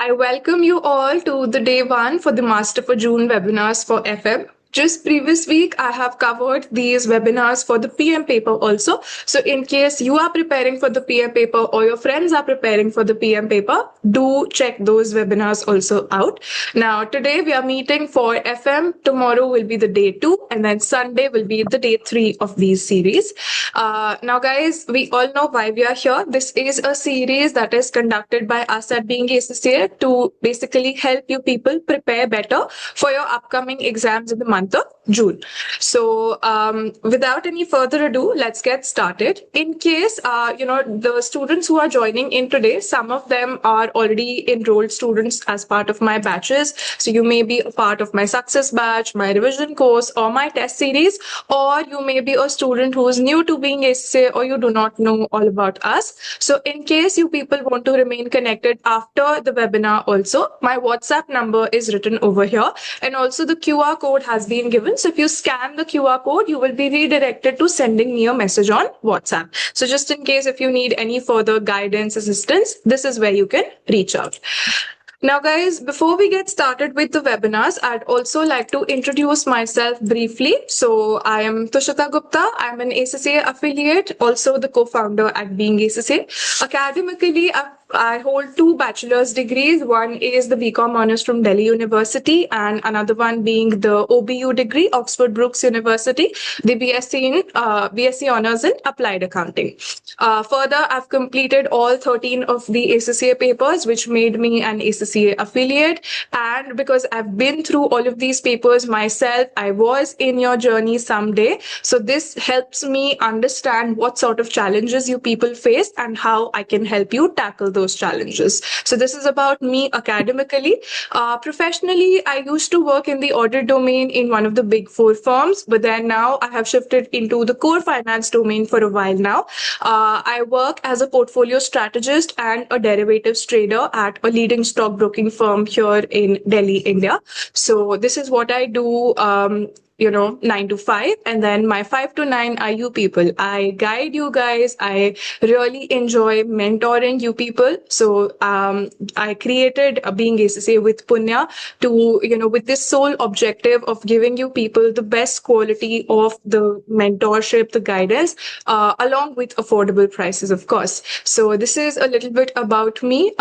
I welcome you all to the day one for the Master for June webinars for FM. Just previous week, I have covered these webinars for the PM paper also. So in case you are preparing for the PM paper or your friends are preparing for the PM paper, do check those webinars also out. Now, today we are meeting for FM. Tomorrow will be the day two, and then Sunday will be the day three of these series. Now, guys, we all know why we are here. This is a series that is conducted by us at Being Associate to basically help you people prepare better for your upcoming exams in the month of June. So, without any further ado, let's get started. In case, the students who are joining in today, some of them are already enrolled students as part of my batches. So, you may be a part of my success batch, my revision course, or my test series, or you may be a student who is new to Being SA or you do not know all about us. So, in case you people want to remain connected after the webinar also, my WhatsApp number is written over here, and also the QR code has been given. So if you scan the QR code, you will be redirected to sending me a message on WhatsApp. So just in case if you need any further guidance, assistance, this is where you can reach out. Now, guys, before we get started with the webinars, I'd also like to introduce myself briefly. So I am Tushita Gupta. I'm an ACCA affiliate, also the co-founder at Being ACCA. Academically, I hold two bachelor's degrees. One is the BCom honors from Delhi University, and another one being the OBU degree, Oxford Brookes University, the BSc honors in applied accounting. Further, I've completed all 13 of the ACCA papers, which made me an ACCA affiliate. And because I've been through all of these papers myself, I was in your journey someday. So this helps me understand what sort of challenges you people face and how I can help you tackle those challenges. So this is about me academically. Professionally, I used to work in the audit domain in one of the big four firms, but then now I have shifted into the core finance domain for a while now. I work as a portfolio strategist and a derivatives trader at a leading stockbroking firm here in Delhi, India. So this is what I do. 9 to 5, and then my 5 to 9 are you people. I guide you guys. I really enjoy mentoring you people. So I created Being ACCA with Punya to, with this sole objective of giving you people the best quality of the mentorship, the guidance, along with affordable prices, of course. So this is a little bit about me.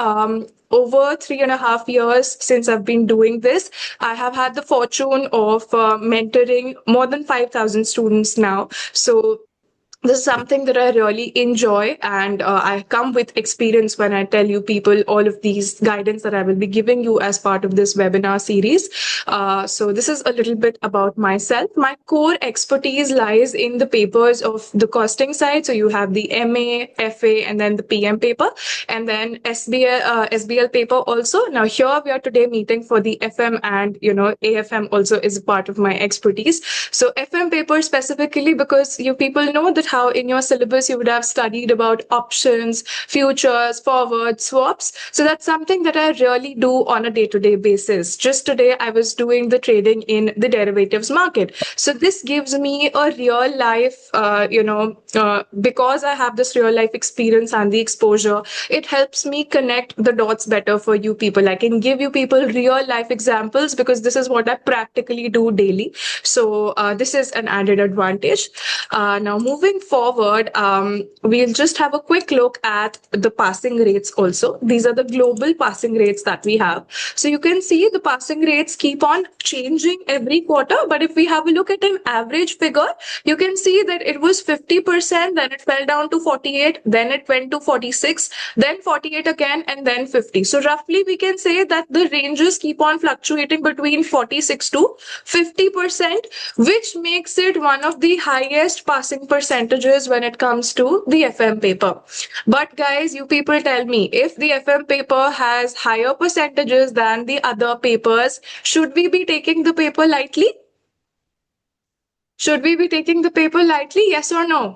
Over 3.5 years since I've been doing this, I have had the fortune of mentoring more than 5,000 students now. So this is something that I really enjoy, and I come with experience when I tell you people all of these guidance that I will be giving you as part of this webinar series. So this is a little bit about myself. My core expertise lies in the papers of the costing side. So you have the MA, FA, and then the PM paper, and then SBL paper also. Now here we are today meeting for the FM, and AFM also is a part of my expertise. So FM paper specifically because you people know that how in your syllabus you would have studied about options, futures, forwards, swaps. So that's something that I really do on a day-to-day basis. Just today, I was doing the trading in the derivatives market. So this gives me a real life, because I have this real life experience and the exposure, it helps me connect the dots better for you people. I can give you people real life examples because this is what I practically do daily. So this is an added advantage. Now moving forward, we'll just have a quick look at the passing rates also. These are the global passing rates that we have. So you can see the passing rates keep on changing every quarter. But if we have a look at an average figure, you can see that it was 50%, then it fell down to 48, then it went to 46, then 48 again, and then 50. So roughly we can say that the ranges keep on fluctuating between 46 to 50%, which makes it one of the highest passing percentages when it comes to the FM paper. But guys, you people tell me, if the FM paper has higher percentages than the other papers, should we be taking the paper lightly? Should we be taking the paper lightly? Yes or no?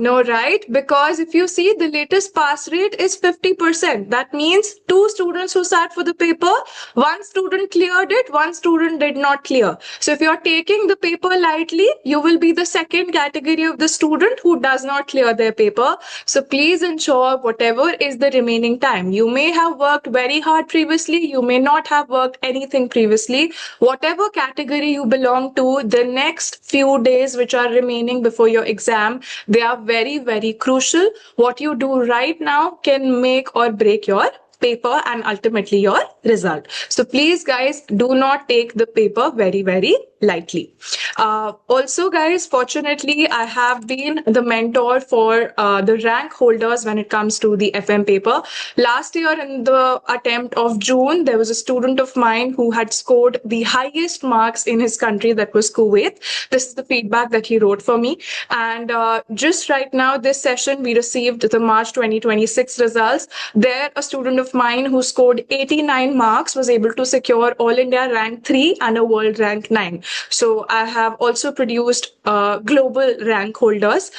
No, right? Because if you see, the latest pass rate is 50%. That means two students who sat for the paper, one student cleared it, one student did not clear. So if you're taking the paper lightly, you will be the second category of the student who does not clear their paper. So please ensure whatever is the remaining time. You may have worked very hard previously, you may not have worked anything previously. Whatever category you belong to, the next few days which are remaining before your exam, they are very, very crucial. What you do right now can make or break your paper and ultimately your result. So please, guys, do not take the paper very, very lightly. Also, guys, fortunately, I have been the mentor for the rank holders when it comes to the FM paper. Last year, in the attempt of June, there was a student of mine who had scored the highest marks in his country, that was Kuwait. This is the feedback that he wrote for me. And just right now, this session, we received the March 2026 results. There, a student of mine who scored 89 marks was able to secure All India rank 3 and a world rank 9. So I have also produced global rank holders.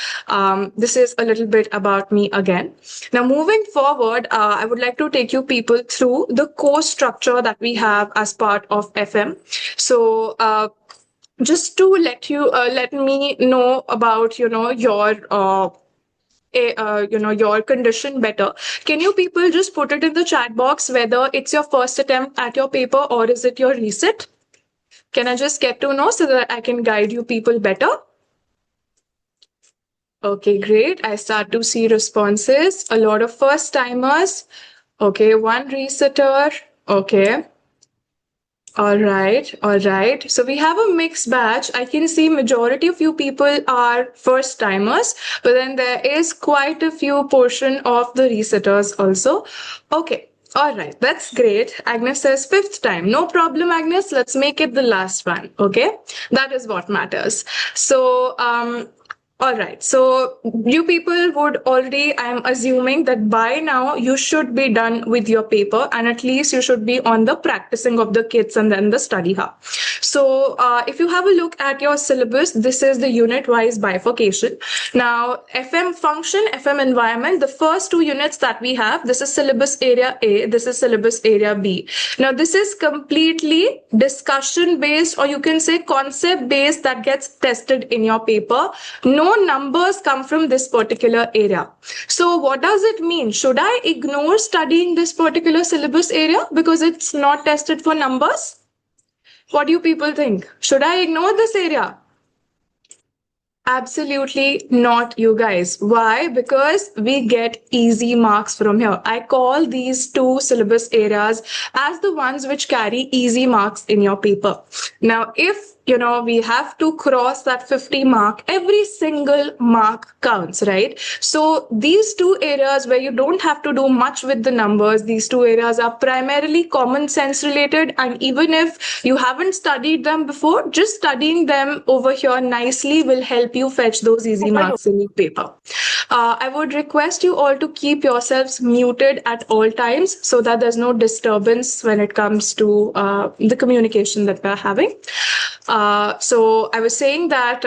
This is a little bit about me again. Now, moving forward, I would like to take you people through the course structure that we have as part of FM. So, just to let me know about your your condition better. Can you people just put it in the chat box whether it's your first attempt at your paper or is it your resit? Can I just get to know so that I can guide you people better? Okay, great. I start to see responses. A lot of first timers. Okay, one resetter. Okay. All right, all right. So we have a mixed batch. I can see majority of you people are first timers, but then there is quite a few portion of the resetters also. Okay. All right, that's great. Agnes says fifth time. No problem, Agnes. Let's make it the last one. Okay, that is what matters. So, all right. So you people would already, I'm assuming that by now you should be done with your paper and at least you should be on the practicing of the kits and then the study hub. So if you have a look at your syllabus, this is the unit wise bifurcation. Now, FM function, FM environment, the first two units that we have, this is syllabus area A, this is syllabus area B. Now, this is completely discussion based, or you can say concept based, that gets tested in your paper. No numbers come from this particular area. So what does it mean? Should I ignore studying this particular syllabus area because it's not tested for numbers? What do you people think? Should I ignore this area? Absolutely not, you guys. Why? Because we get easy marks from here. I call these two syllabus areas as the ones which carry easy marks in your paper. Now, if we have to cross that 50 mark, every single mark counts, right? So these two areas where you don't have to do much with the numbers, these two areas are primarily common sense related. And even if you haven't studied them before, just studying them over here nicely will help you fetch those easy marks in your paper. I would request you all to keep yourselves muted at all times so that there's no disturbance when it comes to the communication that we're having. So I was saying that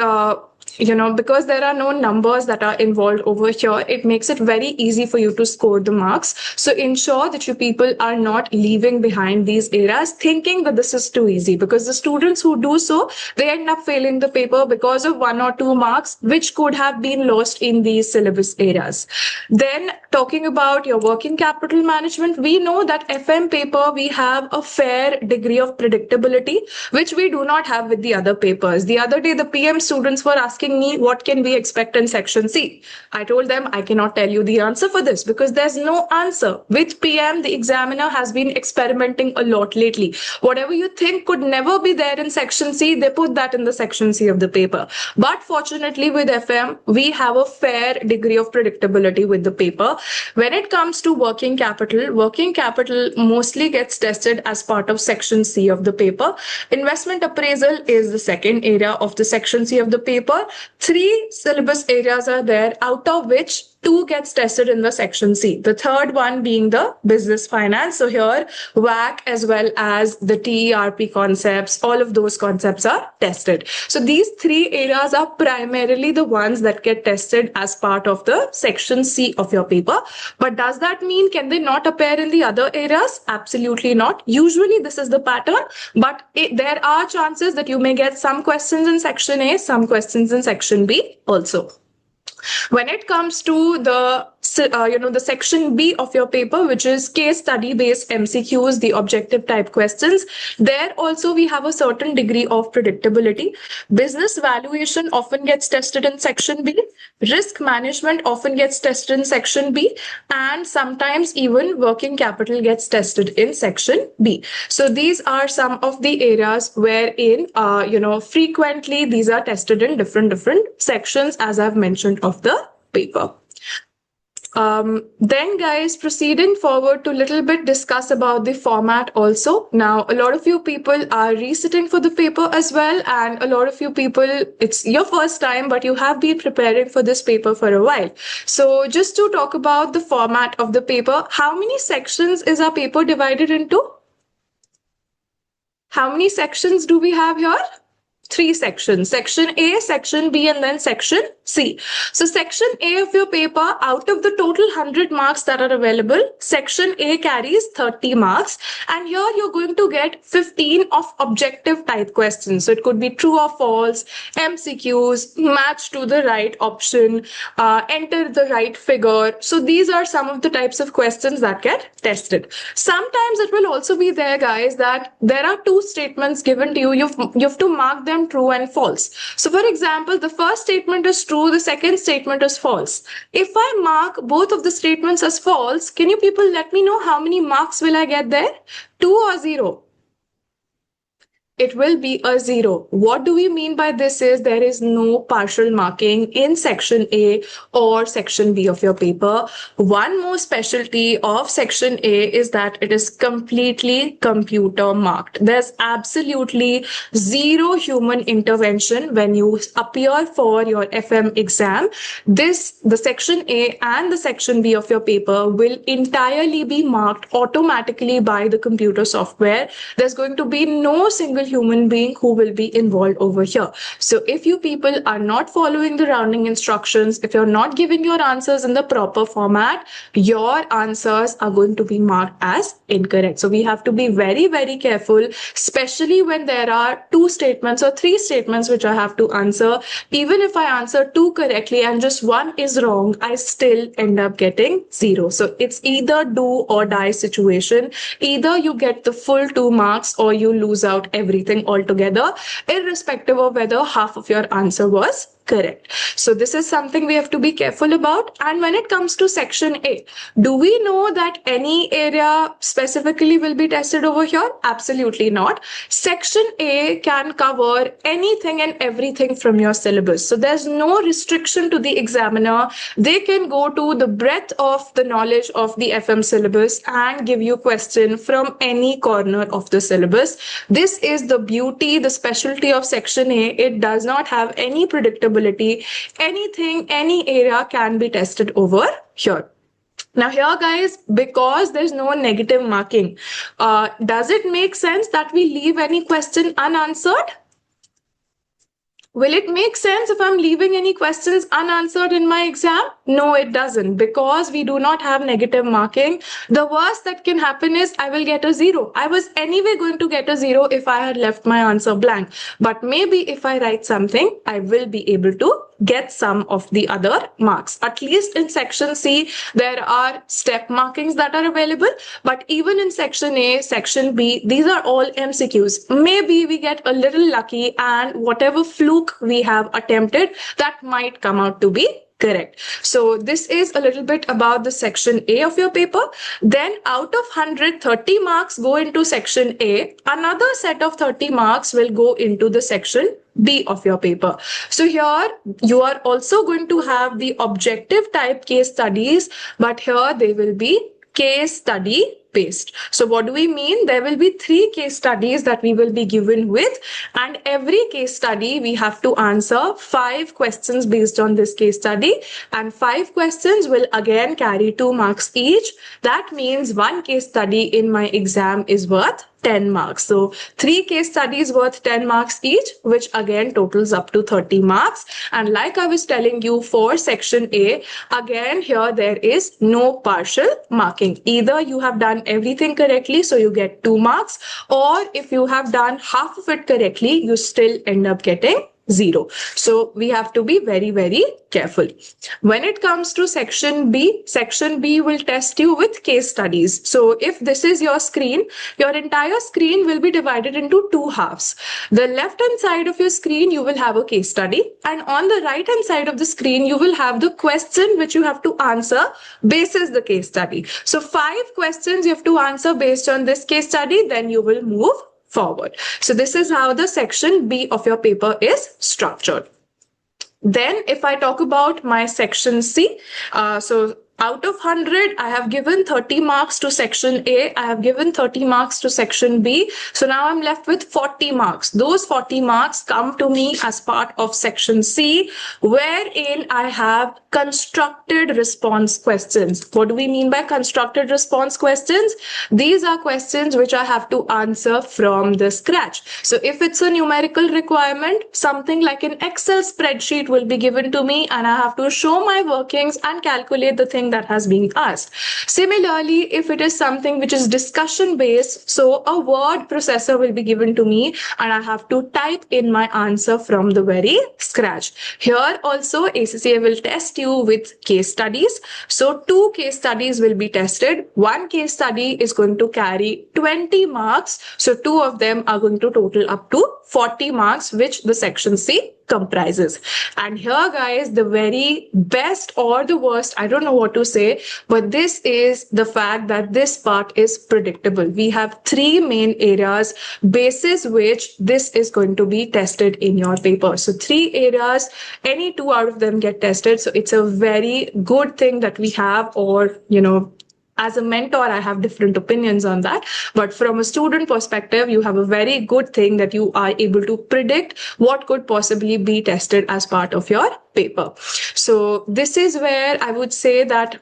because there are no numbers that are involved over here, it makes it very easy for you to score the marks. So ensure that you people are not leaving behind these areas thinking that this is too easy, because the students who do so, they end up failing the paper because of 1 or 2 marks, which could have been lost in these syllabus areas. Then talking about your working capital management, we know that FM paper, we have a fair degree of predictability, which we do not have with the other papers. The other day, the PM students were asking me, what can we expect in section C? I told them, I cannot tell you the answer for this because there's no answer. With PM, the examiner has been experimenting a lot lately. Whatever you think could never be there in section C, they put that in the section C of the paper. But fortunately with FM, we have a fair degree of predictability with the paper. When it comes to working capital mostly gets tested as part of section C of the paper. Investment appraisal is the second area of the section C of the paper. 3 syllabus areas are there, out of which two gets tested in the section C. The third one being the business finance. So here WAC as well as the TERP concepts, all of those concepts are tested. So these three areas are primarily the ones that get tested as part of the section C of your paper. But does that mean can they not appear in the other areas? Absolutely not. Usually this is the pattern, but there are chances that you may get some questions in section A, some questions in section B also. When it comes to the the section B of your paper, which is case study based MCQs, the objective type questions, there also we have a certain degree of predictability. Business valuation often gets tested in section B. Risk management often gets tested in section B, and sometimes even working capital gets tested in section B. So these are some of the areas wherein frequently these are tested in different sections, as I've mentioned, of the paper. Then guys, proceeding forward to little bit discuss about the format also. Now, a lot of you people are resitting for the paper as well, and a lot of you people, it's your first time, but you have been preparing for this paper for a while. So just to talk about the format of the paper, how many sections is our paper divided into? How many sections do we have here? 3 sections, section A, section B, and then section C. So section A of your paper, out of the total 100 marks that are available, section A carries 30 marks, and here you're going to get 15 of objective type questions. So it could be true or false, MCQs, match to the right option, enter the right figure. So these are some of the types of questions that get tested. Sometimes it will also be there, guys, that there are 2 statements given to you. You have to mark them true and false. So for example, the first statement is true, the second statement is false. If I mark both of the statements as false, can you people let me know how many marks will I get there? 2 or 0? It will be a 0. What do we mean by this is there is no partial marking in section A or section B of your paper. One more specialty of section A is that it is completely computer marked. There's absolutely 0 human intervention when you appear for your FM exam. The section A and the section B of your paper will entirely be marked automatically by the computer software. There's going to be no single human being who will be involved over here. So if you people are not following the rounding instructions, if you're not giving your answers in the proper format, your answers are going to be marked as incorrect. So we have to be very, very careful, especially when there are 2 statements or 3 statements which I have to answer. Even if I answer 2 correctly and just 1 is wrong, I still end up getting 0. So it's either do or die situation. Either you get the full 2 marks or you lose out everything altogether, irrespective of whether half of your answer was correct. So this is something we have to be careful about. And when it comes to section A, do we know that any area specifically will be tested over here? Absolutely not. Section A can cover anything and everything from your syllabus. So there's no restriction to the examiner. They can go to the breadth of the knowledge of the FM syllabus and give you question from any corner of the syllabus. This is the beauty, the specialty of section A. It does not have any predictability. Anything, any area can be tested over here. Now here, guys, because there's no negative marking, does it make sense that we leave any question unanswered? Will it make sense if I'm leaving any questions unanswered in my exam? No, it doesn't, because we do not have negative marking. The worst that can happen is I will get a 0. I was anyway going to get a 0 if I had left my answer blank. But maybe if I write something, I will be able to get some of the other marks. At least in section C, there are step markings that are available. But even in section A, section B, these are all MCQs. Maybe we get a little lucky and whatever fluke we have attempted, that might come out to be correct. So this is a little bit about the section A of your paper. Then out of 100, 30 marks go into section A. Another set of 30 marks will go into the section B of your paper. So here you are also going to have the objective type case studies, but here they will be case study based. So what do we mean? There will be 3 case studies that we will be given with, and every case study we have to answer 5 questions based on this case study, and 5 questions will again carry 2 marks each. That means one case study in my exam is worth 10 marks. So 3 case studies worth 10 marks each, which again totals up to 30 marks. And like I was telling you for section A, again here there is no partial marking. Either you have done everything correctly, so you get 2 marks, or if you have done half of it correctly, you still end up getting 0. So we have to be very, very careful. When it comes to section B will test you with case studies. So if this is your screen, your entire screen will be divided into 2 halves. The left hand side of your screen, you will have a case study, and on the right hand side of the screen, you will have the question which you have to answer basis the case study. So 5 questions you have to answer based on this case study, then you will move forward. So this is how the section B of your paper is structured. Then if I talk about my section C, so out of 100, I have given 30 marks to section A. I have given 30 marks to section B. So now I'm left with 40 marks. Those 40 marks come to me as part of section C, wherein I have constructed response questions. What do we mean by constructed response questions? These are questions which I have to answer from the scratch. So if it's a numerical requirement, something like an Excel spreadsheet will be given to me, and I have to show my workings and calculate the thing that has been asked. Similarly, if it is something which is discussion based, so a word processor will be given to me, and I have to type in my answer from the very scratch. Here also ACCA will test you with case studies. So 2 case studies will be tested. One case study is going to carry 20 marks. So 2 of them are going to total up to 40 marks, which the section C comprises. And here guys, the very best or the worst, I don't know what to say, but this is the fact that this part is predictable. We have 3 main areas basis which this is going to be tested in your paper. So 3 areas, any 2 out of them get tested. So it's a very good thing that we have, or as a mentor, I have different opinions on that. But from a student perspective, you have a very good thing that you are able to predict what could possibly be tested as part of your paper. So this is where I would say that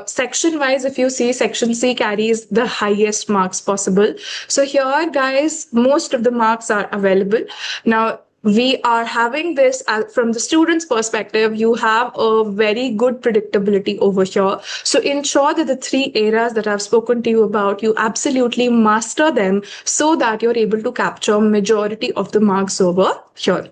section wise, if you see, section C carries the highest marks possible. So here guys, most of the marks are available. Now, we are having this from the student's perspective. You have a very good predictability over here. So ensure that the 3 areas that I've spoken to you about, you absolutely master them so that you're able to capture majority of the marks over here.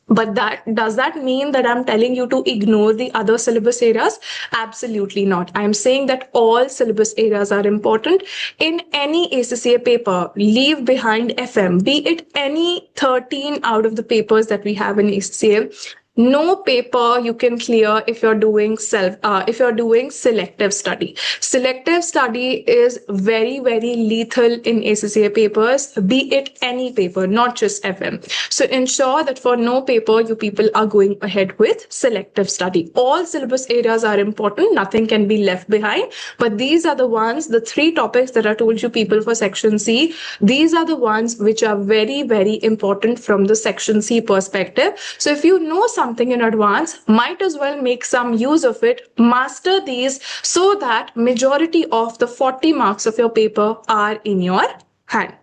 But does that mean that I'm telling you to ignore the other syllabus areas? Absolutely not. I'm saying that all syllabus areas are important. In any ACCA paper, leave behind FM, be it any 13 out of the papers that we have in ACCA. No paper you can clear if you're doing selective study. Selective study is very, very lethal in ACCA papers, be it any paper, not just FM. So ensure that for no paper, you people are going ahead with selective study. All syllabus areas are important. Nothing can be left behind. But these are the ones, the 3 topics that I told you people for section C, these are the ones which are very, very important from the section C perspective. So if you know something in advance, might as well make some use of it, master these so that majority of the 40 marks of your paper are in your hand.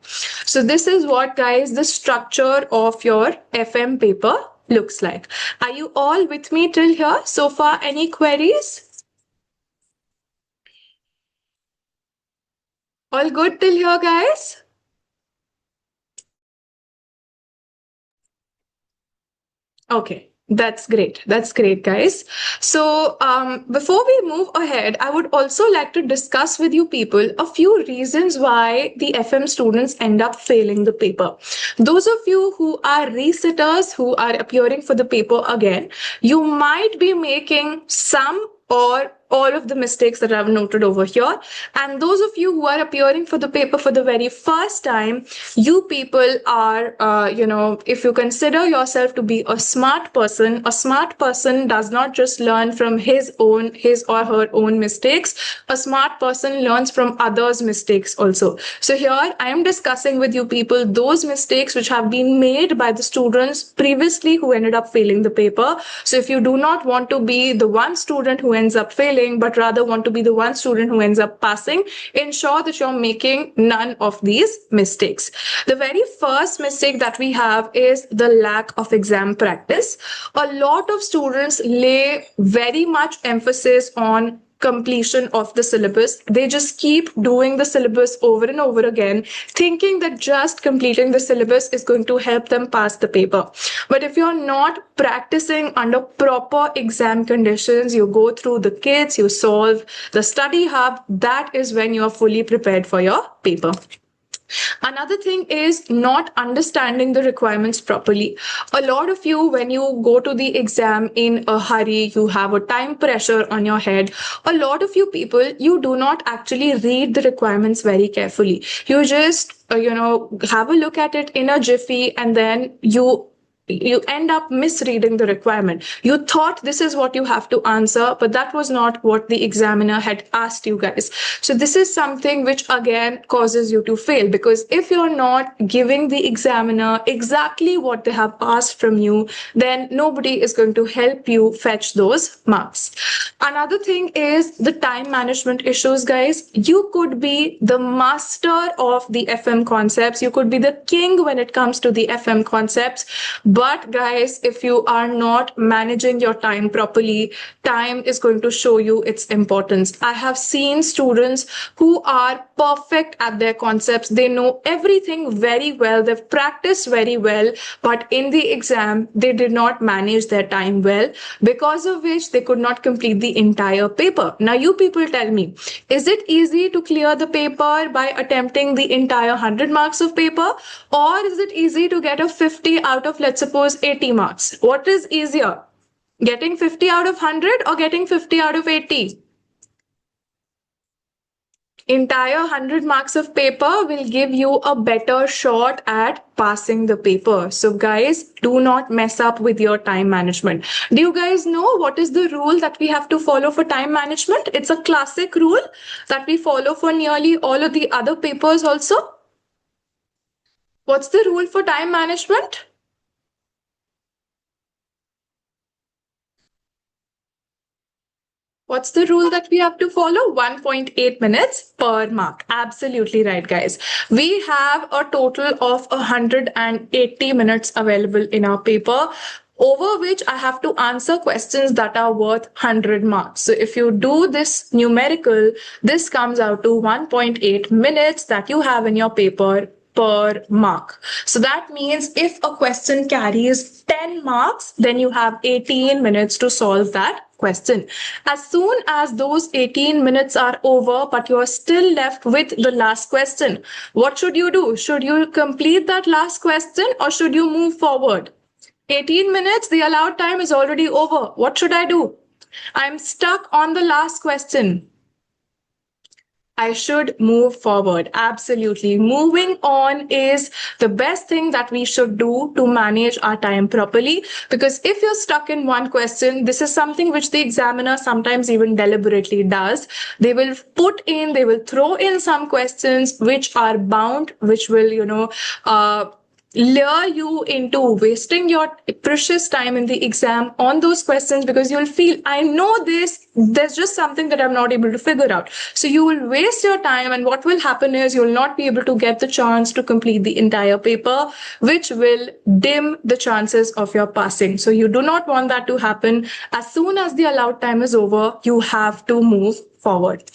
So this is what guys, the structure of your FM paper looks like. Are you all with me till here? So far, any queries? All good till here, guys? Okay. That's great. That's great, guys. So before we move ahead, I would also like to discuss with you people a few reasons why the FM students end up failing the paper. Those of you who are resitters, who are appearing for the paper again, you might be making some or all of the mistakes that I've noted over here. And those of you who are appearing for the paper for the very first time, you people are, if you consider yourself to be a smart person does not just learn from his or her own mistakes. A smart person learns from others' mistakes also. So here I am discussing with you people those mistakes which have been made by the students previously who ended up failing the paper. So if you do not want to be the one student who ends up failing, but rather want to be the one student who ends up passing, ensure that you're making none of these mistakes. The very first mistake that we have is the lack of exam practice. A lot of students lay very much emphasis on completion of the syllabus. They just keep doing the syllabus over and over again, thinking that just completing the syllabus is going to help them pass the paper. But if you're not practicing under proper exam conditions, you go through the kits, you solve the study hub, that is when you're fully prepared for your paper. Another thing is not understanding the requirements properly. A lot of you, when you go to the exam in a hurry, you have a time pressure on your head. A lot of you people, you do not actually read the requirements very carefully. You just, have a look at it in a jiffy, and then you end up misreading the requirement. You thought this is what you have to answer, but that was not what the examiner had asked you guys. So this is something which again causes you to fail, because if you're not giving the examiner exactly what they have asked from you, then nobody is going to help you fetch those marks. Another thing is the time management issues, guys. You could be the master of the FM concepts. You could be the king when it comes to the FM concepts. But guys, if you are not managing your time properly, time is going to show you its importance. I have seen students who are perfect at their concepts. They know everything very well. They've practiced very well, but in the exam, they did not manage their time well, because of which they could not complete the entire paper. Now, you people tell me, is it easy to clear the paper by attempting the entire 100 marks of paper? Or is it easy to get a 50 out of, let's suppose, 80 marks? What is easier? Getting 50 out of 100 or getting 50 out of 80? Entire 100 marks of paper will give you a better shot at passing the paper. So guys, do not mess up with your time management. Do you guys know what is the rule that we have to follow for time management? It's a classic rule that we follow for nearly all of the other papers also. What's the rule for time management? What's the rule that we have to follow? 1.8 minutes per mark. Absolutely right, guys. We have a total of 180 minutes available in our paper, over which I have to answer questions that are worth 100 marks. So if you do this numerical, this comes out to 1.8 minutes that you have in your paper per mark. So that means if a question carries 10 marks, then you have 18 minutes to solve that question. As soon as those 18 minutes are over, but you're still left with the last question, what should you do? Should you complete that last question or should you move forward? 18 minutes, the allowed time is already over. What should I do? I'm stuck on the last question. I should move forward. Absolutely. Moving on is the best thing that we should do to manage our time properly. Because if you're stuck in one question, this is something which the examiner sometimes even deliberately does. They will throw in some questions which are bound, which will, lure you into wasting your precious time in the exam on those questions, because you'll feel, I know this, there's just something that I'm not able to figure out. So you will waste your time, and what will happen is you'll not be able to get the chance to complete the entire paper, which will dim the chances of your passing. So you do not want that to happen. As soon as the allowed time is over, you have to move forward.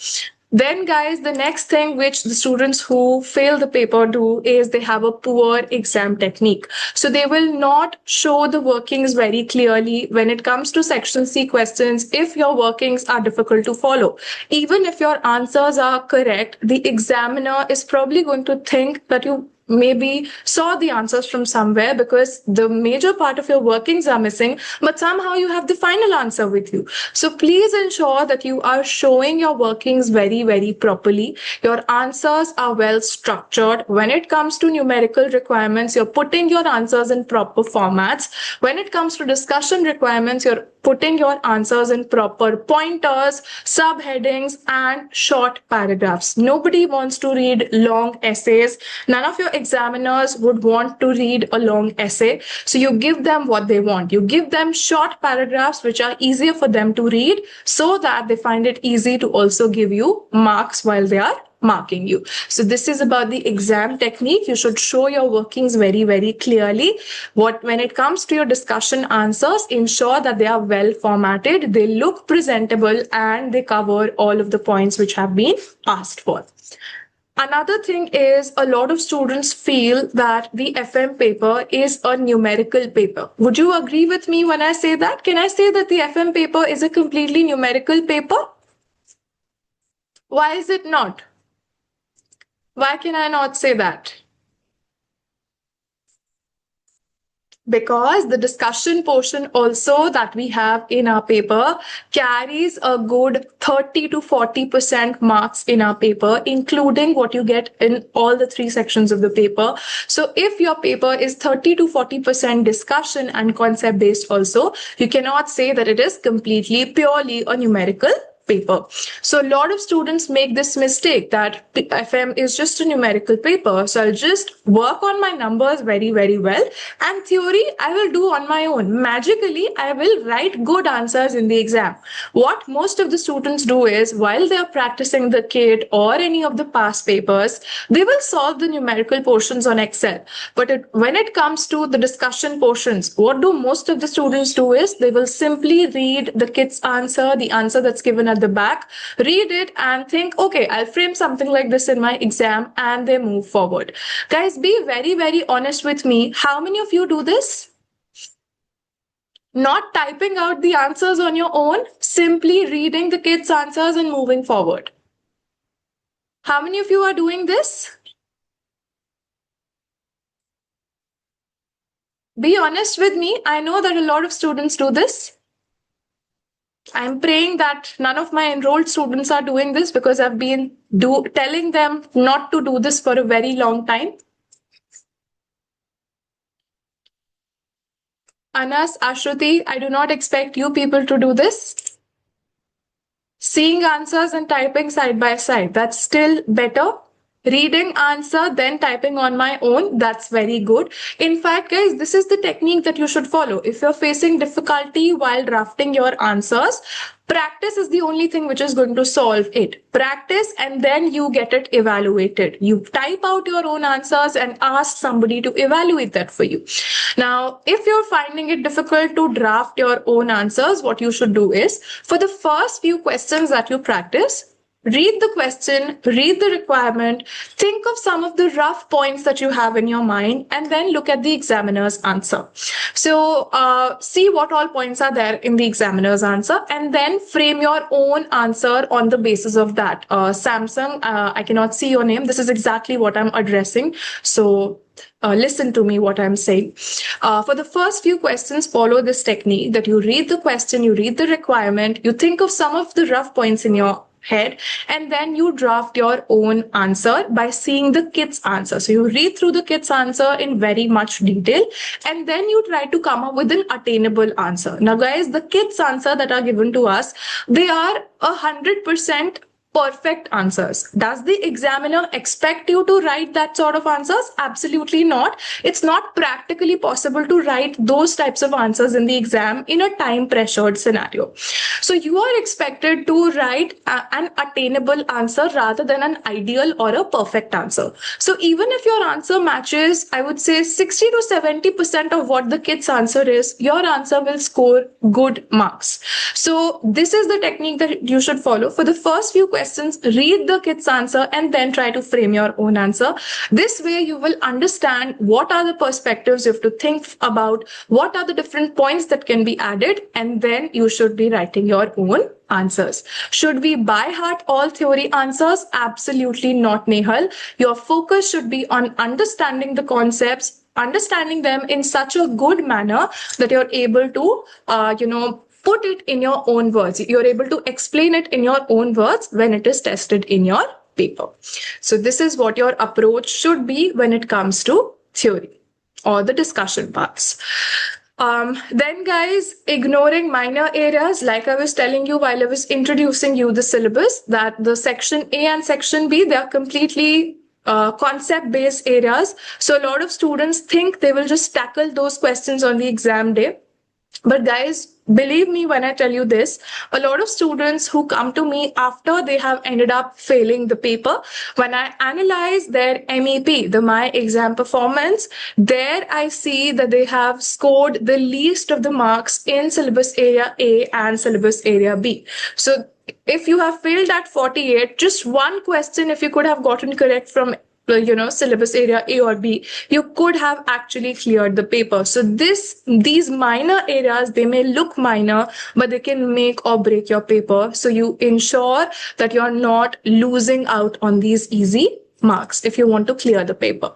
Then guys, the next thing which the students who fail the paper do is they have a poor exam technique. So they will not show the workings very clearly when it comes to section C questions. If your workings are difficult to follow, even if your answers are correct, the examiner is probably going to think that you maybe saw the answers from somewhere because the major part of your workings are missing, but somehow you have the final answer with you. So please ensure that you are showing your workings very, very properly. Your answers are well structured. When it comes to numerical requirements, you're putting your answers in proper formats. When it comes to discussion requirements, you're putting your answers in proper pointers, subheadings, and short paragraphs. Nobody wants to read long essays. None of your examiners would want to read a long essay. So you give them what they want. You give them short paragraphs which are easier for them to read so that they find it easy to also give you marks while they are marking you. So this is about the exam technique. You should show your workings very, very clearly. When it comes to your discussion answers, ensure that they are well formatted, they look presentable, and they cover all of the points which have been asked for. Another thing is a lot of students feel that the FM paper is a numerical paper. Would you agree with me when I say that? Can I say that the FM paper is a completely numerical paper? Why is it not? Why can I not say that? Because the discussion portion also that we have in our paper carries a good 30 to 40% marks in our paper, including what you get in all the 3 sections of the paper. So if your paper is 30 to 40% discussion and concept based also, you cannot say that it is completely purely a numerical paper. So a lot of students make this mistake that FM is just a numerical paper. So I'll just work on my numbers very, very well. And theory, I will do on my own. Magically, I will write good answers in the exam. What most of the students do is while they are practicing the KIT or any of the past papers, they will solve the numerical portions on Excel. But when it comes to the discussion portions, what do most of the students do is they will simply read the KIT's answer, the answer that's given at the back, read it and think, okay, I'll frame something like this in my exam, and they move forward. Guys, be very, very honest with me. How many of you do this? Not typing out the answers on your own, simply reading the kids' answers and moving forward. How many of you are doing this? Be honest with me. I know that a lot of students do this. I'm praying that none of my enrolled students are doing this because I've been telling them not to do this for a very long time. Anas, Ashruti, I do not expect you people to do this. Seeing answers and typing side by side, that's still better. Reading answer, then typing on my own, that's very good. In fact, guys, this is the technique that you should follow. If you're facing difficulty while drafting your answers, practice is the only thing which is going to solve it. Practice and then you get it evaluated. You type out your own answers and ask somebody to evaluate that for you. Now, if you're finding it difficult to draft your own answers, what you should do is, for the first few questions that you practice, read the question, read the requirement, think of some of the rough points that you have in your mind, and then look at the examiner's answer. So see what all points are there in the examiner's answer, and then frame your own answer on the basis of that. Samsung, I cannot see your name. This is exactly what I'm addressing. So listen to me what I'm saying. For the first few questions, follow this technique that you read the question, you read the requirement, you think of some of the rough points in your head, and then you draft your own answer by seeing the kid's answer. So you read through the kid's answer in very much detail, and then you try to come up with an attainable answer. Now guys, the kid's answer that are given to us, they are 100% perfect answers. Does the examiner expect you to write that sort of answers? Absolutely not. It's not practically possible to write those types of answers in the exam in a time pressured scenario. So you are expected to write an attainable answer rather than an ideal or a perfect answer. So even if your answer matches, I would say 60 to 70% of what the kid's answer is, your answer will score good marks. So this is the technique that you should follow. For the first few questions, read the kid's answer and then try to frame your own answer. This way you will understand what are the perspectives you have to think about, what are the different points that can be added, and then you should be writing your own answers. Should we by heart all theory answers? Absolutely not, Nehal. Your focus should be on understanding the concepts, understanding them in such a good manner that you're able to, put it in your own words. You're able to explain it in your own words when it is tested in your paper. So this is what your approach should be when it comes to theory or the discussion parts. Then guys, ignoring minor areas, like I was telling you while I was introducing you the syllabus, that the section A and section B, they are completely concept-based areas. So a lot of students think they will just tackle those questions on the exam day. But guys, believe me when I tell you this, a lot of students who come to me after they have ended up failing the paper, when I analyze their MEP, the My Exam Performance, there I see that they have scored the least of the marks in syllabus area A and syllabus area B. So if you have failed at 48, just one question, if you could have gotten correct from syllabus area A or B, you could have actually cleared the paper. So these minor areas, they may look minor, but they can make or break your paper. So you ensure that you're not losing out on these easy marks if you want to clear the paper.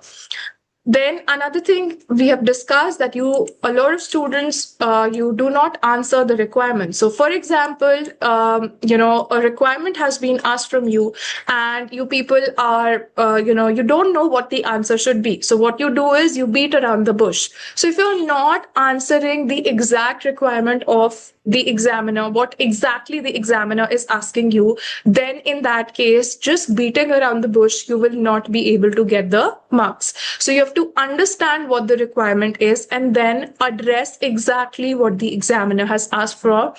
Then another thing we have discussed, that a lot of students, you do not answer the requirement. So for example, a requirement has been asked from you and you people are, you don't know what the answer should be. So what you do is you beat around the bush. So if you're not answering the exact requirement of the examiner, what exactly the examiner is asking you, then in that case, just beating around the bush, you will not be able to get the marks. So you have to understand what the requirement is and then address exactly what the examiner has asked for.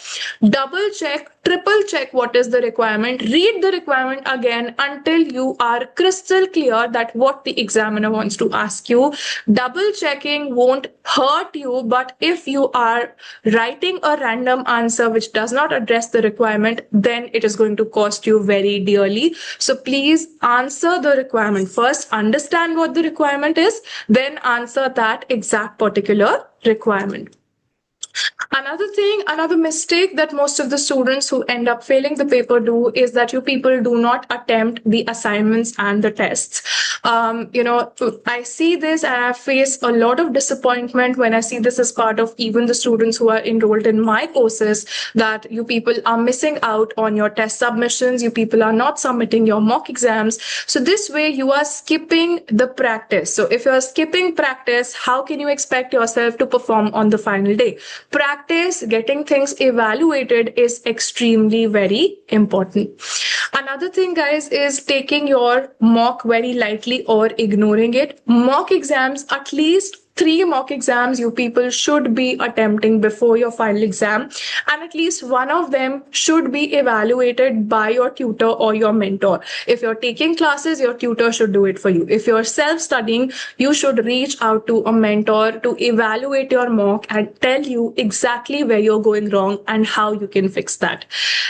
Double check, triple check what is the requirement. Read the requirement again until you are crystal clear that what the examiner wants to ask you. Double checking won't hurt you, but if you are writing a random answer which does not address the requirement, then it is going to cost you very dearly. So please answer the requirement first, understand what the requirement is, then answer that exact particular requirement. Another mistake that most of the students who end up failing the paper do is that you people do not attempt the assignments and the tests. I see this and I face a lot of disappointment when I see this as part of even the students who are enrolled in my courses, that you people are missing out on your test submissions. You people are not submitting your mock exams. So this way you are skipping the practice. So if you are skipping practice, how can you expect yourself to perform on the final day? Practice, getting things evaluated is extremely very important. Another thing, guys, is taking your mock very lightly or ignoring it. Mock exams, at least 3 mock exams you people should be attempting before your final exam, and at least one of them should be evaluated by your tutor or your mentor. If you're taking classes, your tutor should do it for you. If you're self-studying, you should reach out to a mentor to evaluate your mock and tell you exactly where you're going wrong and how you can fix that.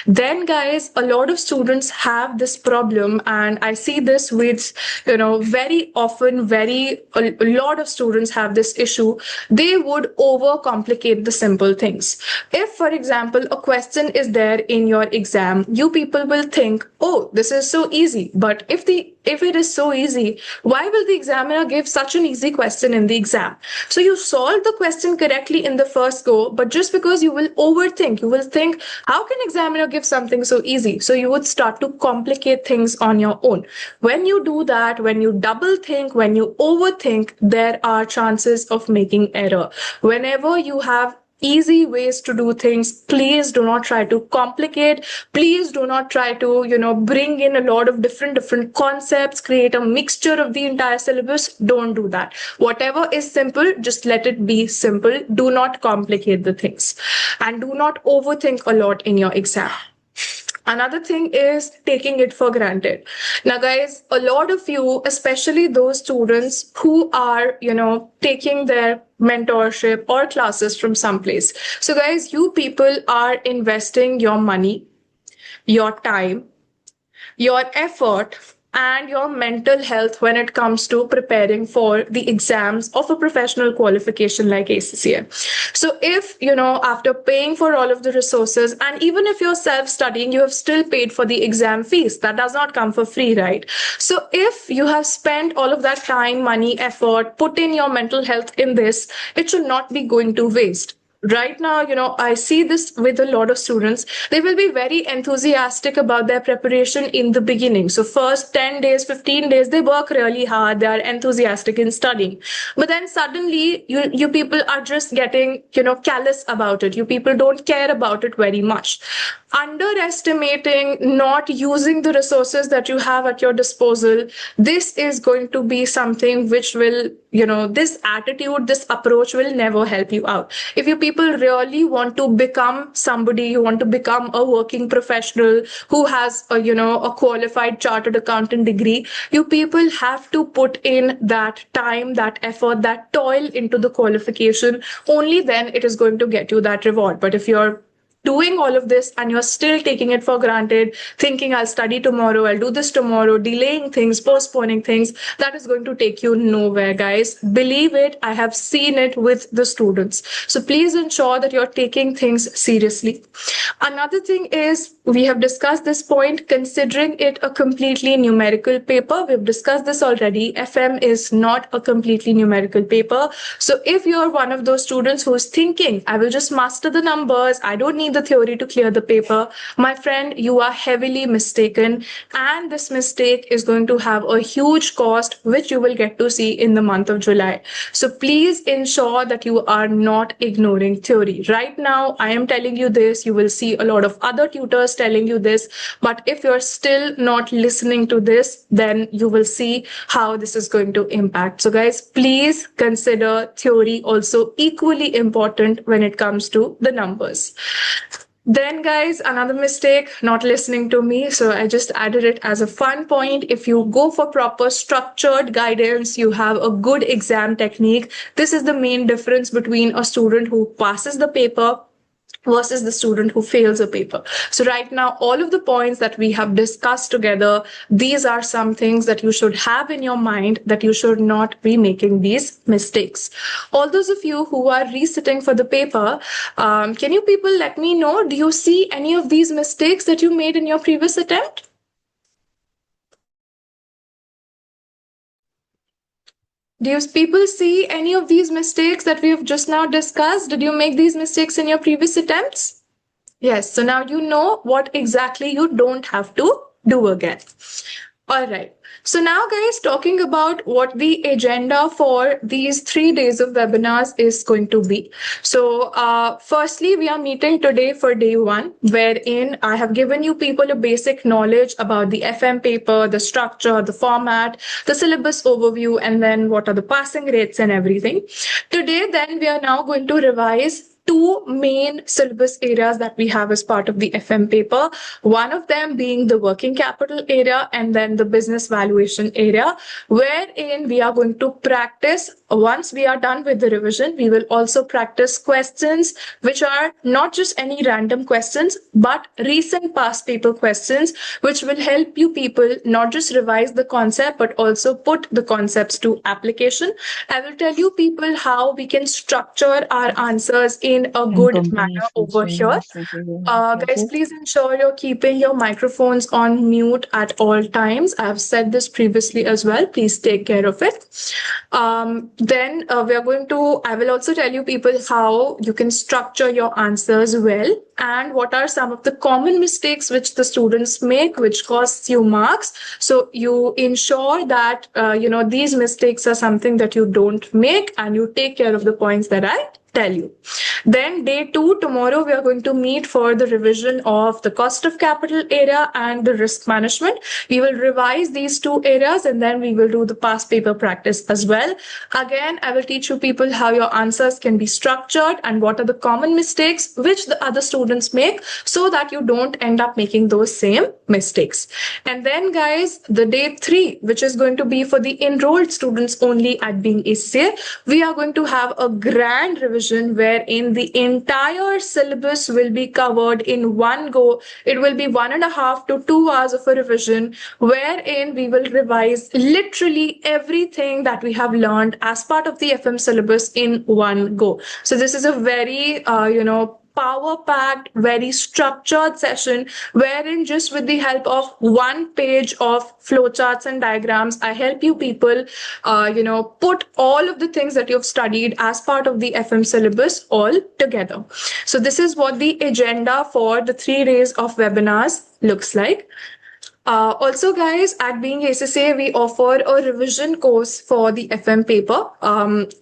Then, guys, a lot of students have this problem, and I see this with, very often, a lot of students have this issue. They would overcomplicate the simple things. If, for example, a question is there in your exam, you people will think, oh, this is so easy. But if it is so easy, why will the examiner give such an easy question in the exam? So you solve the question correctly in the first go, but just because you will overthink, you will think, how can examiner give something so easy? So you would start to complicate things on your own. When you do that, when you double think, when you overthink, there are chances of making error. Whenever you have easy ways to do things, please do not try to complicate. Please do not try to bring in a lot of different concepts, create a mixture of the entire syllabus. Don't do that. Whatever is simple, just let it be simple. Do not complicate the things, and do not overthink a lot in your exam. Another thing is taking it for granted. Now, guys, a lot of you, especially those students who are, taking their mentorship or classes from someplace. So, guys, you people are investing your money, your time, your effort, and your mental health when it comes to preparing for the exams of a professional qualification like ACCA. So if, after paying for all of the resources, and even if you're self studying, you have still paid for the exam fees. That does not come for free, right? So if you have spent all of that time, money, effort, put in your mental health in this, it should not be going to waste. Right now, I see this with a lot of students. They will be very enthusiastic about their preparation in the beginning. So first 10 days, 15 days, they work really hard. They are enthusiastic in studying. But then suddenly you people are just getting, callous about it. You people don't care about it very much. Underestimating, not using the resources that you have at your disposal, this is going to be something which will, this attitude, this approach will never help you out. If you people really want to become somebody, you want to become a working professional who has a qualified chartered accountant degree, you people have to put in that time, that effort, that toil into the qualification. Only then it is going to get you that reward. But if you're doing all of this and you're still taking it for granted, thinking I'll study tomorrow, I'll do this tomorrow, delaying things, postponing things, that is going to take you nowhere, guys. Believe it, I have seen it with the students. So please ensure that you're taking things seriously. Another thing is, we have discussed this point, considering it a completely numerical paper. We've discussed this already. FM is not a completely numerical paper. So if you're one of those students who's thinking, I will just master the numbers, I don't need the theory to clear the paper, my friend, you are heavily mistaken. And this mistake is going to have a huge cost, which you will get to see in the month of July. So please ensure that you are not ignoring theory. Right now, I am telling you this. You will see a lot of other tutors telling you this. But if you're still not listening to this, then you will see how this is going to impact. So guys, please consider theory also equally important when it comes to the numbers. Then guys, another mistake, not listening to me. So I just added it as a fun point. If you go for proper structured guidance, you have a good exam technique. This is the main difference between a student who passes the paper versus the student who fails a paper. So right now, all of the points that we have discussed together, these are some things that you should have in your mind, that you should not be making these mistakes. All those of you who are resitting for the paper, can you people let me know, do you see any of these mistakes that you made in your previous attempt? Do you people see any of these mistakes that we have just now discussed? Did you make these mistakes in your previous attempts? Yes, so now you know what exactly you don't have to do again. All right. So now, guys, talking about what the agenda for these 3 days of webinars is going to be. So firstly, we are meeting today for day 1, wherein I have given you people a basic knowledge about the FM paper, the structure, the format, the syllabus overview, and then what are the passing rates and everything. Today, then, we are now going to revise 2 main syllabus areas that we have as part of the FM paper. One of them being the working capital area, and then the business valuation area, wherein we are going to practice. Once we are done with the revision, we will also practice questions, which are not just any random questions, but recent past paper questions, which will help you people not just revise the concept, but also put the concepts to application. I will tell you people how we can structure our answers in a good manner over here. Guys, please ensure you're keeping your microphones on mute at all times. I've said this previously as well. Please take care of it. Then I will also tell you people how you can structure your answers well, and what are some of the common mistakes which the students make, which costs you marks. So you ensure that, these mistakes are something that you don't make, and you take care of the points that I tell you. Then day 2, tomorrow, we are going to meet for the revision of the cost of capital area and the risk management. We will revise these 2 areas, and then we will do the past paper practice as well. Again, I will teach you people how your answers can be structured and what are the common mistakes which the other students make, so that you don't end up making those same mistakes. And then guys, the day 3, which is going to be for the enrolled students only at being ACCA, we are going to have a grand revision revision wherein the entire syllabus will be covered in one go. It will be 1.5 to 2 hours of a revision wherein we will revise literally everything that we have learned as part of the FM syllabus in one go. So this is a very, power packed, very structured session wherein just with the help of one page of flowcharts and diagrams, I help you people, put all of the things that you've studied as part of the FM syllabus all together. So this is what the agenda for the 3 days of webinars looks like. Also, guys, at Being ACCA, we offer a revision course for the FM paper.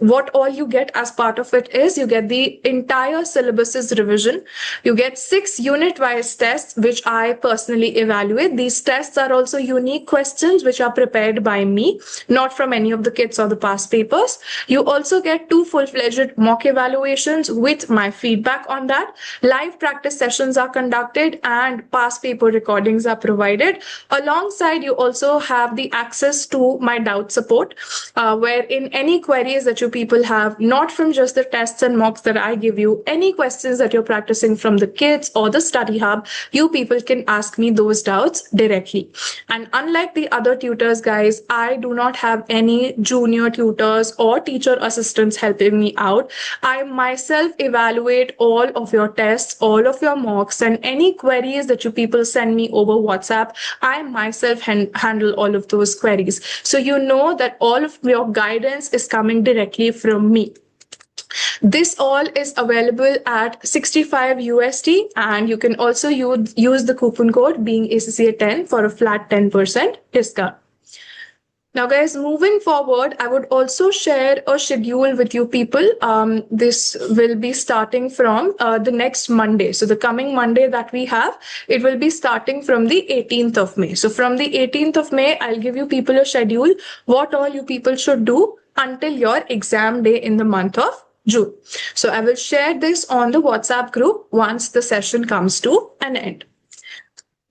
What all you get as part of it is you get the entire syllabus's revision. You get 6 unit-wise tests, which I personally evaluate. These tests are also unique questions, which are prepared by me, not from any of the kits or the past papers. You also get 2 full-fledged mock evaluations with my feedback on that. Live practice sessions are conducted and past paper recordings are provided. Alongside, you also have the access to my doubt support, where in any queries that you people have, not from just the tests and mocks that I give you, any questions that you're practicing from the kits or the study hub, you people can ask me those doubts directly. And unlike the other tutors, guys, I do not have any junior tutors or teacher assistants helping me out. I myself evaluate all of your tests, all of your mocks, and any queries that you people send me over WhatsApp. I myself handle all of those queries. So you know that all of your guidance is coming directly from me. This all is available at 65 USD, and you can also use the coupon code Being ACCA 10 for a flat 10% discount. Now, guys, moving forward, I would also share a schedule with you people. This will be starting from the next Monday. So the coming Monday that we have, it will be starting from the 18th of May. So from the 18th of May, I'll give you people a schedule, what all you people should do until your exam day in the month of June. So I will share this on the WhatsApp group once the session comes to an end.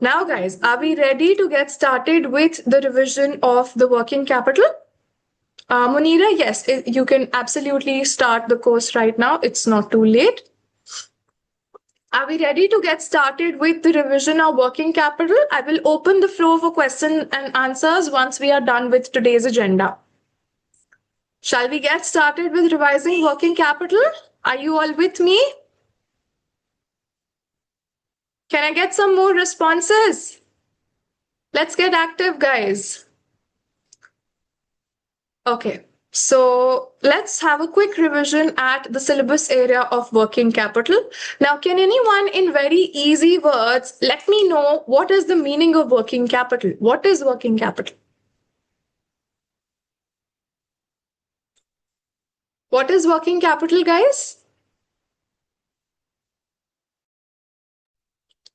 Now, guys, are we ready to get started with the revision of the working capital? Munira, yes, you can absolutely start the course right now. It's not too late. Are we ready to get started with the revision of working capital? I will open the floor for questions and answers once we are done with today's agenda. Shall we get started with revising working capital? Are you all with me? Can I get some more responses? Let's get active, guys. Okay, so let's have a quick revision at the syllabus area of working capital. Now, can anyone in very easy words let me know what is the meaning of working capital? What is working capital? What is working capital, guys?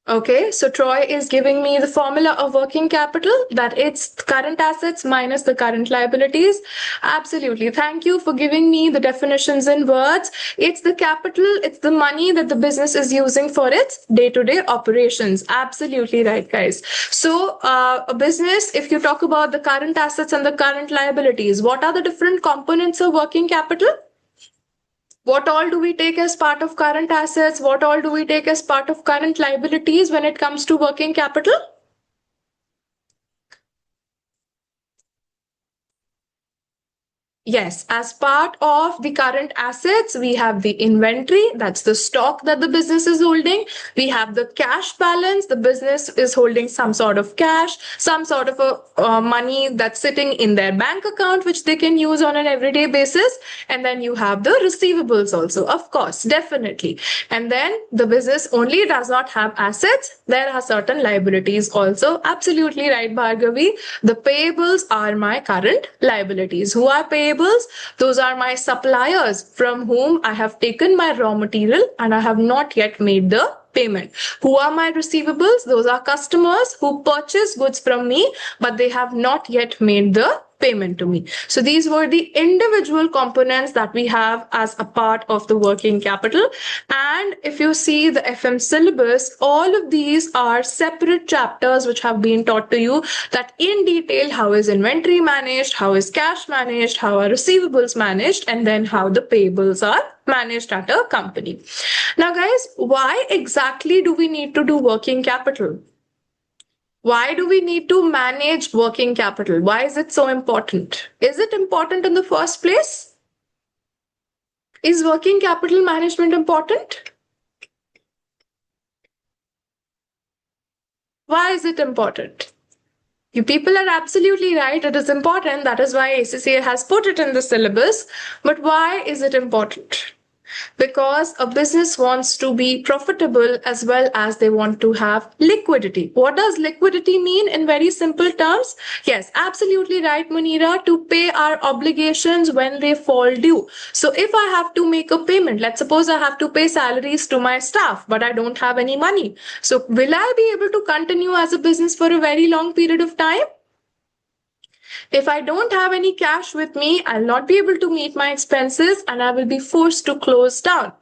Okay, so Troy is giving me the formula of working capital, that it's current assets minus the current liabilities. Absolutely. Thank you for giving me the definitions in words. It's the capital, it's the money that the business is using for its day-to-day operations. Absolutely right, guys. So a business, if you talk about the current assets and the current liabilities, what are the different components of working capital? What all do we take as part of current assets? What all do we take as part of current liabilities when it comes to working capital? Yes, as part of the current assets, we have the inventory, that's the stock that the business is holding. We have the cash balance, the business is holding some sort of cash, some sort of a money that's sitting in their bank account, which they can use on an everyday basis. And then you have the receivables also, of course, definitely. And then the business only does not have assets. There are certain liabilities also. Absolutely right, Bhargavi. The payables are my current liabilities. Who are payables? Those are my suppliers from whom I have taken my raw material and I have not yet made the payment. Who are my receivables? Those are customers who purchase goods from me, but they have not yet made the payment to me. So these were the individual components that we have as a part of the working capital. And if you see the FM syllabus, all of these are separate chapters which have been taught to you that in detail how is inventory managed, how is cash managed, how are receivables managed, and then how the payables are managed at a company. Now guys, why exactly do we need to do working capital? Why do we need to manage working capital? Why is it so important? Is it important in the first place? Is working capital management important? Why is it important? You people are absolutely right. It is important. That is why ACCA has put it in the syllabus. But why is it important? Because a business wants to be profitable as well as they want to have liquidity. What does liquidity mean in very simple terms? Yes, absolutely right, Munira, to pay our obligations when they fall due. So if I have to make a payment, let's suppose I have to pay salaries to my staff, but I don't have any money. So will I be able to continue as a business for a very long period of time? If I don't have any cash with me, I'll not be able to meet my expenses and I will be forced to close down.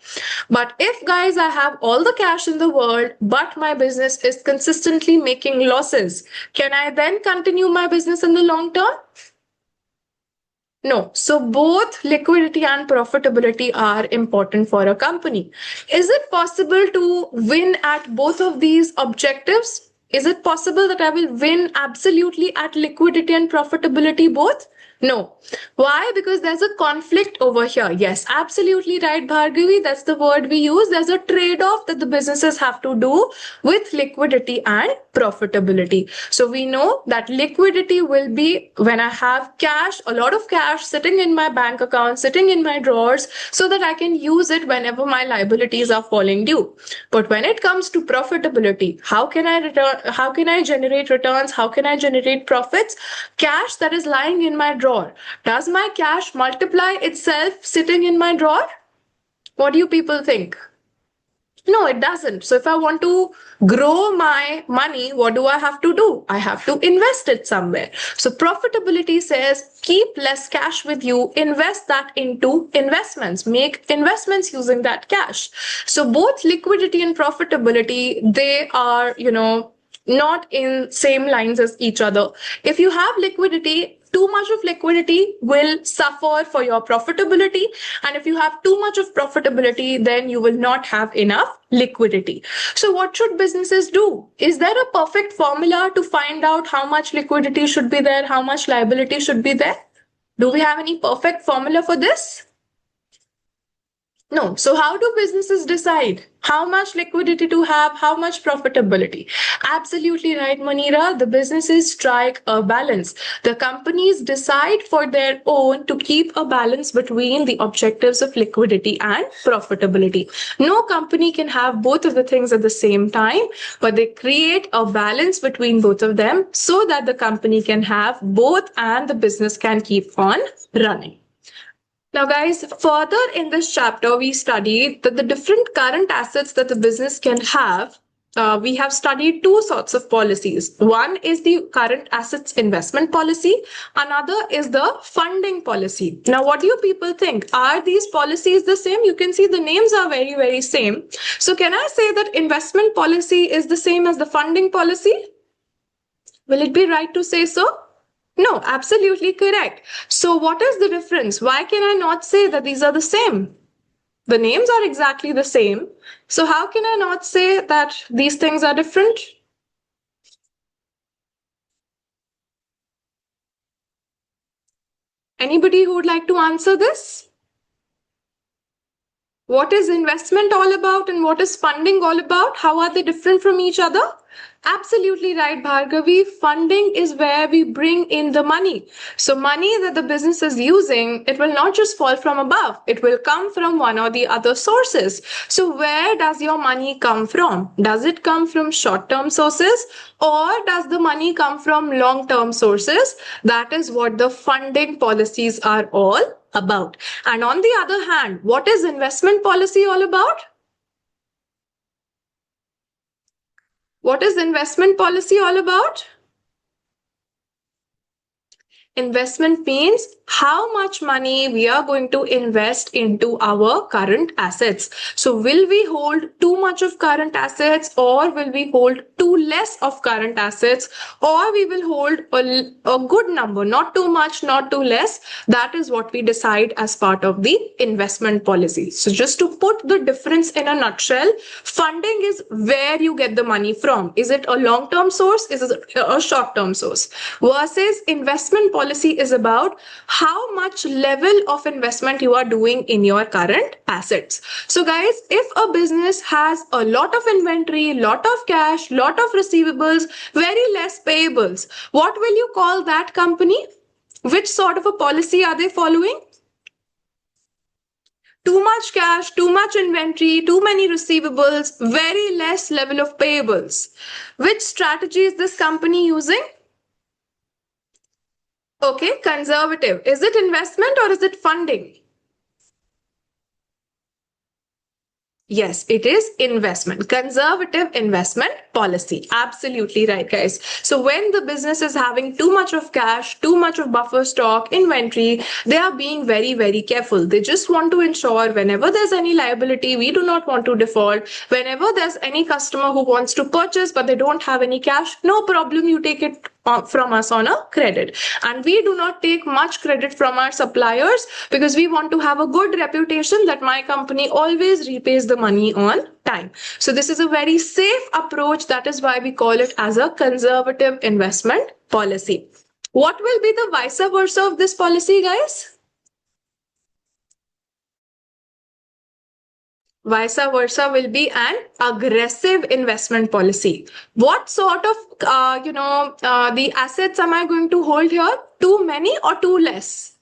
But if, guys, I have all the cash in the world, but my business is consistently making losses, can I then continue my business in the long term? No. So both liquidity and profitability are important for a company. Is it possible to win at both of these objectives? Is it possible that I will win absolutely at liquidity and profitability both? No. Why? Because there's a conflict over here. Yes, absolutely right, Bhargavi. That's the word we use. There's a trade-off that the businesses have to do with liquidity and profitability. So we know that liquidity will be when I have cash, a lot of cash sitting in my bank account, sitting in my drawers, so that I can use it whenever my liabilities are falling due. But when it comes to profitability, how can I generate returns? How can I generate profits? Cash that is lying in my drawer. Does my cash multiply itself sitting in my drawer? What do you people think? No, it doesn't. So if I want to grow my money, what do I have to do? I have to invest it somewhere. So profitability says keep less cash with you, invest that into investments, make investments using that cash. So both liquidity and profitability, they are, not in same lines as each other. If you have liquidity, too much of liquidity will suffer for your profitability. And if you have too much of profitability, then you will not have enough liquidity. So what should businesses do? Is there a perfect formula to find out how much liquidity should be there, how much liability should be there? Do we have any perfect formula for this? No. So how do businesses decide how much liquidity to have, how much profitability? Absolutely right, Manira. The businesses strike a balance. The companies decide for their own to keep a balance between the objectives of liquidity and profitability. No company can have both of the things at the same time, but they create a balance between both of them so that the company can have both and the business can keep on running. Now, guys, further in this chapter, we studied that the different current assets that the business can have. We have studied two sorts of policies. One is the current assets investment policy. Another is the funding policy. Now, what do you people think? Are these policies the same? You can see the names are very, very same. So can I say that investment policy is the same as the funding policy? Will it be right to say so? No, absolutely correct. So what is the difference? Why can I not say that these are the same? The names are exactly the same. So how can I not say that these things are different? Anybody who would like to answer this? What is investment all about and what is funding all about? How are they different from each other? Absolutely right, Bhargavi. Funding is where we bring in the money. So money that the business is using, it will not just fall from above. It will come from one or the other sources. So where does your money come from? Does it come from short-term sources or does the money come from long-term sources? That is what the funding policies are all about. And on the other hand, what is investment policy all about? What is investment policy all about? Investment means how much money we are going to invest into our current assets. So will we hold too much of current assets, or will we hold too less of current assets, or we will hold a good number, not too much, not too less. That is what we decide as part of the investment policy. So just to put the difference in a nutshell, funding is where you get the money from. Is it a long-term source? Is it a short-term source? Versus investment policy is about how much level of investment you are doing in your current assets. So guys, if a business has a lot of inventory, lot of cash, lot of receivables, very less payables, what will you call that company? Which sort of a policy are they following? Too much cash, too much inventory, too many receivables, very less level of payables. Which strategy is this company using? Okay, conservative. Is it investment or is it funding? Yes, it is investment, conservative investment policy. Absolutely right, guys. So when the business is having too much of cash, too much of buffer stock, inventory, they are being very, very careful. They just want to ensure whenever there's any liability, we do not want to default. Whenever there's any customer who wants to purchase, but they don't have any cash, no problem, you take it from us on a credit. And we do not take much credit from our suppliers because we want to have a good reputation that my company always repays the money on time. So this is a very safe approach. That is why we call it as a conservative investment policy. What will be the vice versa of this policy, guys? Vice versa will be an aggressive investment policy. What sort of, the assets am I going to hold here? Too many or too less?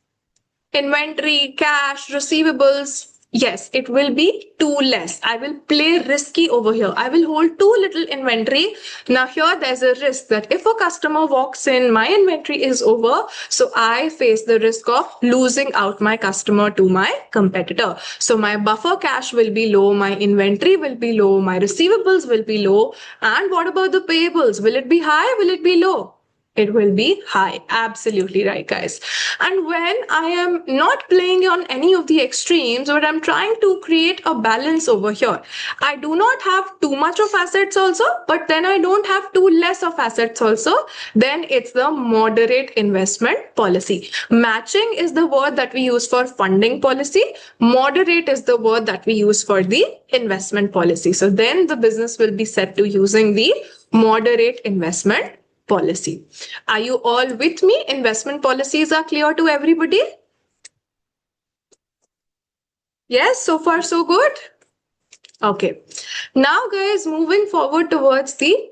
Inventory, cash, receivables. Yes, it will be too less. I will play risky over here. I will hold too little inventory. Now here there's a risk that if a customer walks in, my inventory is over. So I face the risk of losing out my customer to my competitor. So my buffer cash will be low. My inventory will be low. My receivables will be low. And what about the payables? Will it be high? Will it be low? It will be high. Absolutely right, guys. And when I am not playing on any of the extremes, but I'm trying to create a balance over here, I do not have too much of assets also, but then I don't have too less of assets also. Then it's the moderate investment policy. Matching is the word that we use for funding policy. Moderate is the word that we use for the investment policy. So then the business will be set to using the moderate investment policy. Are you all with me? Investment policies are clear to everybody? Yes, so far so good? Okay. Now guys, moving forward towards the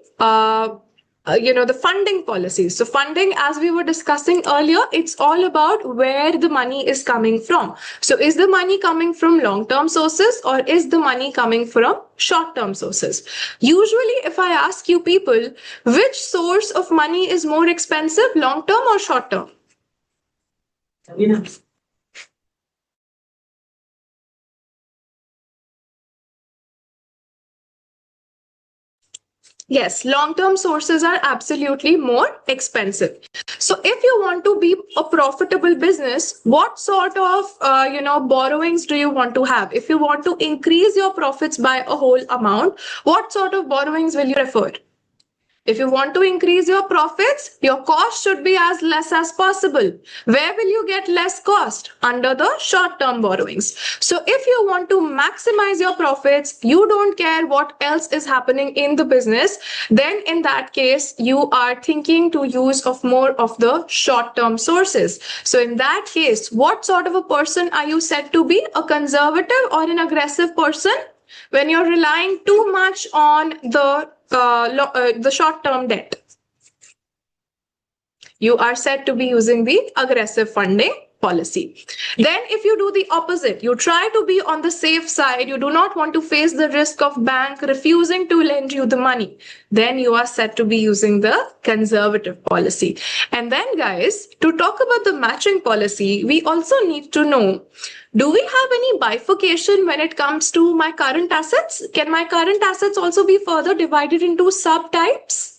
the funding policies. So funding, as we were discussing earlier, it's all about where the money is coming from. So is the money coming from long-term sources or is the money coming from short-term sources? Usually, if I ask you people, which source of money is more expensive, long-term or short-term? Yeah. Yes, long-term sources are absolutely more expensive. So if you want to be a profitable business, what sort of, borrowings do you want to have? If you want to increase your profits by a whole amount, what sort of borrowings will you prefer? If you want to increase your profits, your cost should be as less as possible. Where will you get less cost? Under the short-term borrowings. So if you want to maximize your profits, you don't care what else is happening in the business, then in that case, you are thinking to use of more of the short-term sources. So in that case, what sort of a person are you said to be? A conservative or an aggressive person? When you're relying too much on the short-term debt, you are said to be using the aggressive funding policy. Then if you do the opposite, you try to be on the safe side, you do not want to face the risk of bank refusing to lend you the money, then you are said to be using the conservative policy. And then guys, to talk about the matching policy, we also need to know, do we have any bifurcation when it comes to my current assets? Can my current assets also be further divided into subtypes?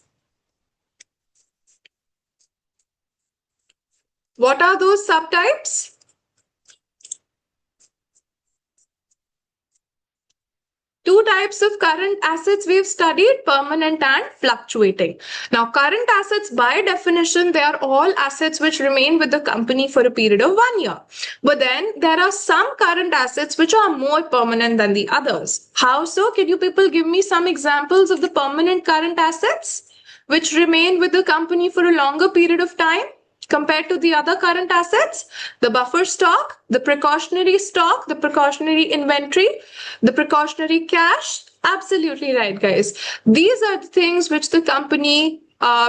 What are those subtypes? Two types of current assets we've studied, permanent and fluctuating. Now, current assets, by definition, they are all assets which remain with the company for a period of 1 year. But then there are some current assets which are more permanent than the others. How so? Can you people give me some examples of the permanent current assets which remain with the company for a longer period of time compared to the other current assets? The buffer stock, the precautionary inventory, the precautionary cash. Absolutely right, guys. These are the things which the company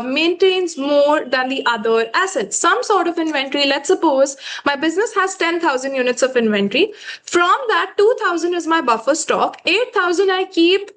maintains more than the other assets. Some sort of inventory. Let's suppose my business has 10,000 units of inventory. From that, 2,000 is my buffer stock. 8,000 I keep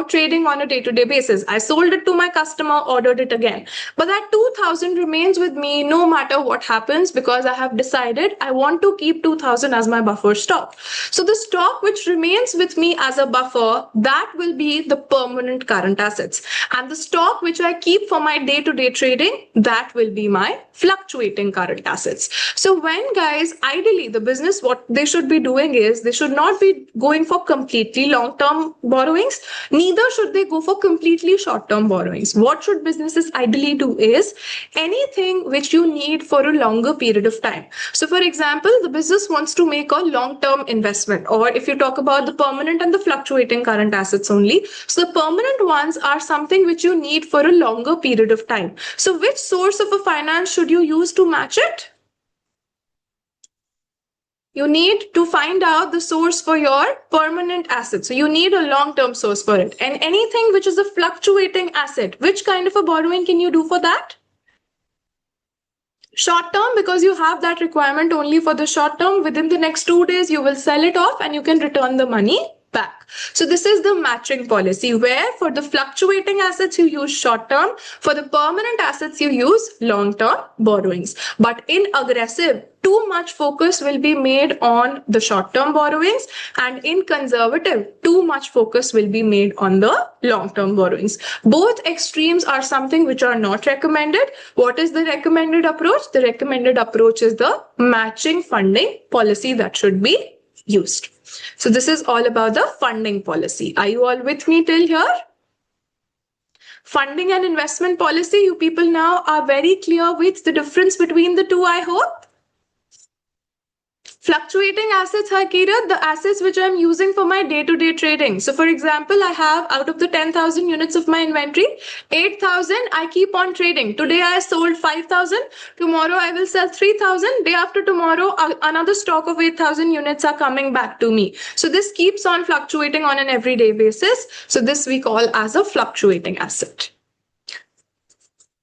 trading on a day-to-day basis. I sold it to my customer, ordered it again. But that 2,000 remains with me no matter what happens because I have decided I want to keep 2,000 as my buffer stock. So the stock which remains with me as a buffer, that will be the permanent current assets. And the stock which I keep for my day-to-day trading, that will be my fluctuating current assets. So when guys, ideally the business, what they should be doing is they should not be going for completely long-term borrowings. Neither should they go for completely short-term borrowings. What should businesses ideally do is anything which you need for a longer period of time. So for example, the business wants to make a long-term investment, or if you talk about the permanent and the fluctuating current assets only. So the permanent ones are something which you need for a longer period of time. So which source of a finance should you use to match it? You need to find out the source for your permanent asset. So you need a long-term source for it. And anything which is a fluctuating asset, which kind of a borrowing can you do for that? Short term, because you have that requirement only for the short term. Within the next 2 days, you will sell it off and you can return the money back. So this is the matching policy where for the fluctuating assets you use short term, for the permanent assets you use long term borrowings. But in aggressive, too much focus will be made on the short term borrowings, and in conservative, too much focus will be made on the long term borrowings. Both extremes are something which are not recommended. What is the recommended approach? The recommended approach is the matching funding policy that should be used. So this is all about the funding policy. Are you all with me till here? Funding and investment policy, you people now are very clear with the difference between the two, I hope. Fluctuating assets, Hakira, the assets which I'm using for my day-to-day trading. So for example, I have out of the 10,000 units of my inventory, 8,000 I keep on trading. Today I sold 5,000. Tomorrow I will sell 3,000. Day after tomorrow, another stock of 8,000 units are coming back to me. So this keeps on fluctuating on an everyday basis. So this we call as a fluctuating asset.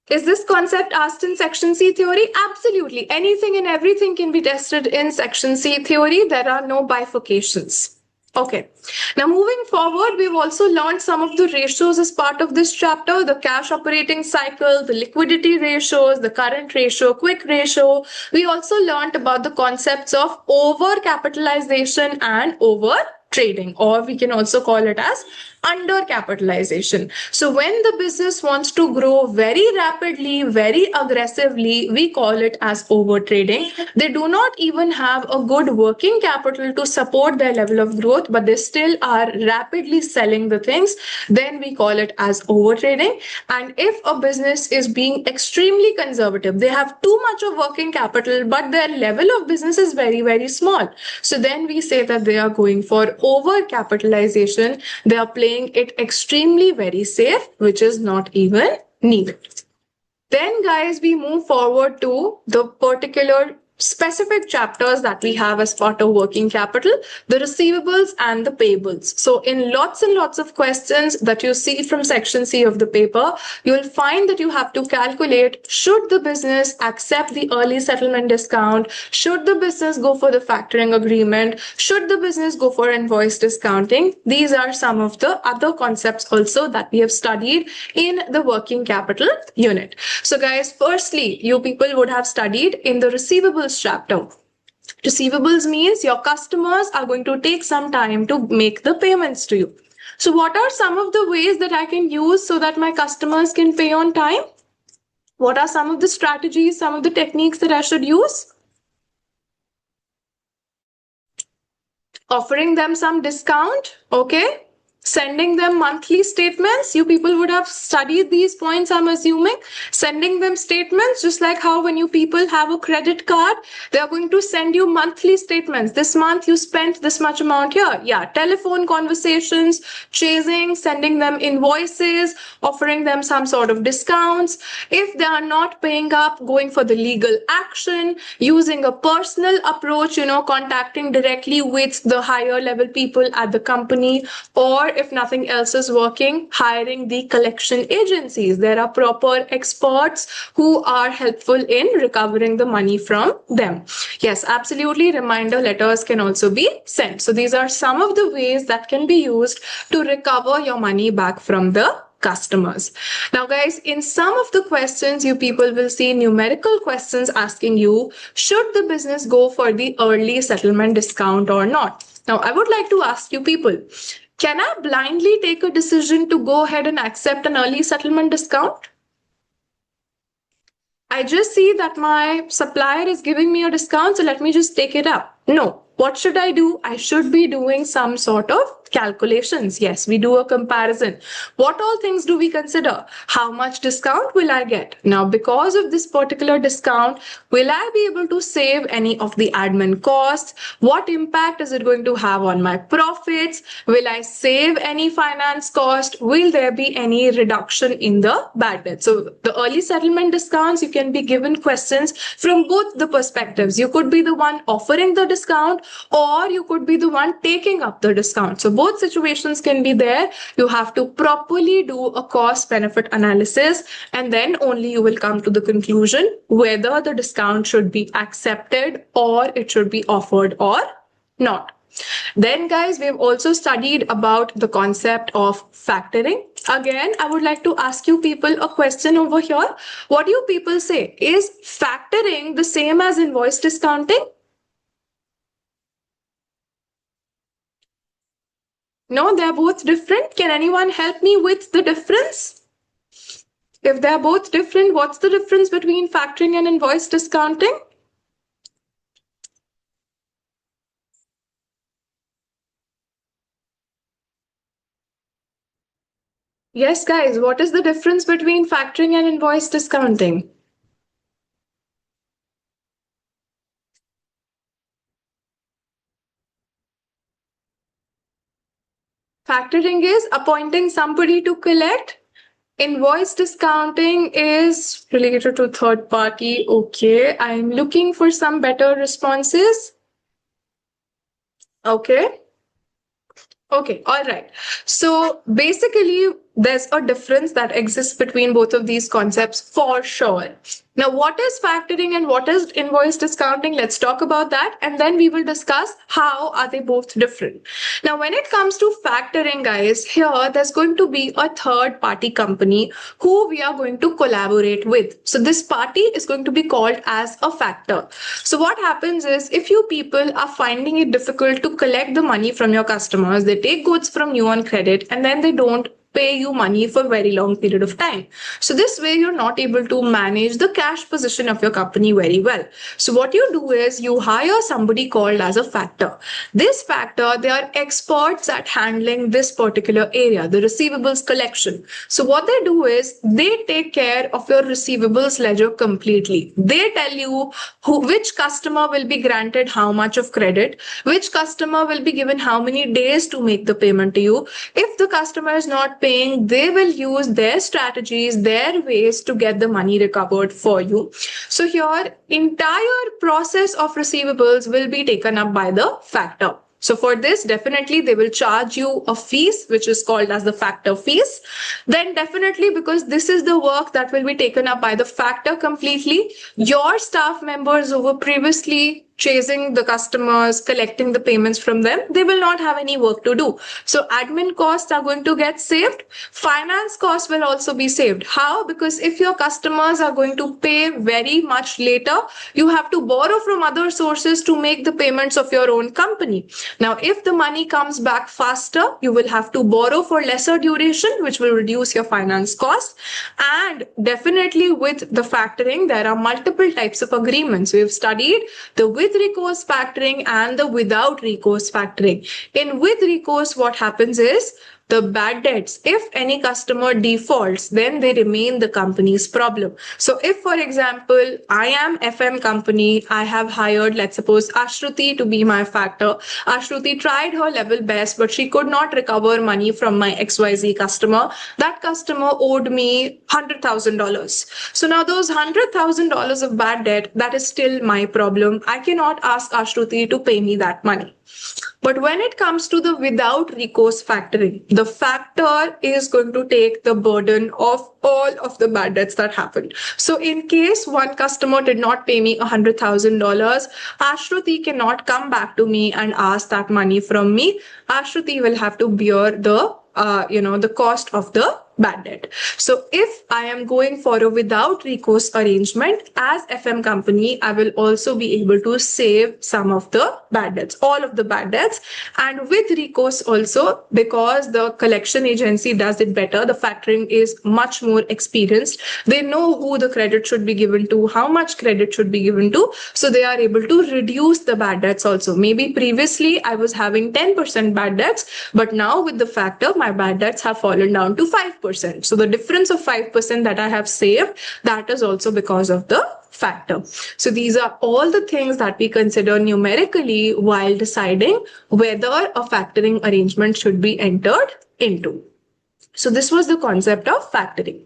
Is this concept asked in Section C theory? Absolutely. Anything and everything can be tested in Section C theory. There are no bifurcations. Okay. Now moving forward, we've also learned some of the ratios as part of this chapter, the cash operating cycle, the liquidity ratios, the current ratio, quick ratio. We also learned about the concepts of over capitalization and over trading, or we can also call it as under capitalization. So when the business wants to grow very rapidly, very aggressively, we call it as over trading. They do not even have a good working capital to support their level of growth, but they still are rapidly selling the things. Then we call it as over trading. And if a business is being extremely conservative, they have too much of working capital, but their level of business is very, very small. So then we say that they are going for over capitalization. They are playing it extremely very safe, which is not even needed. Then guys, we move forward to the particular specific chapters that we have as part of working capital, the receivables and the payables. So in lots and lots of questions that you see from section C of the paper, you will find that you have to calculate, should the business accept the early settlement discount? Should the business go for the factoring agreement? Should the business go for invoice discounting? These are some of the other concepts also that we have studied in the working capital unit. So guys, firstly, you people would have studied in the receivables chapter. Receivables means your customers are going to take some time to make the payments to you. So what are some of the ways that I can use so that my customers can pay on time? What are some of the strategies, some of the techniques that I should use? Offering them some discount, okay? Sending them monthly statements. You people would have studied these points, I'm assuming. Sending them statements, just like how when you people have a credit card, they are going to send you monthly statements. This month you spent this much amount here. Yeah, telephone conversations, chasing, sending them invoices, offering them some sort of discounts. If they are not paying up, going for the legal action, using a personal approach, contacting directly with the higher level people at the company, or if nothing else is working, hiring the collection agencies. There are proper experts who are helpful in recovering the money from them. Yes, absolutely. Reminder letters can also be sent. So these are some of the ways that can be used to recover your money back from the customers. Now, guys, in some of the questions, you people will see numerical questions asking you, should the business go for the early settlement discount or not? Now, I would like to ask you people, can I blindly take a decision to go ahead and accept an early settlement discount? I just see that my supplier is giving me a discount, so let me just take it up. No. What should I do? I should be doing some sort of calculations. Yes, we do a comparison. What all things do we consider? How much discount will I get? Now, because of this particular discount, will I be able to save any of the admin costs? What impact is it going to have on my profits? Will I save any finance cost? Will there be any reduction in the bad debt? So the early settlement discounts, you can be given questions from both the perspectives. You could be the one offering the discount, or you could be the one taking up the discount. So both situations can be there. You have to properly do a cost benefit analysis, and then only you will come to the conclusion whether the discount should be accepted or it should be offered or not. Then, guys, we've also studied about the concept of factoring. Again, I would like to ask you people a question over here. What do you people say? Is factoring the same as invoice discounting? No, they're both different. Can anyone help me with the difference? If they're both different, what's the difference between factoring and invoice discounting? Yes, guys, what is the difference between factoring and invoice discounting? Factoring is appointing somebody to collect. Invoice discounting is related to third party. Okay, I'm looking for some better responses. Okay. Okay, all right. So basically, there's a difference that exists between both of these concepts for sure. Now, what is factoring and what is invoice discounting? Let's talk about that, and then we will discuss how are they both different. Now, when it comes to factoring, guys, here there's going to be a third party company who we are going to collaborate with. So this party is going to be called as a factor. So what happens is, if you people are finding it difficult to collect the money from your customers, they take goods from you on credit and then they don't pay you money for a very long period of time. So this way you're not able to manage the cash position of your company very well. So what you do is you hire somebody called as a factor. This factor, they are experts at handling this particular area, the receivables collection. So what they do is they take care of your receivables ledger completely. They tell you which customer will be granted how much of credit, which customer will be given how many days to make the payment to you. If the customer is not paying, they will use their strategies, their ways to get the money recovered for you. So here, entire process of receivables will be taken up by the factor. So for this, definitely they will charge you a fees, which is called as the factor fees. Then definitely, because this is the work that will be taken up by the factor completely, your staff members who were previously chasing the customers, collecting the payments from them, they will not have any work to do. So admin costs are going to get saved. Finance costs will also be saved. How? Because if your customers are going to pay very much later, you have to borrow from other sources to make the payments of your own company. Now, if the money comes back faster, you will have to borrow for lesser duration, which will reduce your finance cost. And definitely with the factoring, there are multiple types of agreements. We've studied the with recourse factoring and the without recourse factoring. In with recourse, what happens is the bad debts, if any customer defaults, then they remain the company's problem. So if, for example, I am FM company, I have hired, let's suppose, Ashruti to be my factor. Ashruti tried her level best, but she could not recover money from my XYZ customer. That customer owed me $100,000. So now those $100,000 of bad debt, that is still my problem. I cannot ask Ashruti to pay me that money. But when it comes to the without recourse factoring, the factor is going to take the burden of all of the bad debts that happened. So in case one customer did not pay me $100,000, Ashruti cannot come back to me and ask that money from me. Ashruti will have to bear the cost of the bad debt. So if I am going for a without recourse arrangement as FM company, I will also be able to save some of the bad debts, all of the bad debts. And with recourse also, because the collection agency does it better, the factoring is much more experienced. They know who the credit should be given to, how much credit should be given to. So they are able to reduce the bad debts also. Maybe previously I was having 10% bad debts, but now with the factor, my bad debts have fallen down to 5%. So the difference of 5% that I have saved, that is also because of the factor. So these are all the things that we consider numerically while deciding whether a factoring arrangement should be entered into. So this was the concept of factoring.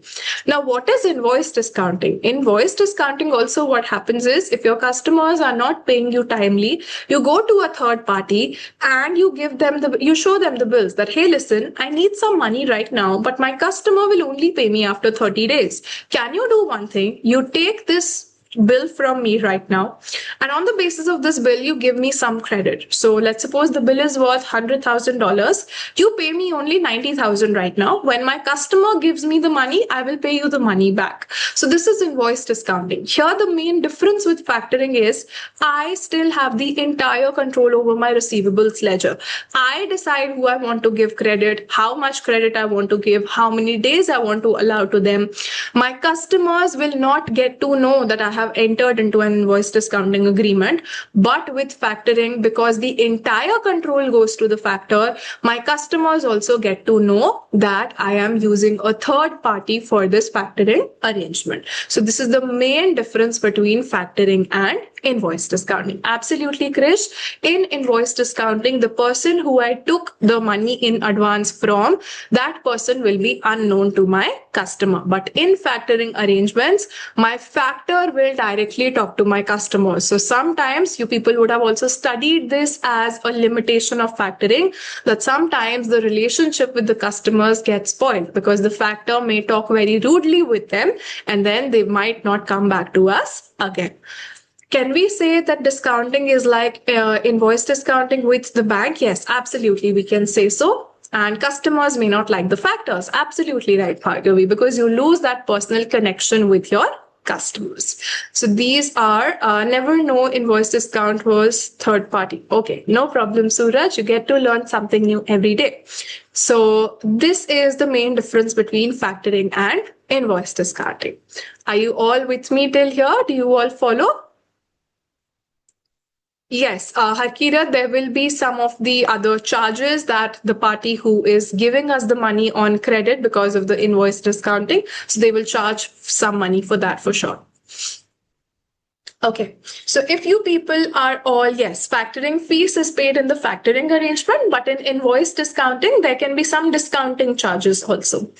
Now, what is invoice discounting? Invoice discounting also, what happens is if your customers are not paying you timely, you go to a third party and you show them the bills that, hey, listen, I need some money right now, but my customer will only pay me after 30 days. Can you do one thing? You take this bill from me right now, and on the basis of this bill you give me some credit. So let's suppose the bill is worth $100,000. You pay me only $90,000 right now. When my customer gives me the money, I will pay you the money back. So this is invoice discounting. Here the main difference with factoring is I still have the entire control over my receivables ledger. I decide who I want to give credit, how much credit I want to give, how many days I want to allow to them. My customers will not get to know that I have entered into an invoice discounting agreement. But with factoring, because the entire control goes to the factor, my customers also get to know that I am using a third party for this factoring arrangement. So this is the main difference between factoring and invoice discounting. Absolutely, Krish. In invoice discounting, the person who I took the money in advance from, that person will be unknown to my customer. But in factoring arrangements, my factor will directly talk to my customers. So sometimes you people would have also studied this as a limitation of factoring, that sometimes the relationship with the customers gets spoiled because the factor may talk very rudely with them and then they might not come back to us again. Can we say that discounting is like invoice discounting with the bank? Yes, absolutely, we can say so. And customers may not like the factors. Absolutely right, Bhargavi, because you lose that personal connection with your customers. So these are never know invoice discount was third party. Okay, no problem, Suraj. You get to learn something new every day. So this is the main difference between factoring and invoice discounting. Are you all with me till here? Do you all follow? Yes, Harkira, there will be some of the other charges that the party who is giving us the money on credit because of the invoice discounting. So they will charge some money for that for sure. Okay, so if you people are all, yes, factoring fees is paid in the factoring arrangement, but in invoice discounting, there can be some discounting charges also.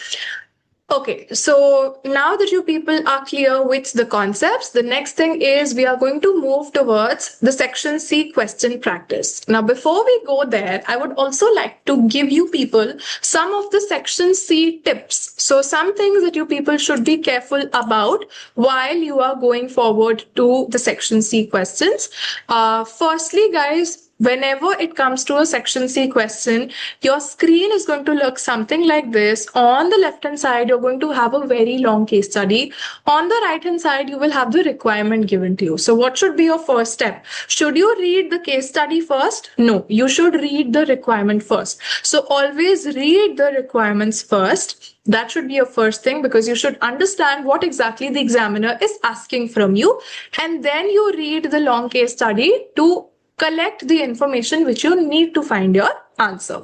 Okay, so now that you people are clear with the concepts, the next thing is we are going to move towards the section C question practice. Now, before we go there, I would also like to give you people some of the section C tips. So some things that you people should be careful about while you are going forward to the section C questions. Firstly, guys, Whenever it comes to a section C question, your screen is going to look something like this. On the left hand side, you're going to have a very long case study. On the right hand side, you will have the requirement given to you. So what should be your first step? Should you read the case study first? No, you should read the requirement first. So always read the requirements first. That should be your first thing, because you should understand what exactly the examiner is asking from you. And then you read the long case study to collect the information which you need to find your answer.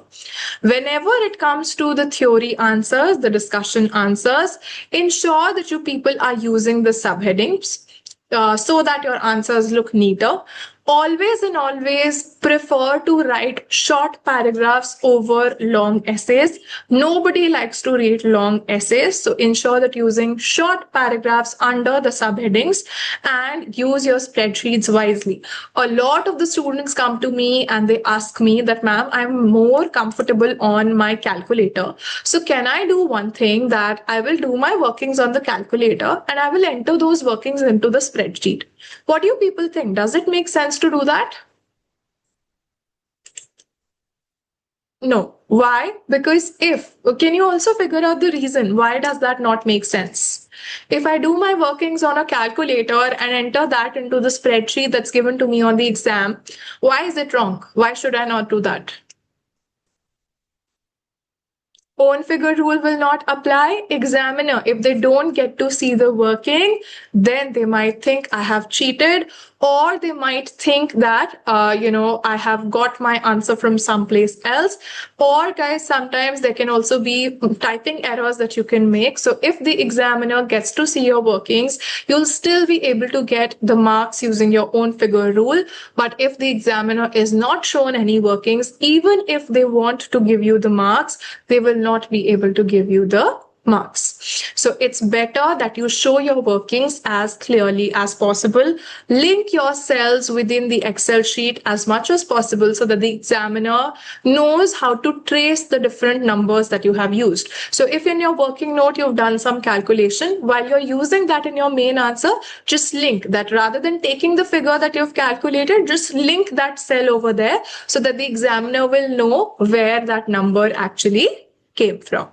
Whenever it comes to the theory answers, the discussion answers, ensure that you people are using the subheadings so that your answers look neater. Always and always prefer to write short paragraphs over long essays. Nobody likes to read long essays, so ensure that using short paragraphs under the subheadings and use your spreadsheets wisely. A lot of the students come to me and they ask me that, ma'am, I'm more comfortable on my calculator. So can I do one thing, that I will do my workings on the calculator and I will enter those workings into the spreadsheet. What do you people think? Does it make sense to do that? No. Why? Because can you also figure out the reason why does that not make sense? If I do my workings on a calculator and enter that into the spreadsheet that's given to me on the exam, why is it wrong? Why should I not do that? Own figure rule will not apply. Examiner, if they don't get to see the working, then they might think I have cheated, or they might think that, I have got my answer from someplace else. Or guys, sometimes there can also be typing errors that you can make. So if the examiner gets to see your workings, you'll still be able to get the marks using your own figure rule. But if the examiner is not shown any workings, even if they want to give you the marks, they will not be able to give you the marks. So it's better that you show your workings as clearly as possible. Link your cells within the Excel sheet as much as possible so that the examiner knows how to trace the different numbers that you have used. So if in your working note you've done some calculation, while you're using that in your main answer, just link that. Rather than taking the figure that you've calculated, just link that cell over there so that the examiner will know where that number actually came from.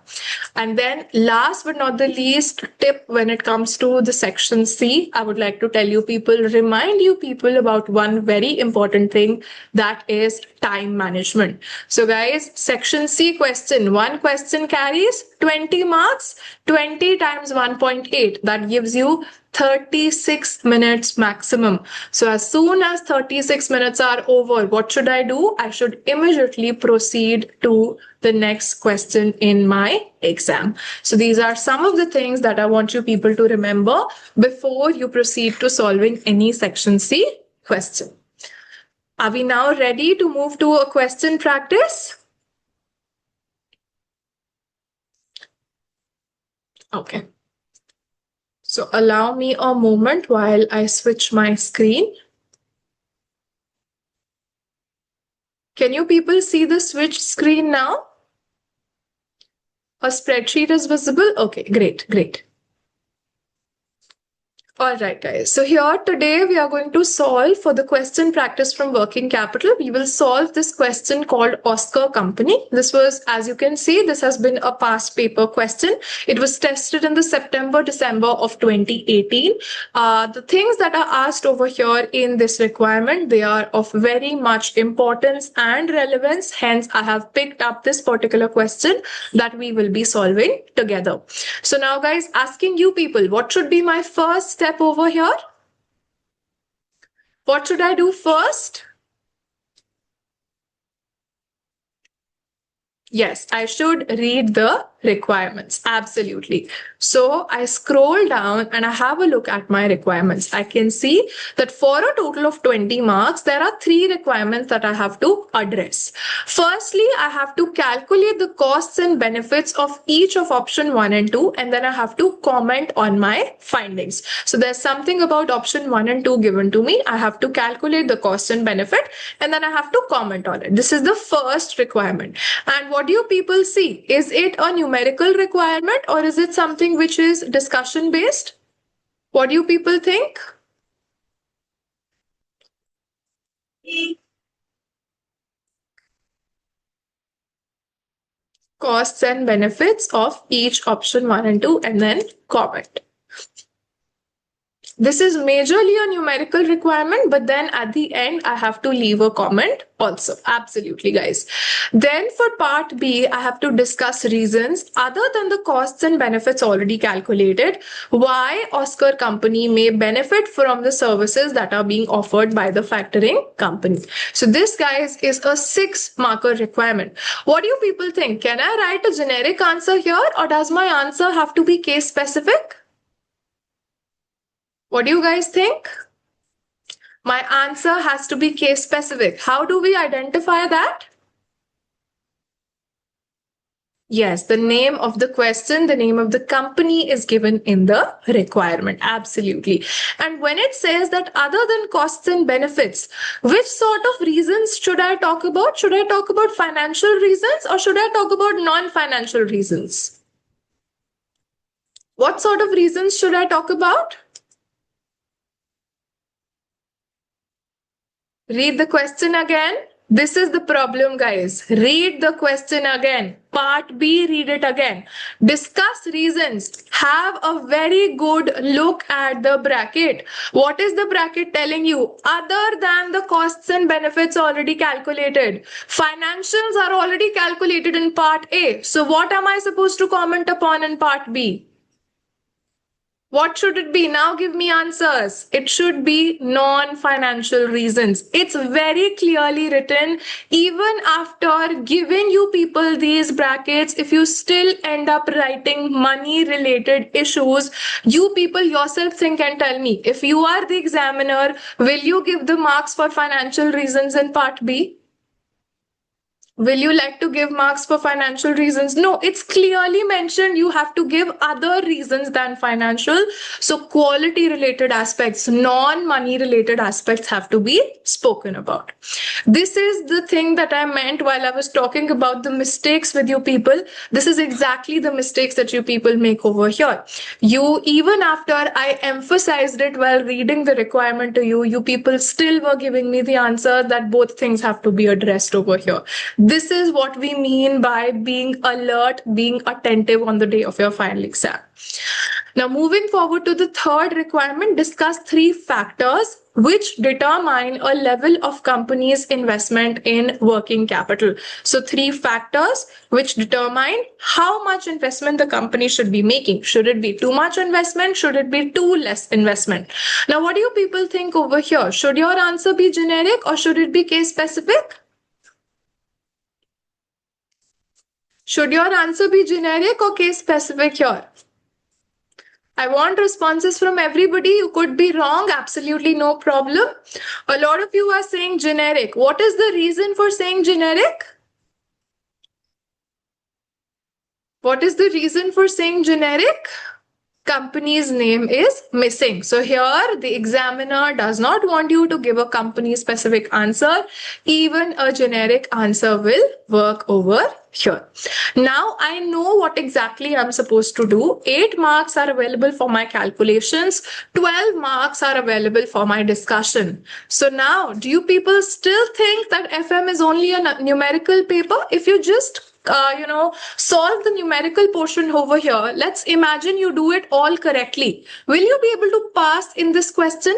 And then last but not the least tip when it comes to the section C, I would like to remind you people about one very important thing, that is time management. So guys, section C question, one question carries 20 marks, 20 times 1.8, that gives you 36 minutes maximum. So as soon as 36 minutes are over, what should I do? I should immediately proceed to the next question in my exam. So these are some of the things that I want you people to remember before you proceed to solving any section C question. Are we now ready to move to a question practice? Okay. So allow me a moment while I switch my screen. Can you people see the switched screen now? A spreadsheet is visible? Okay, great, great. All right, guys. So here today we are going to solve for the question practice from working capital. We will solve this question called Oscar Company. This was, as you can see, this has been a past paper question. It was tested in the September-December of 2018. The things that are asked over here in this requirement, they are of very much importance and relevance. Hence, I have picked up this particular question that we will be solving together. So now, guys, asking you people, what should be my first step over here? What should I do first? Yes, I should read the requirements. Absolutely. So I scroll down and I have a look at my requirements. I can see that for a total of 20 marks, there are 3 requirements that I have to address. Firstly, I have to calculate the costs and benefits of each of option 1 and 2, and then I have to comment on my findings. So there's something about option 1 and 2 given to me. I have to calculate the cost and benefit, and then I have to comment on it. This is the first requirement. And what do you people see? Is it a numerical requirement or is it something which is discussion based? What do you people think? costs and benefits of each option 1 and 2 and then comment. This is majorly a numerical requirement, but then at the end, I have to leave a comment also. Absolutely, guys. Then for part B, I have to discuss reasons other than the costs and benefits already calculated, why Oscar company may benefit from the services that are being offered by the factoring company. So this, guys, is a 6-marker requirement. What do you people think? Can I write a generic answer here, or does my answer have to be case specific? What do you guys think? My answer has to be case specific. How do we identify that? Yes, the name of the question, the name of the company is given in the requirement. Absolutely. And when it says that other than costs and benefits, which sort of reasons should I talk about? Should I talk about financial reasons or should I talk about non-financial reasons? What sort of reasons should I talk about? Read the question again. This is the problem, guys. Read the question again. Part B, read it again. Discuss reasons. Have a very good look at the bracket. What is the bracket telling you? Other than the costs and benefits already calculated. Financials are already calculated in part A. So what am I supposed to comment upon in part B? What should it be? Now give me answers. It should be non-financial reasons. It's very clearly written. Even after giving you people these brackets, if you still end up writing money-related issues, you people yourself think and tell me, if you are the examiner, will you give the marks for financial reasons in part B? Will you like to give marks for financial reasons? No, it's clearly mentioned you have to give other reasons than financial. So quality related aspects, non-money related aspects have to be spoken about. This is the thing that I meant while I was talking about the mistakes with you people. This is exactly the mistakes that you people make over here. You, even after I emphasized it while reading the requirement to you, you people still were giving me the answer that both things have to be addressed over here. This is what we mean by being alert, being attentive on the day of your final exam. Now, moving forward to the third requirement, discuss 3 factors which determine a level of company's investment in working capital. So 3 factors which determine how much investment the company should be making. Should it be too much investment? Should it be too less investment? Now, what do you people think over here? Should your answer be generic or should it be case specific? Should your answer be generic or case specific here? I want responses from everybody. You could be wrong. Absolutely no problem. A lot of you are saying generic. What is the reason for saying generic? What is the reason for saying generic? Company's name is missing. So here the examiner does not want you to give a company specific answer. Even a generic answer will work over here. Now I know what exactly I'm supposed to do. 8 marks are available for my calculations. 12 marks are available for my discussion. So now, do you people still think that FM is only a numerical paper? If you just solve the numerical portion over here. Let's imagine you do it all correctly. Will you be able to pass in this question?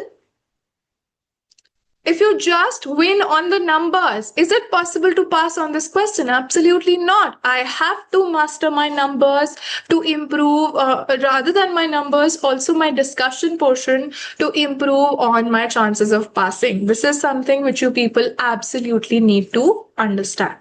If you just win on the numbers, is it possible to pass on this question? Absolutely not. I have to master my numbers to improve, rather than my numbers, also my discussion portion to improve on my chances of passing. This is something which you people absolutely need to understand.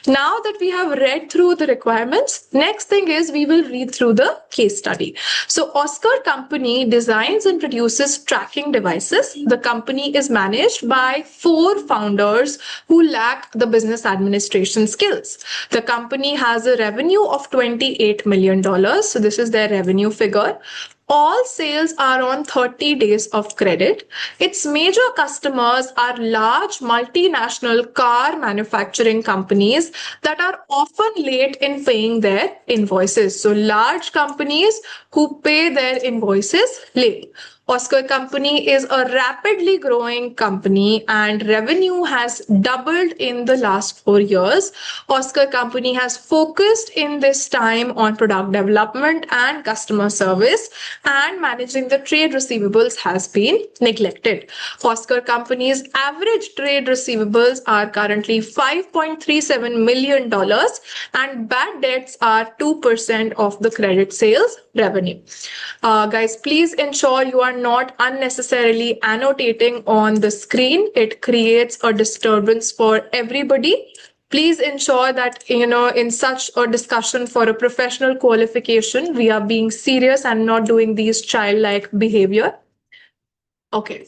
Now that we have read through the requirements, next thing is we will read through the case study. So Oscar company designs and produces tracking devices. The company is managed by 4 founders who lack the business administration skills. The company has a revenue of $28 million. So this is their revenue figure. All sales are on 30 days of credit. Its major customers are large multinational car manufacturing companies that are often late in paying their invoices. So large companies who pay their invoices late. Oscar Company is a rapidly growing company and revenue has doubled in the last 4 years. Oscar Company has focused in this time on product development and customer service, and managing the trade receivables has been neglected. Oscar Company's average trade receivables are currently $5.37 million and bad debts are 2% of the credit sales revenue. Guys, please ensure you are not unnecessarily annotating on the screen. It creates a disturbance for everybody. Please ensure that, in such a discussion for a professional qualification, we are being serious and not doing these childlike behavior. Okay.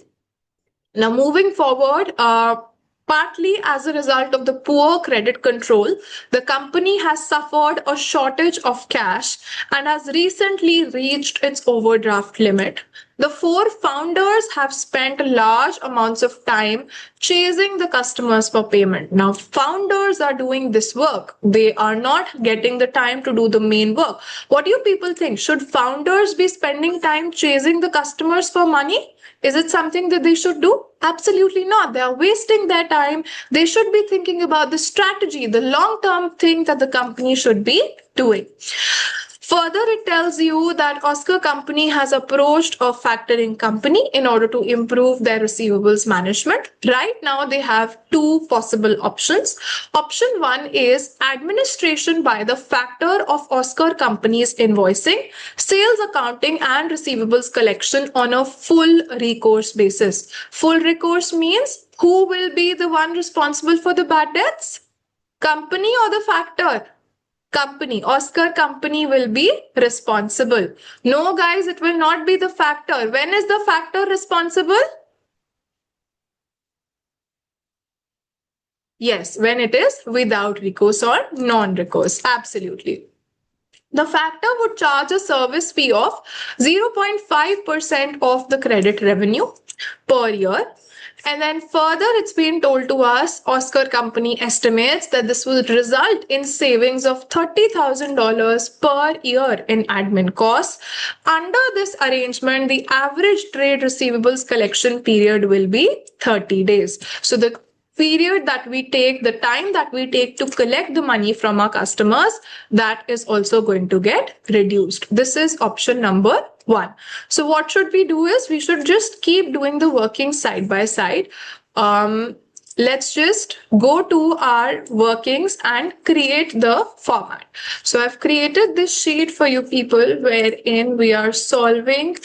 Now, moving forward, partly as a result of the poor credit control, the company has suffered a shortage of cash and has recently reached its overdraft limit. The four founders have spent large amounts of time chasing the customers for payment. Now, founders are doing this work. They are not getting the time to do the main work. What do you people think? Should founders be spending time chasing the customers for money? Is it something that they should do? Absolutely not. They are wasting their time. They should be thinking about the strategy, the long-term thing that the company should be doing. Further, it tells you that Oscar Company has approached a factoring company in order to improve their receivables management. Right now, they have two possible options. Option one is administration by the factor of Oscar Company's invoicing, sales accounting, and receivables collection on a full recourse basis. Full recourse means who will be the one responsible for the bad debts? Company or the factor? Company. Oscar Company will be responsible. No, guys, it will not be the factor. When is the factor responsible? Yes, when it is without recourse or non-recourse. Absolutely. The factor would charge a service fee of 0.5% of the credit revenue per year. And then further, it's been told to us, Oscar Company estimates that this will result in savings of $30,000 per year in admin costs. Under this arrangement, the average trade receivables collection period will be 30 days. So the period that we take, the time that we take to collect the money from our customers, that is also going to get reduced. This is option number one. So what should we do is we should just keep doing the working side by side. Let's just go to our workings and create the format. So I've created this sheet for you people wherein we are solving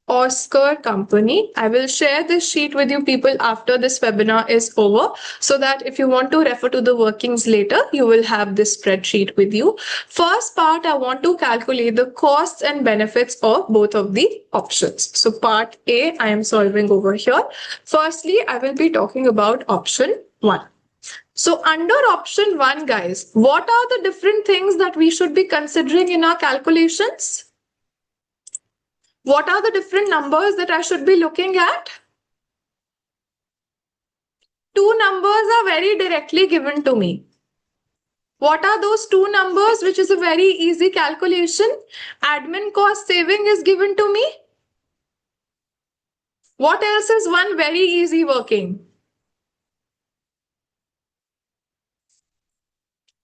Oscar Company. I will share this sheet with you people after this webinar is over, so that if you want to refer to the workings later, you will have this spreadsheet with you. First part, I want to calculate the costs and benefits of both of the options. So part A, I am solving over here. Firstly, I will be talking about option 1. So under option 1, guys, what are the different things that we should be considering in our calculations? What are the different numbers that I should be looking at? Two numbers are very directly given to me. What are those two numbers, which is a very easy calculation? Admin cost saving is given to me. What else is one very easy working?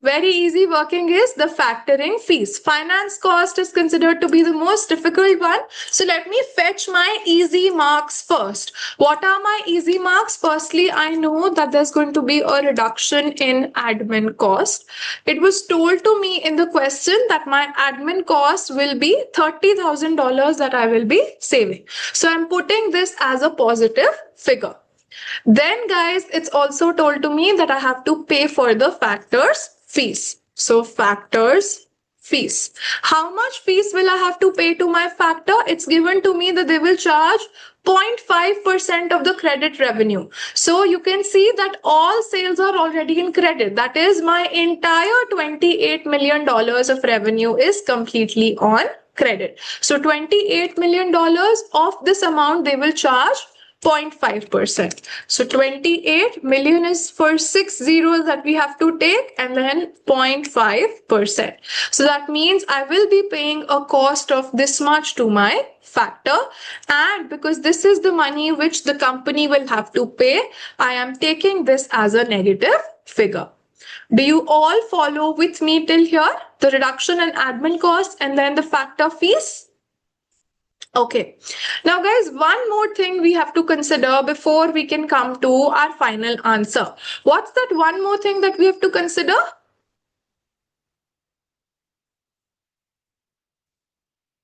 Very easy working is the factoring fees. Finance cost is considered to be the most difficult one. So let me fetch my easy marks first. What are my easy marks? Firstly, I know that there's going to be a reduction in admin cost. It was told to me in the question that my admin cost will be $30,000 that I will be saving. So I'm putting this as a positive figure. Then, guys, it's also told to me that I have to pay for the factors fees. So factors fees. How much fees will I have to pay to my factor? It's given to me that they will charge 0.5% of the credit revenue. So you can see that all sales are already in credit. That is, my entire $28 million of revenue is completely on credit. So $28 million of this amount they will charge 0.5%. So 28 million is for 6 zeros that we have to take, and then 0.5%. So that means I will be paying a cost of this much to my factor, and because this is the money which the company will have to pay, I am taking this as a negative figure. Do you all follow with me till here? The reduction in admin costs and then the factor fees? Okay. Now, guys, one more thing we have to consider before we can come to our final answer. What's that one more thing that we have to consider?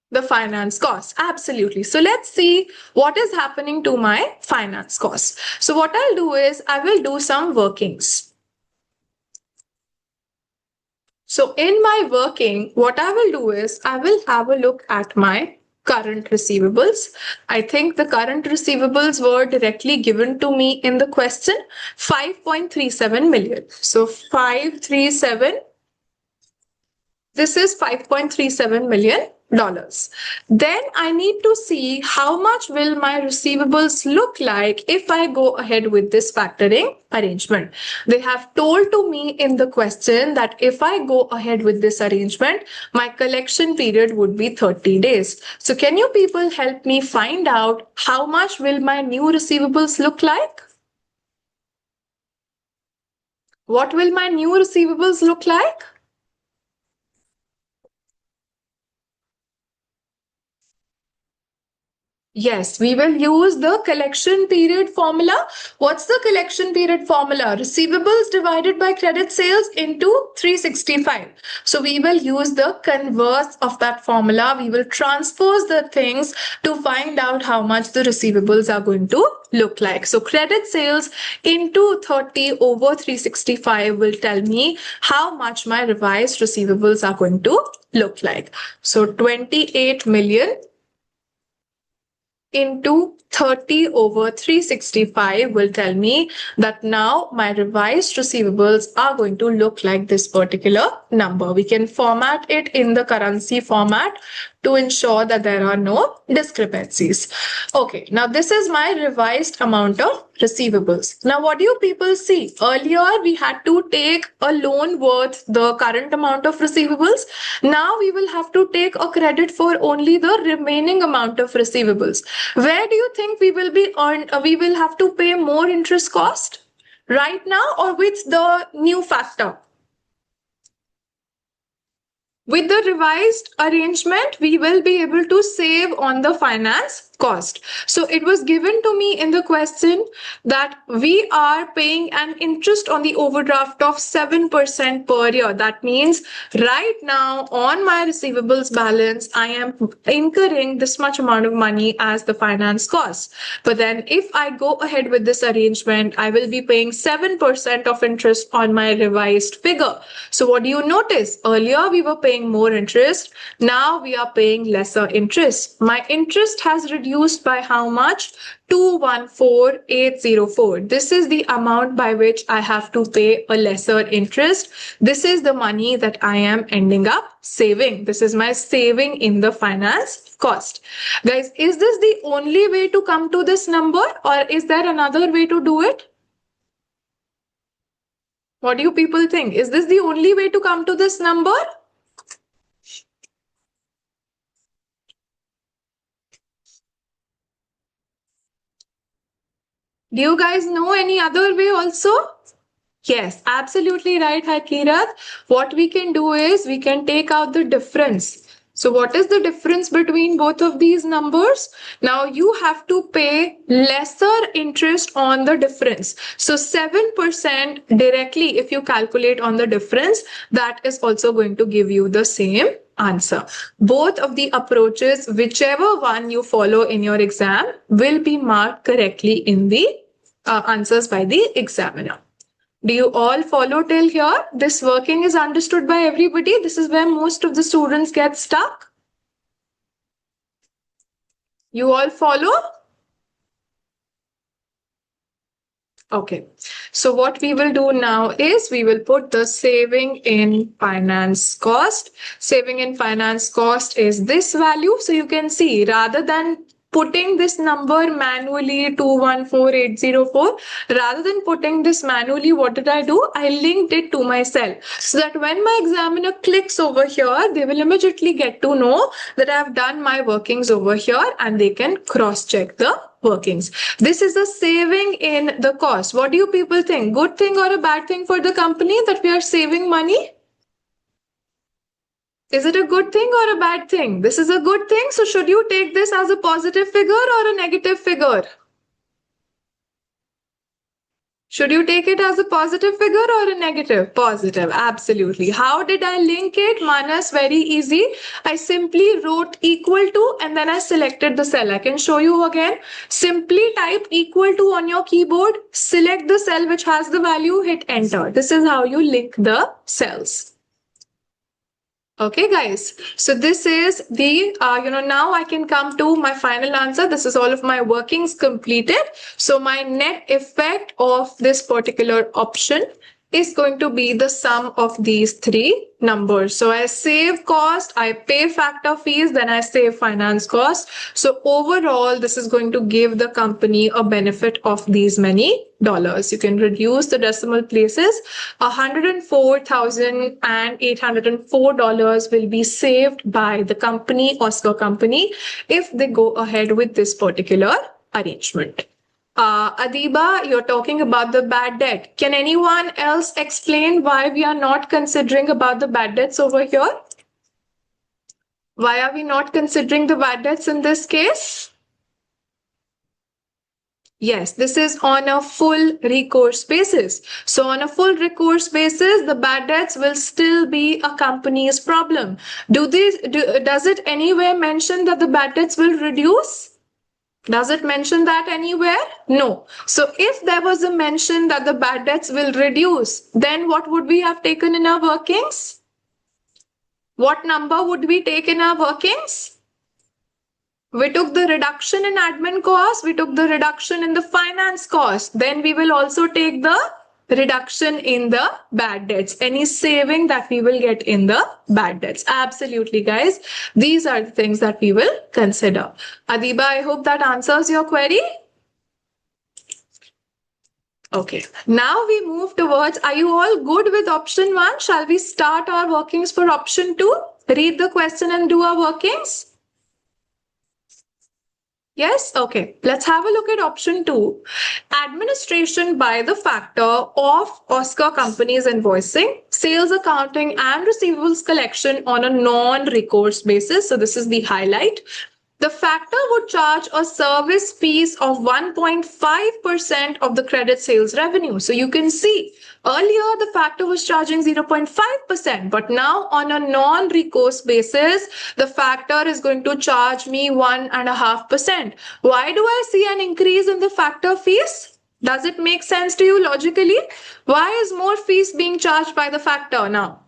The finance cost. Absolutely. So let's see what is happening to my finance cost. So what I'll do is I will do some workings. So in my working, what I will do is I will have a look at my current receivables. I think the current receivables were directly given to me in the question, 5.37 million. So 537, this is $5.37 million. Then I need to see how much will my receivables look like if I go ahead with this factoring arrangement. They have told to me in the question that if I go ahead with this arrangement, my collection period would be 30 days. So can you people help me find out how much will my new receivables look like? What will my new receivables look like? Yes, we will use the collection period formula. What's the collection period formula? Receivables divided by credit sales into 365. So we will use the converse of that formula. We will transpose the things to find out how much the receivables are going to look like. So credit sales into 30 over 365 will tell me how much my revised receivables are going to look like. So 28 million into 30 over 365 will tell me that now my revised receivables are going to look like this particular number. We can format it in the currency format to ensure that there are no discrepancies. Okay, now this is my revised amount of receivables. Now what do you people see? Earlier we had to take a loan worth the current amount of receivables. Now we will have to take a credit for only the remaining amount of receivables. Where do you think we will we will have to pay more interest cost? Right now or with the new factor? With the revised arrangement, we will be able to save on the finance cost. So it was given to me in the question that we are paying an interest on the overdraft of 7% per year. That means right now on my receivables balance, I am incurring this much amount of money as the finance cost. But then if I go ahead with this arrangement, I will be paying 7% of interest on my revised figure. So what do you notice? Earlier we were paying more interest. Now we are paying lesser interest. My interest has reduced by how much? 214,804. This is the amount by which I have to pay a lesser interest. This is the money that I am ending up saving. This is my saving in the finance cost. Guys, is this the only way to come to this number or is there another way to do it? What do you people think? Is this the only way to come to this number? Do you guys know any other way also? Yes, absolutely right, Hakirat. What we can do is we can take out the difference. So what is the difference between both of these numbers? Now you have to pay lesser interest on the difference. So 7% directly, if you calculate on the difference, that is also going to give you the same answer. Both of the approaches, whichever one you follow in your exam, will be marked correctly in the answers by the examiner. Do you all follow till here? This working is understood by everybody. This is where most of the students get stuck. You all follow? Okay. So what we will do now is we will put the saving in finance cost. Saving in finance cost is this value. So you can see rather than putting this number manually 214804. Rather than putting this manually, what did I do? I linked it to my cell so that when my examiner clicks over here, they will immediately get to know that I've done my workings over here and they can cross-check the workings. This is a saving in the cost. What do you people think? Good thing or a bad thing for the company that we are saving money? Is it a good thing or a bad thing? This is a good thing. So should you take this as a positive figure or a negative figure? Should you take it as a positive figure or a negative? Positive, absolutely. How did I link it? Manas, very easy. I simply wrote equal to and then I selected the cell. I can show you again. Simply type equal to on your keyboard, select the cell which has the value, hit enter. This is how you link the cells. Okay, guys. So this is the, now I can come to my final answer. This is all of my workings completed. So my net effect of this particular option is going to be the sum of these three numbers. So I save cost, I pay factor fees, then I save finance cost. So overall, this is going to give the company a benefit of these many dollars. You can reduce the decimal places. $104,804 will be saved by the company, Oscar company, if they go ahead with this particular arrangement. Adiba, you're talking about the bad debt. Can anyone else explain why we are not considering about the bad debts over here? Why are we not considering the bad debts in this case? Yes, this is on a full recourse basis. So on a full recourse basis, the bad debts will still be a company's problem. Does it anywhere mention that the bad debts will reduce? Does it mention that anywhere? No. So if there was a mention that the bad debts will reduce, then what would we have taken in our workings? What number would we take in our workings? We took the reduction in admin cost, we took the reduction in the finance cost. Then we will also take the reduction in the bad debts, any saving that we will get in the bad debts. Absolutely, guys. These are the things that we will consider. Adiba, I hope that answers your query. Okay, now we move towards, are you all good with option 1? Shall we start our workings for option 2? Read the question and do our workings. Yes? Okay. Let's have a look at option 2. Administration by the factor of Oscar company's invoicing, sales accounting and receivables collection on a non-recourse basis. So this is the highlight. The factor would charge a service fees of 1.5% of the credit sales revenue. So you can see earlier the factor was charging 0.5%, but now on a non-recourse basis, the factor is going to charge me 1.5%. Why do I see an increase in the factor fees? Does it make sense to you logically? Why is more fees being charged by the factor now?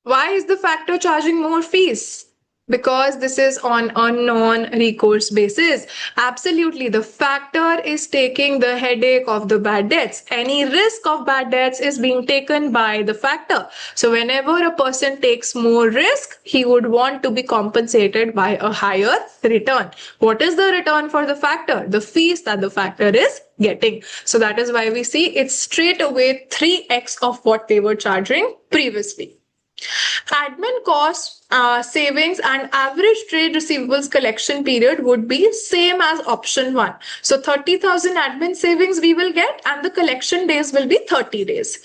Why is the factor charging more fees? Because this is on a non-recourse basis. Absolutely, the factor is taking the headache of the bad debts. Any risk of bad debts is being taken by the factor. So whenever a person takes more risk, he would want to be compensated by a higher return. What is the return for the factor? The fees that the factor is getting. So that is why we see it's straight away 3x of what they were charging previously. Admin costs, savings and average trade receivables collection period would be same as option 1. So 30,000 admin savings we will get and the collection days will be 30 days.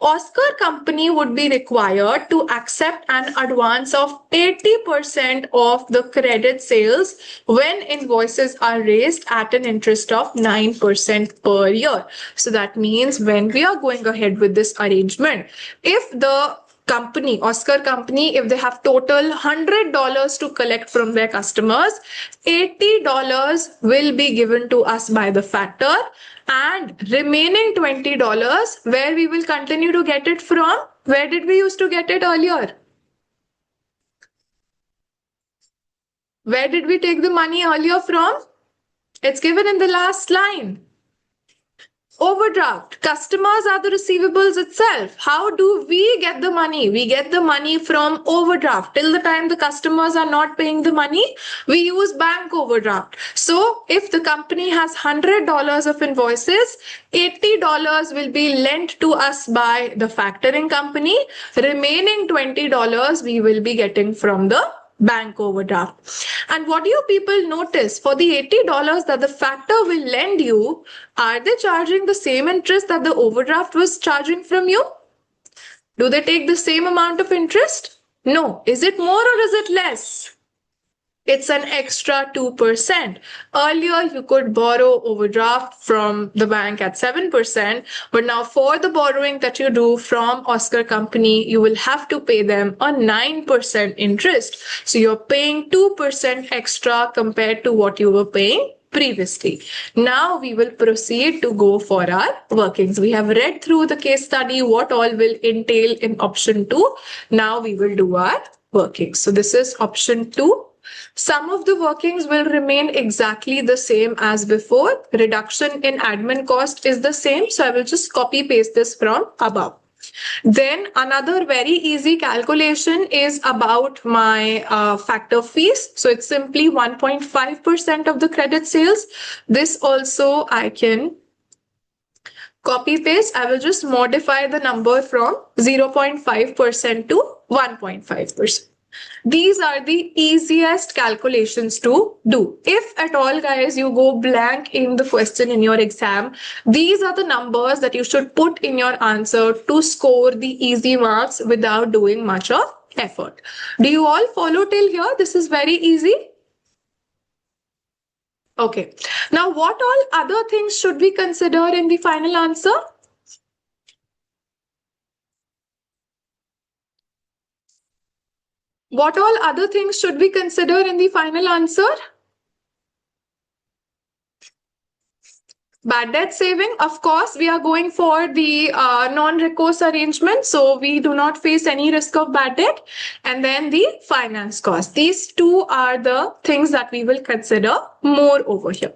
Oscar company would be required to accept an advance of 80% of the credit sales when invoices are raised at an interest of 9% per year. So that means when we are going ahead with this arrangement, if the company, Oscar company, if they have total $100 to collect from their customers, $80 will be given to us by the factor and remaining $20 where we will continue to get it from. Where did we used to get it earlier? Where did we take the money earlier from? It's given in the last line. Overdraft. Customers are the receivables itself. How do we get the money? We get the money from overdraft. Till the time the customers are not paying the money, we use bank overdraft. So if the company has $100 of invoices, $80 will be lent to us by the factoring company. Remaining $20 we will be getting from the bank overdraft. And what do you people notice? For the $80 that the factor will lend you, are they charging the same interest that the overdraft was charging from you? Do they take the same amount of interest? No. Is it more or is it less? It's an extra 2%. Earlier, you could borrow overdraft from the bank at 7%, but now for the borrowing that you do from Oscar Company, you will have to pay them a 9% interest. So you're paying 2% extra compared to what you were paying previously. Now we will proceed to go for our workings. We have read through the case study, what all will entail in option 2. Now we will do our workings. So this is option 2. Some of the workings will remain exactly the same as before. Reduction in admin cost is the same. So I will just copy paste this from above. Then another very easy calculation is about my factor fees. So it's simply 1.5% of the credit sales. This also I can copy paste. I will just modify the number from 0.5% to 1.5%. These are the easiest calculations to do. If at all, guys, you go blank in the question in your exam, these are the numbers that you should put in your answer to score the easy marks without doing much of effort. Do you all follow till here? This is very easy. Okay. Now, what all other things should we consider in the final answer? What all other things should we consider in the final answer? Bad debt saving, of course, we are going for the non-recourse arrangement. So we do not face any risk of bad debt. And then the finance cost. These two are the things that we will consider more over here.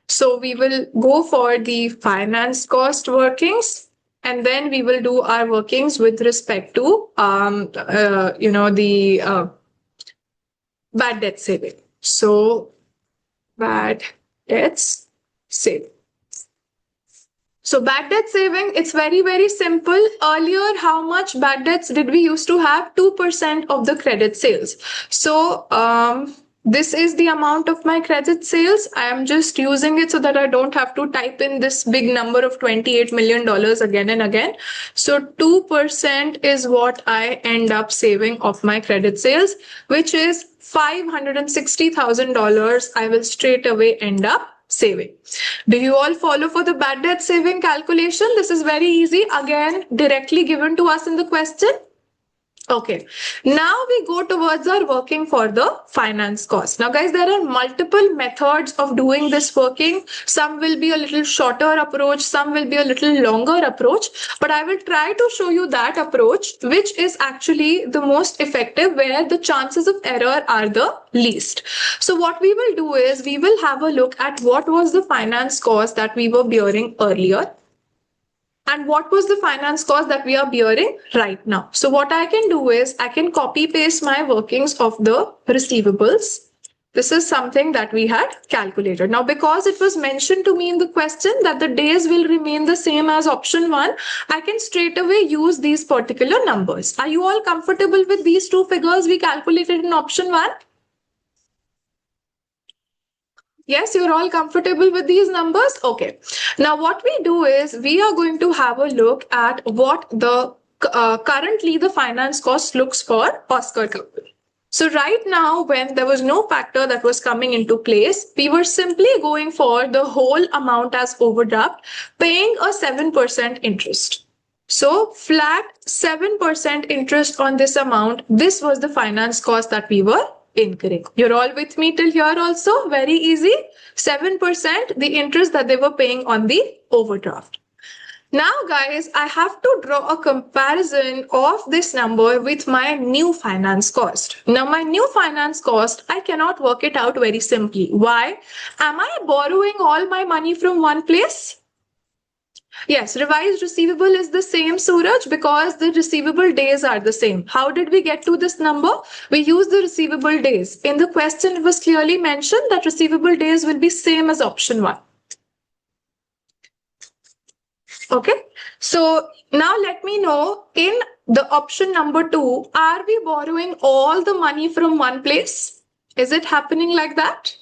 So we will go for the finance cost workings. And then we will do our workings with respect to, the bad debt saving. So bad debts saving. So bad debt saving, it's very, very simple. Earlier, how much bad debts did we used to have? 2% of the credit sales. So this is the amount of my credit sales. I am just using it so that I don't have to type in this big number of $28 million again and again. So 2% is what I end up saving of my credit sales, which is $560,000 I will straight away end up saving. Do you all follow for the bad debt saving calculation? This is very easy. Again, directly given to us in the question. Okay, now we go towards our working for the finance cost. Now guys, there are multiple methods of doing this working. Some will be a little shorter approach, some will be a little longer approach, but I will try to show you that approach which is actually the most effective, where the chances of error are the least. So what we will do is we will have a look at what was the finance cost that we were bearing earlier, and what was the finance cost that we are bearing right now. So what I can do is I can copy paste my workings of the receivables. This is something that we had calculated. Now, because it was mentioned to me in the question that the days will remain the same as option 1, I can straight away use these particular numbers. Are you all comfortable with these two figures we calculated in option 1? Yes, you're all comfortable with these numbers? Okay. Now what we do is we are going to have a look at what the currently the finance cost looks for Oscar Company. So right now, when there was no factor that was coming into place, we were simply going for the whole amount as overdraft, paying a 7% interest. So flat 7% interest on this amount. This was the finance cost that we were incurring. You're all with me till here also? Very easy. 7% the interest that they were paying on the overdraft. Now guys, I have to draw a comparison of this number with my new finance cost. Now my new finance cost, I cannot work it out very simply. Why? Am I borrowing all my money from one place? Yes, revised receivable is the same, Suraj, because the receivable days are the same. How did we get to this number? We use the receivable days. In the question, it was clearly mentioned that receivable days will be same as option 1. Okay, so now let me know, in the option number 2, are we borrowing all the money from one place? Is it happening like that?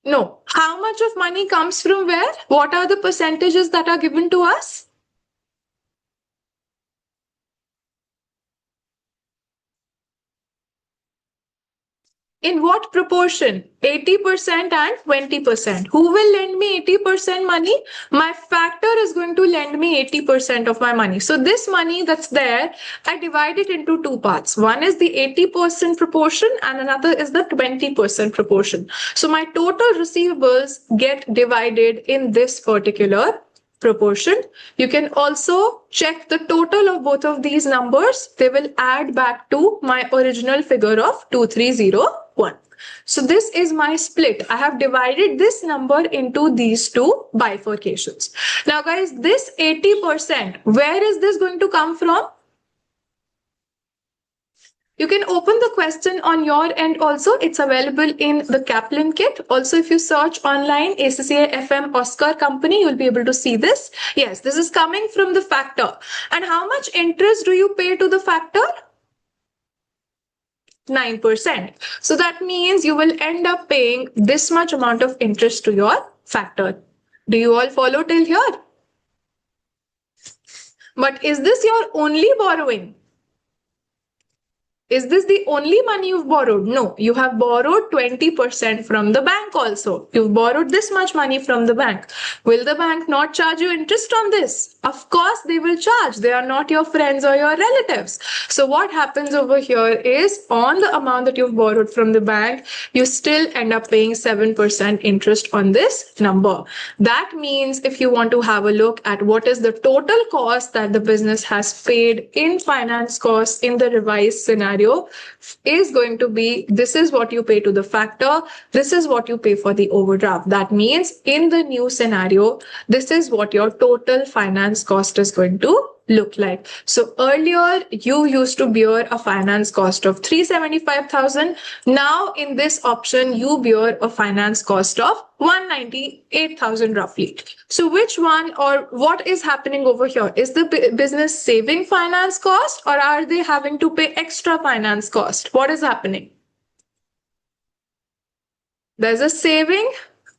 No. How much of money comes from where? What are the percentages that are given to us? In what proportion? 80% and 20%. Who will lend me 80% money? My factor is going to lend me 80% of my money. So this money that's there, I divide it into two parts. One is the 80% proportion and another is the 20% proportion. So my total receivables get divided in this particular proportion. You can also check the total of both of these numbers. They will add back to my original figure of 2301. So this is my split. I have divided this number into these two bifurcations. Now guys, this 80%, where is this going to come from? You can open the question on your end also. It's available in the Kaplan kit. Also, if you search online ACCA FM Oscar Company, you'll be able to see this. Yes, this is coming from the factor. And how much interest do you pay to the factor? 9%. So that means you will end up paying this much amount of interest to your factor. Do you all follow till here? But is this your only borrowing? Is this the only money you've borrowed? No, you have borrowed 20% from the bank also. You've borrowed this much money from the bank. Will the bank not charge you interest on this? Of course, they will charge. They are not your friends or your relatives. So what happens over here is, on the amount that you've borrowed from the bank, you still end up paying 7% interest on this number. That means if you want to have a look at what is the total cost that the business has paid in finance costs in the revised scenario, is going to be, this is what you pay to the factor, this is what you pay for the overdraft. That means in the new scenario, this is what your total finance cost is going to look like. So earlier you used to bear a finance cost of 375,000. Now in this option, you bear a finance cost of 198,000 roughly. So which one, or what is happening over here? Is the business saving finance cost, or are they having to pay extra finance cost? What is happening? There's a saving.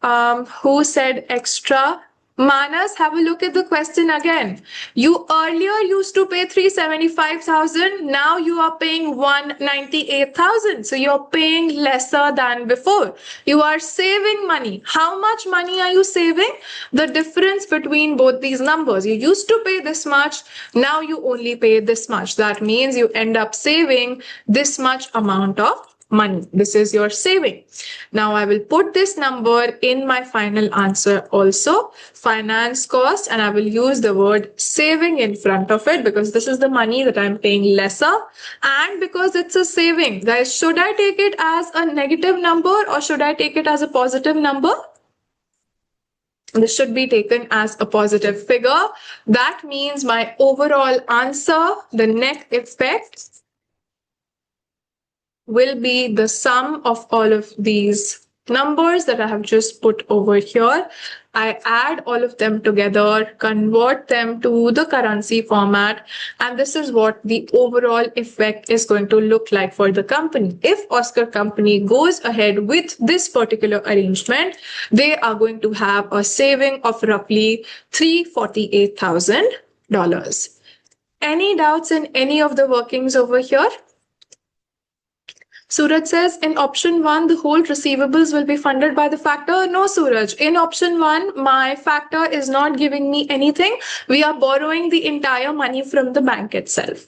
Who said extra? Manas, have a look at the question again. You earlier used to pay 375,000. Now you are paying 198,000. So you're paying lesser than before. You are saving money. How much money are you saving? The difference between both these numbers. You used to pay this much. Now you only pay this much. That means you end up saving this much amount of money. This is your saving. Now I will put this number in my final answer also, finance cost, and I will use the word saving in front of it because this is the money that I'm paying lesser, and because it's a saving. Guys, should I take it as a negative number or should I take it as a positive number? This should be taken as a positive figure. That means my overall answer, the net effect, will be the sum of all of these numbers that I have just put over here. I add all of them together, convert them to the currency format, and this is what the overall effect is going to look like for the company. If Oscar Company goes ahead with this particular arrangement, they are going to have a saving of roughly $348,000. Any doubts in any of the workings over here? Suraj says in option 1, the whole receivables will be funded by the factor. No, Suraj. In option 1, my factor is not giving me anything. We are borrowing the entire money from the bank itself.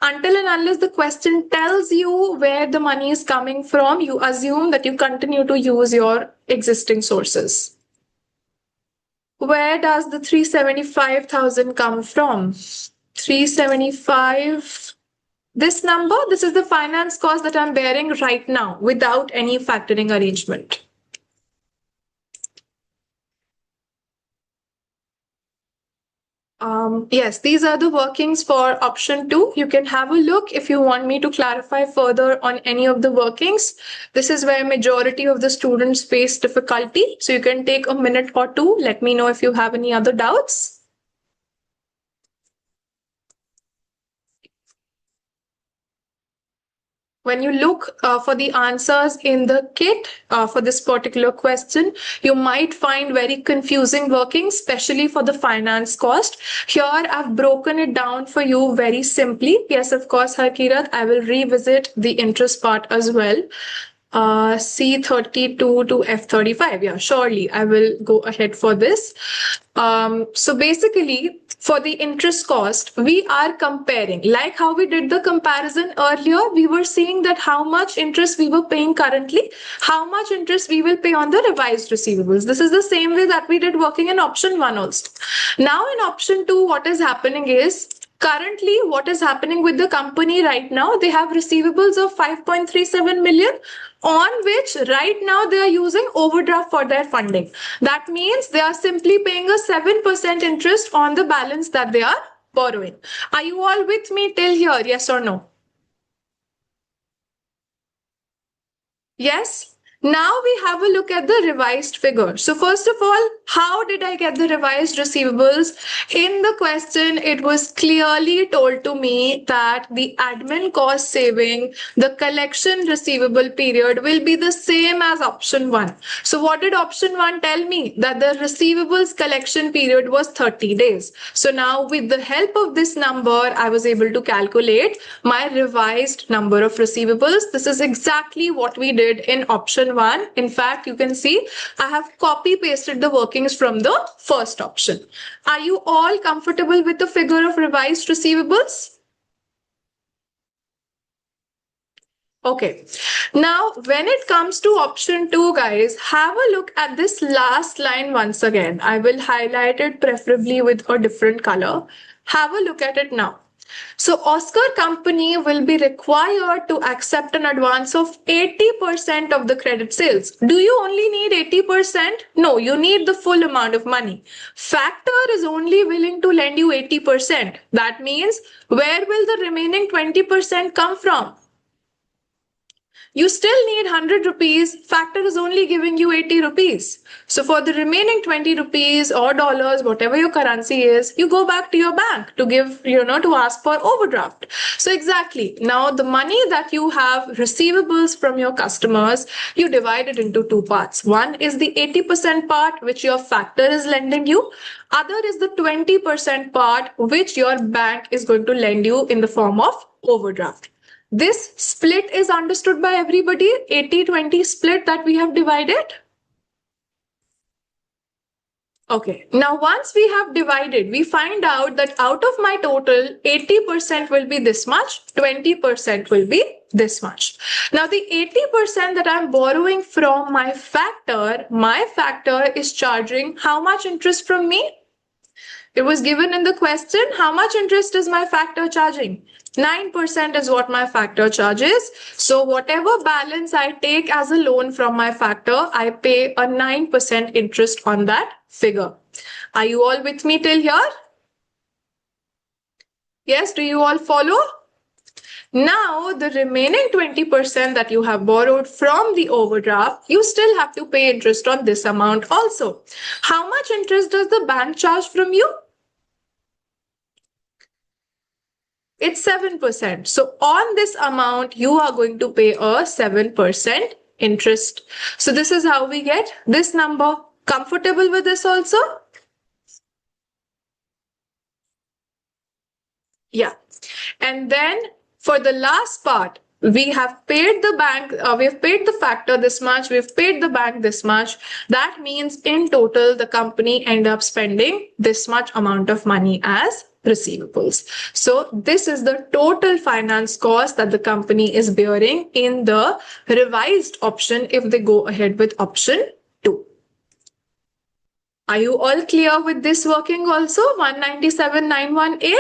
Until and unless the question tells you where the money is coming from, you assume that you continue to use your existing sources. Where does the 375,000 come from? 375. This number, this is the finance cost that I'm bearing right now without any factoring arrangement. Yes, these are the workings for option 2. You can have a look if you want me to clarify further on any of the workings. This is where majority of the students face difficulty. So you can take a minute or two. Let me know if you have any other doubts. When you look for the answers in the kit for this particular question, you might find very confusing workings, especially for the finance cost. Here, I've broken it down for you very simply. Yes, of course, Harkirat, I will revisit the interest part as well. C32 to F35. Yeah, surely I will go ahead for this. So basically, for the interest cost, we are comparing, like how we did the comparison earlier, we were seeing that how much interest we were paying currently, how much interest we will pay on the revised receivables. This is the same way that we did working in option 1 also. Now in option 2, what is happening is, currently what is happening with the company right now, they have receivables of 5.37 million, on which right now they are using overdraft for their funding. That means they are simply paying a 7% interest on the balance that they are borrowing. Are you all with me till here? Yes or no? Yes. Now we have a look at the revised figure. So first of all, how did I get the revised receivables? In the question, it was clearly told to me that the admin cost saving, the collection receivable period will be the same as option 1. So what did option 1 tell me? That the receivables collection period was 30 days. So now with the help of this number, I was able to calculate my revised number of receivables. This is exactly what we did in option 1. In fact, you can see I have copy pasted the workings from the first option. Are you all comfortable with the figure of revised receivables? Okay. Now, when it comes to option 2, guys, have a look at this last line once again. I will highlight it preferably with a different color. Have a look at it now. So Oscar company will be required to accept an advance of 80% of the credit sales. Do you only need 80%? No, you need the full amount of money. Factor is only willing to lend you 80%. That means where will the remaining 20% come from? You still need 100 rupees. Factor is only giving you 80 rupees. So for the remaining 20 rupees or dollars, whatever your currency is, you go back to your bank to give, to ask for overdraft. So exactly. Now the money that you have receivables from your customers, you divide it into two parts. One is the 80% part, which your factor is lending you. Other is the 20% part, which your bank is going to lend you in the form of overdraft. This split is understood by everybody, 80-20 split that we have divided. Okay, now once we have divided, we find out that out of my total, 80% will be this much, 20% will be this much. Now the 80% that I'm borrowing from my factor is charging how much interest from me? It was given in the question, how much interest is my factor charging? 9% is what my factor charges. So whatever balance I take as a loan from my factor, I pay a 9% interest on that figure. Are you all with me till here? Yes, do you all follow? Now, the remaining 20% that you have borrowed from the overdraft, you still have to pay interest on this amount also. How much interest does the bank charge from you? It's 7%. So on this amount, you are going to pay a 7% interest. So this is how we get this number. Comfortable with this also? Yeah. And then for the last part, we have paid the bank, we have paid the factor this much, we've paid the bank this much. That means in total, the company end up spending this much amount of money as receivables. So this is the total finance cost that the company is bearing in the revised option if they go ahead with option 2. Are you all clear with this working also? 197,918?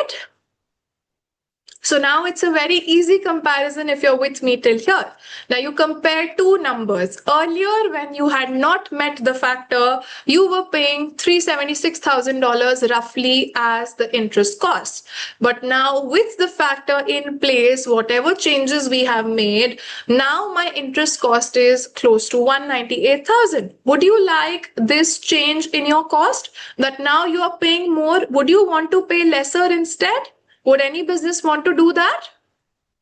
So now it's a very easy comparison if you're with me till here. Now you compare two numbers. Earlier, when you had not met the factor, you were paying $376,000 roughly as the interest cost. But now with the factor in place, whatever changes we have made, now my interest cost is close to 198,000. Would you like this change in your cost? That now you are paying more? Would you want to pay lesser instead? Would any business want to do that?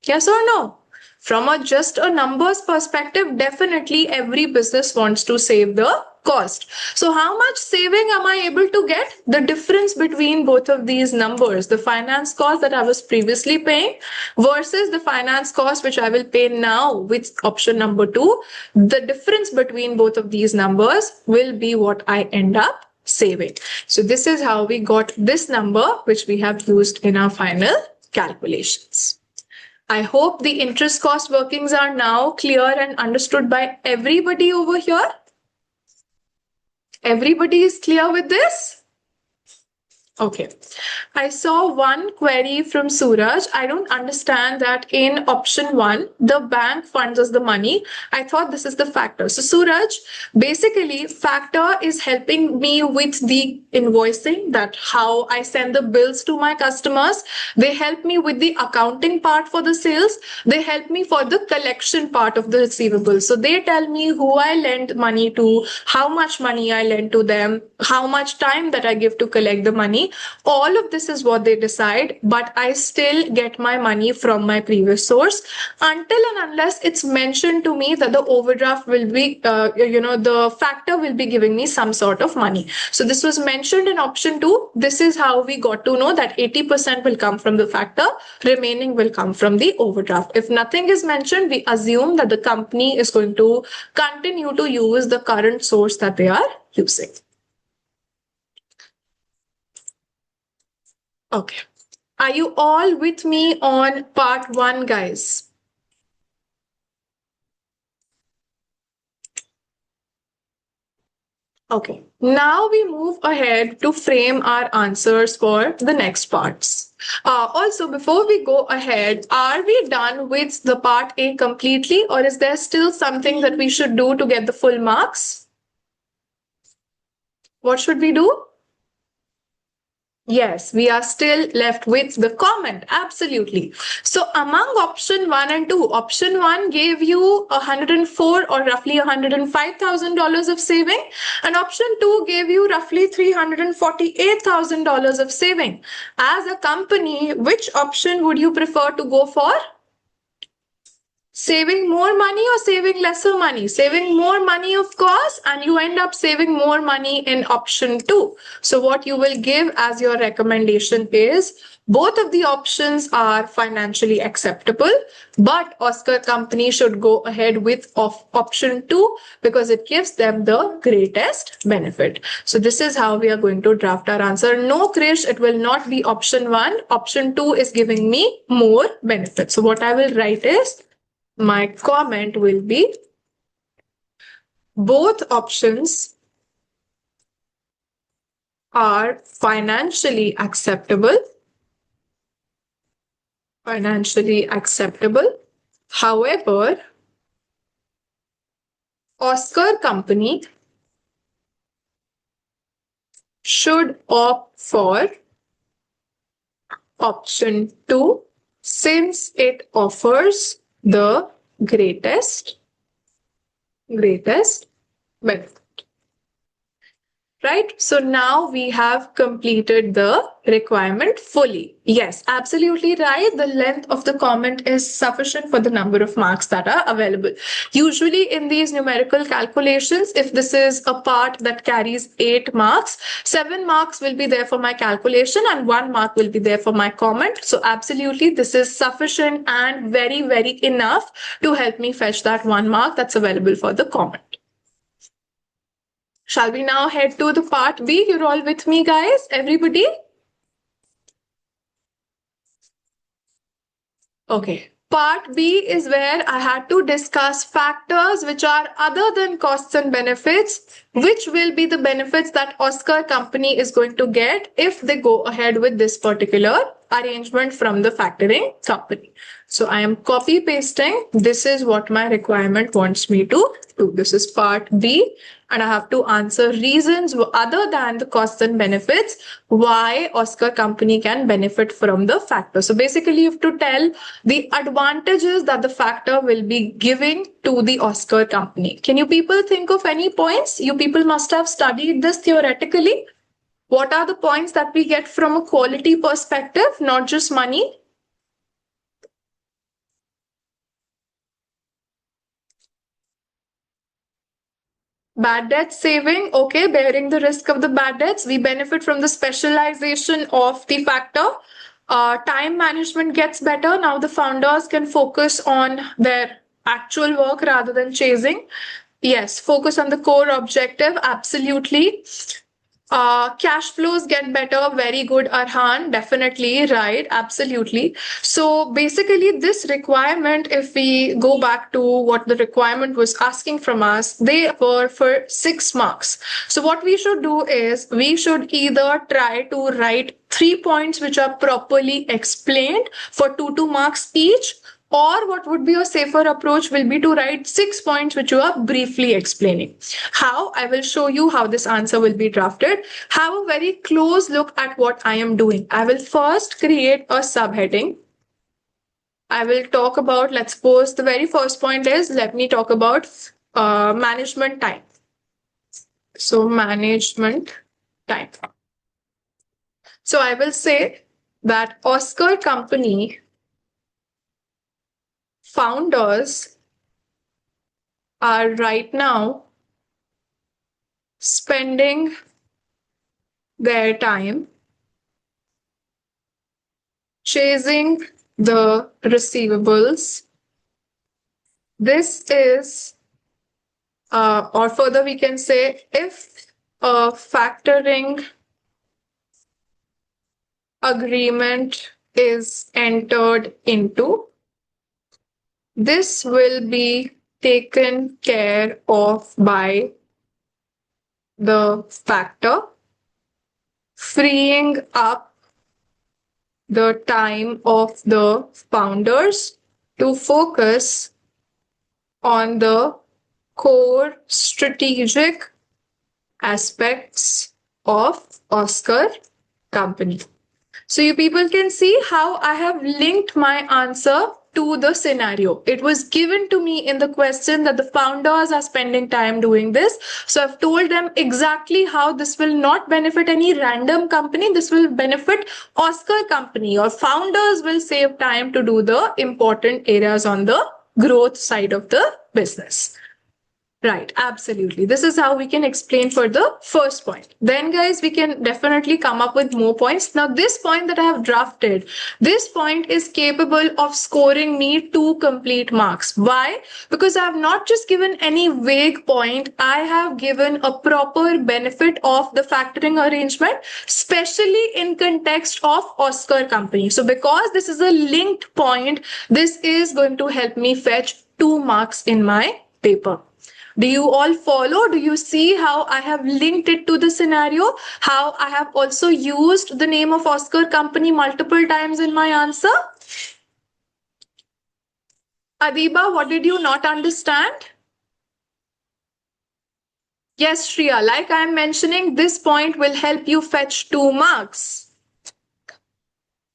Yes or no? From just a numbers perspective, definitely every business wants to save the cost. So how much saving am I able to get? The difference between both of these numbers, the finance cost that I was previously paying versus the finance cost which I will pay now with option number 2, the difference between both of these numbers will be what I end up saving. So this is how we got this number, which we have used in our final calculations. I hope the interest cost workings are now clear and understood by everybody over here. Everybody is clear with this? Okay. I saw one query from Suraj. I don't understand that in option 1, the bank funds us the money. I thought this is the factor. So Suraj, basically factor is helping me with the invoicing, that how I send the bills to my customers. They help me with the accounting part for the sales. They help me for the collection part of the receivables. So they tell me who I lend money to, how much money I lend to them, how much time that I give to collect the money. All of this is what they decide, but I still get my money from my previous source until and unless it's mentioned to me that the overdraft will be, the factor will be giving me some sort of money. So this was mentioned in option 2. This is how we got to know that 80% will come from the factor, remaining will come from the overdraft. If nothing is mentioned, we assume that the company is going to continue to use the current source that they are using. Okay. Are you all with me on part 1, guys? Okay. Now we move ahead to frame our answers for the next parts. Also, before we go ahead, are we done with the part A completely, or is there still something that we should do to get the full marks? What should we do? Yes, we are still left with the comment. Absolutely. So among option 1 and 2, option 1 gave you 104 or roughly $105,000 of saving, and option 2 gave you roughly $348,000 of saving. As a company, which option would you prefer to go for? Saving more money or saving lesser money? Saving more money, of course, and you end up saving more money in option 2. So what you will give as your recommendation is both of the options are financially acceptable, but Oscar company should go ahead with option 2 because it gives them the greatest benefit. So this is how we are going to draft our answer. No, Krish, it will not be option 1. Option 2 is giving me more benefit. So what I will write is, my comment will be both options are financially acceptable. However, Oscar company should opt for option 2 since it offers the greatest benefit. Right? So now we have completed the requirement fully. Yes, absolutely right. The length of the comment is sufficient for the number of marks that are available. Usually in these numerical calculations, if this is a part that carries 8 marks, 7 marks will be there for my calculation and 1 mark will be there for my comment. So absolutely, this is sufficient and very, very enough to help me fetch that 1 mark that's available for the comment. Shall we now head to the part B? You're all with me, guys? Everybody? Okay. Part B is where I had to discuss factors which are other than costs and benefits, which will be the benefits that Oscar company is going to get if they go ahead with this particular arrangement from the factoring company. So I am copy pasting. This is what my requirement wants me to do. This is part B, and I have to answer reasons other than the costs and benefits why Oscar company can benefit from the factor. So basically you have to tell the advantages that the factor will be giving to the Oscar company. Can you people think of any points? You people must have studied this theoretically. What are the points that we get from a quality perspective, not just money? Bad debt saving, okay, bearing the risk of the bad debts. We benefit from the specialization of the factor. Time management gets better. Now the founders can focus on their actual work rather than chasing. Yes, focus on the core objective. Absolutely. Cash flows get better. Very good, Arhan. Definitely right. Absolutely. So basically, this requirement, if we go back to what the requirement was asking from us, they were for 6 marks. So what we should do is we should either try to write 3 points which are properly explained for 2 marks each, or what would be a safer approach will be to write 6 points which you are briefly explaining. How? I will show you how this answer will be drafted. Have a very close look at what I am doing. I will first create a subheading. I will talk about, let's suppose the very first point is, let me talk about management time. So management time. So I will say that Oscar company founders are right now spending their time chasing the receivables. This is, or further we can say, if a factoring agreement is entered into, this will be taken care of by the factor, freeing up the time of the founders to focus on the core strategic aspects of Oscar company. So you people can see how I have linked my answer to the scenario. It was given to me in the question that the founders are spending time doing this. So I've told them exactly how this will not benefit any random company. This will benefit Oscar company, or founders will save time to do the important areas on the growth side of the business. Right, absolutely. This is how we can explain for the first point. Then, guys, we can definitely come up with more points. Now, this point that I have drafted, this point is capable of scoring me 2 complete marks. Why? Because I have not just given any vague point, I have given a proper benefit of the factoring arrangement, especially in context of Oscar company. So, because this is a linked point, this is going to help me fetch 2 marks in my paper. Do you all follow? Do you see how I have linked it to the scenario? How I have also used the name of Oscar company multiple times in my answer? Adiba, what did you not understand? Yes, Shriya, like I am mentioning, this point will help you fetch 2 marks.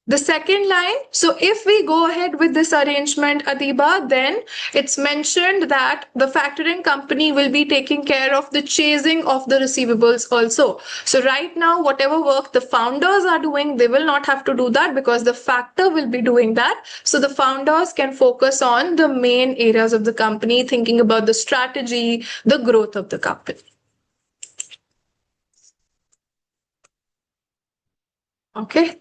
The second line, so if we go ahead with this arrangement, Adiba, then it's mentioned that the factoring company will be taking care of the chasing of the receivables also. So right now, whatever work the founders are doing, they will not have to do that because the factor will be doing that. So the founders can focus on the main areas of the company, thinking about the strategy, the growth of the company. Okay.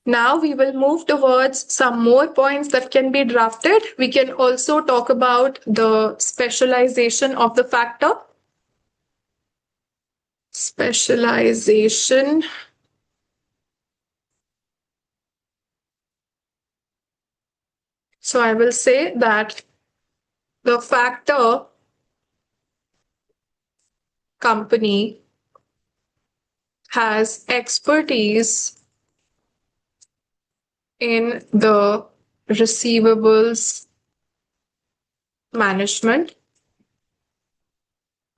Now we will move towards some more points that can be drafted. We can also talk about the specialization of the factor. Specialization. So I will say that the factor company has expertise in the receivables management.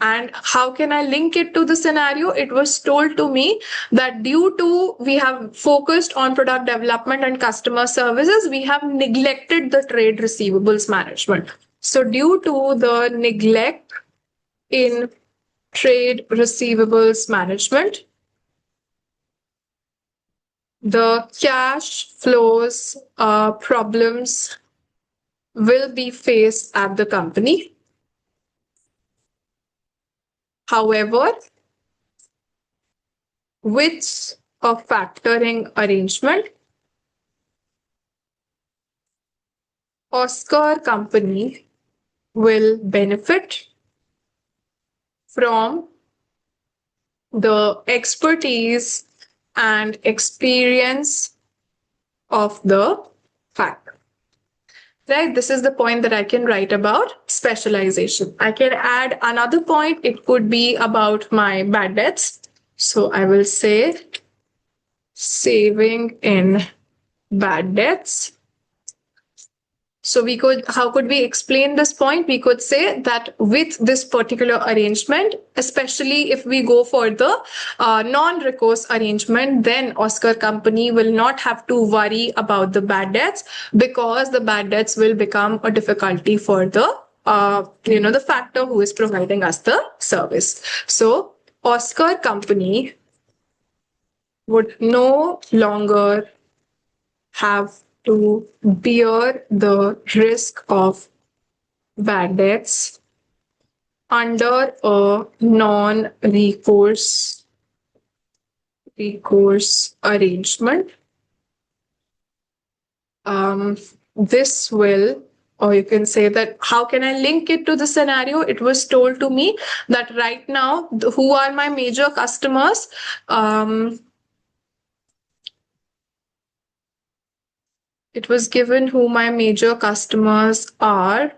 And how can I link it to the scenario? It was told to me that due to we have focused on product development and customer services, we have neglected the trade receivables management. So due to the neglect in trade receivables management, the cash flows problems will be faced at the company. However, with a factoring arrangement, Oscar company will benefit from the expertise and experience of the factor. Right, this is the point that I can write about specialization. I can add another point. It could be about my bad debts. So I will say saving in bad debts. So how could we explain this point? We could say that with this particular arrangement, especially if we go for the non-recourse arrangement, then Oscar company will not have to worry about the bad debts, because the bad debts will become a difficulty for the the factor who is providing us the service. So Oscar company would no longer have to bear the risk of bad debts under a non-recourse arrangement. This will, or you can say that, how can I link it to the scenario? It was told to me that right now, who are my major customers? It was given who my major customers are.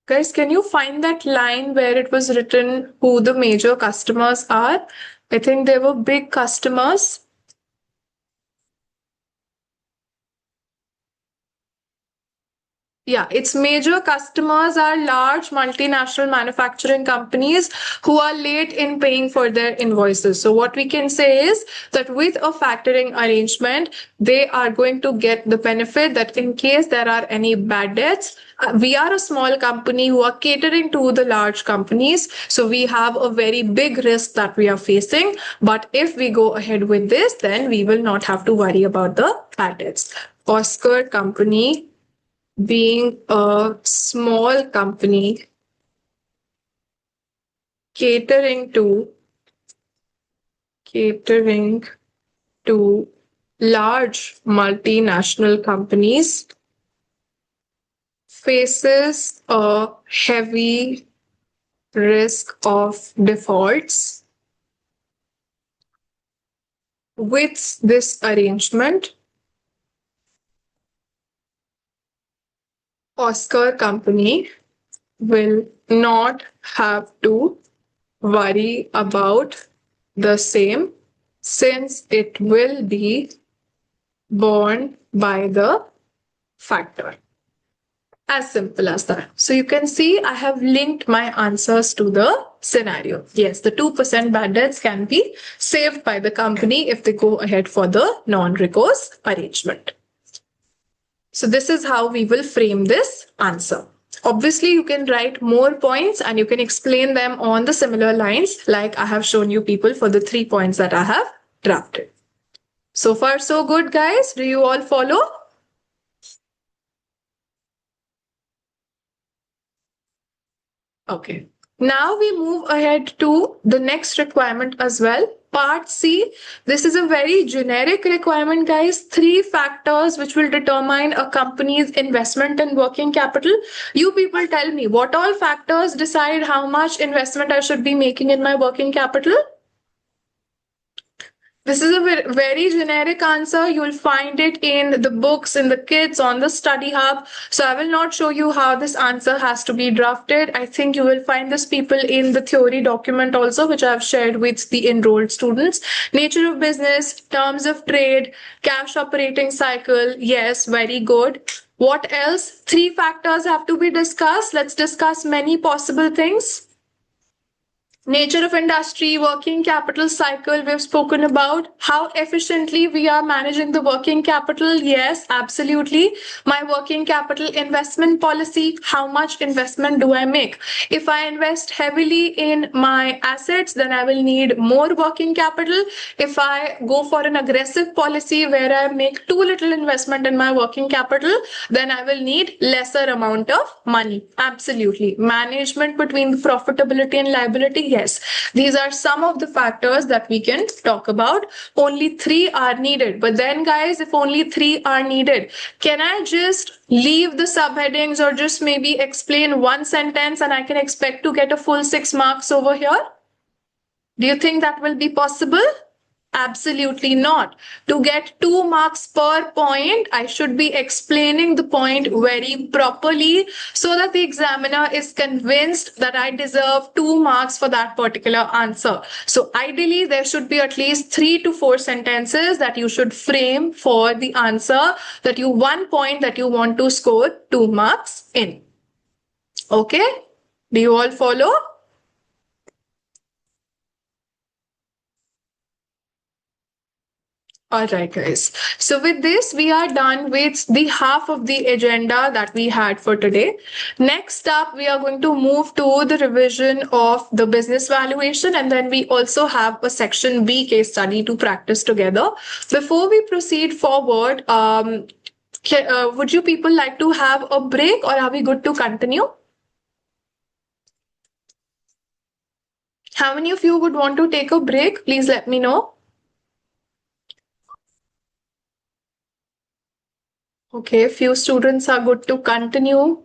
Guys, can you find that line where it was written who the major customers are? I think they were big customers. Yeah, its major customers are large multinational manufacturing companies who are late in paying for their invoices. So what we can say is that with a factoring arrangement, they are going to get the benefit that in case there are any bad debts, we are a small company who are catering to the large companies. So we have a very big risk that we are facing. But if we go ahead with this, then we will not have to worry about the bad debts. Oscar company, being a small company catering to large multinational companies, faces a heavy risk of defaults. With this arrangement, Oscar company will not have to worry about the same, since it will be borne by the factor. As simple as that. So you can see I have linked my answers to the scenario. Yes, the 2% bad debts can be saved by the company if they go ahead for the non-recourse arrangement. So this is how we will frame this answer. Obviously, you can write more points and you can explain them on the similar lines like I have shown you people for the 3 points that I have drafted. So far, so good, guys. Do you all follow? Okay. Now we move ahead to the next requirement as well. Part C. This is a very generic requirement, guys. 3 factors which will determine a company's investment in working capital. You people tell me, what all factors decide how much investment I should be making in my working capital? This is a very generic answer. You'll find it in the books, in the kits, on the study hub. So I will not show you how this answer has to be drafted. I think you will find this people in the theory document also, which I've shared with the enrolled students. Nature of business, terms of trade, cash operating cycle. Yes, very good. What else? Three factors have to be discussed. Let's discuss many possible things. Nature of industry, working capital cycle, we've spoken about how efficiently we are managing the working capital. Yes, absolutely. My working capital investment policy, how much investment do I make? If I invest heavily in my assets, then I will need more working capital. If I go for an aggressive policy where I make too little investment in my working capital, then I will need lesser amount of money. Absolutely. Management between the profitability and liability. Yes, these are some of the factors that we can talk about. Only three are needed. But then, guys, if only three are needed, can I just leave the subheadings or just maybe explain one sentence and I can expect to get a full 6 marks over here? Do you think that will be possible? Absolutely not. To get 2 marks per point, I should be explaining the point very properly so that the examiner is convinced that I deserve 2 marks for that particular answer. So ideally, there should be at least 3 to 4 sentences that you should frame for the answer that you 1 point that you want to score 2 marks in. Okay? Do you all follow? All right, guys. So with this, we are done with the half of the agenda that we had for today. Next up, we are going to move to the revision of the business valuation, and then we also have a section B case study to practice together. Before we proceed forward, would you people like to have a break, or are we good to continue? How many of you would want to take a break? Please let me know. Okay, few students are good to continue.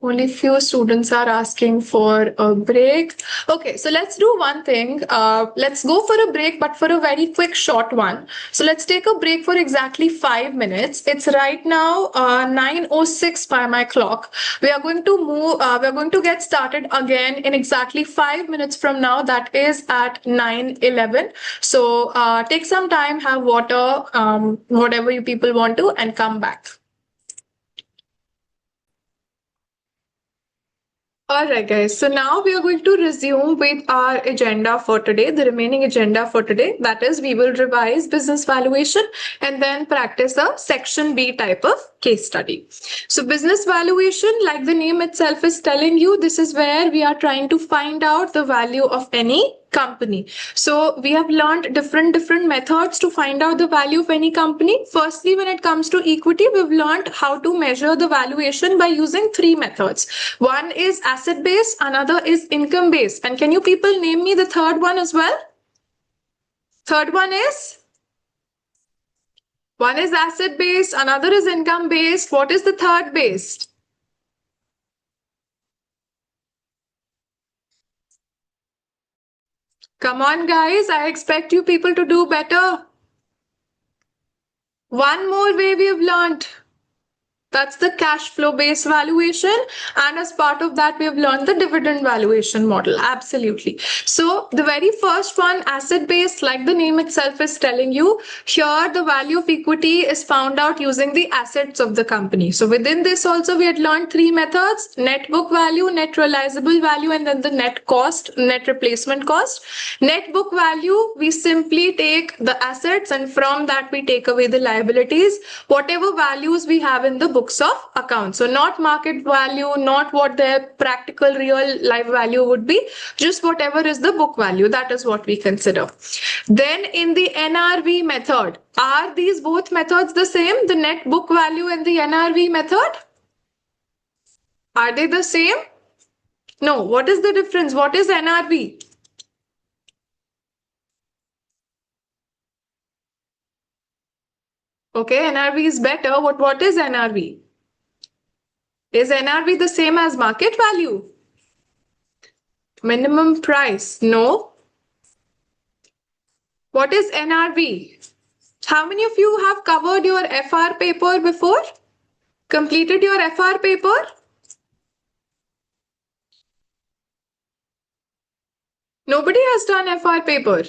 Only few students are asking for a break. Okay, so let's do one thing. Let's go for a break, but for a very quick, short one. So let's take a break for exactly 5 minutes. It's right now 9:06 by my clock. We are going to move. We are going to get started again in exactly 5 minutes from now. That is at 9:11. So take some time, have water, whatever you people want to, and come back. All right, guys. So now we are going to resume with our agenda for today, the remaining agenda for today. That is, we will revise business valuation and then practice a section B type of case study. So business valuation, like the name itself is telling you, this is where we are trying to find out the value of any company. So we have learned different methods to find out the value of any company. Firstly, when it comes to equity, we've learned how to measure the valuation by using 3 methods. One is asset based, another is income based. And can you people name me the third one as well? Third one is? One is asset based, another is income based. What is the third based? Come on, guys. I expect you people to do better. One more way we have learned. That's the cash flow based valuation. And as part of that, we have learned the dividend valuation model. Absolutely. So the very first one, asset based, like the name itself is telling you, here the value of equity is found out using the assets of the company. So within this also, we had learned 3 methods: net book value, net realizable value, and then the net cost, net replacement cost. Net book value, we simply take the assets and from that we take away the liabilities, whatever values we have in the books of accounts. So not market value, not what their practical real life value would be, just whatever is the book value. That is what we consider. Then in the NRV method, are these both methods the same? The net book value and the NRV method? Are they the same? No. What is the difference? What is NRV? Okay, NRV is better. What is NRV? Is NRV the same as market value? Minimum price? No. What is NRV? How many of you have covered your FR paper before? Completed your FR paper? Nobody has done FR paper.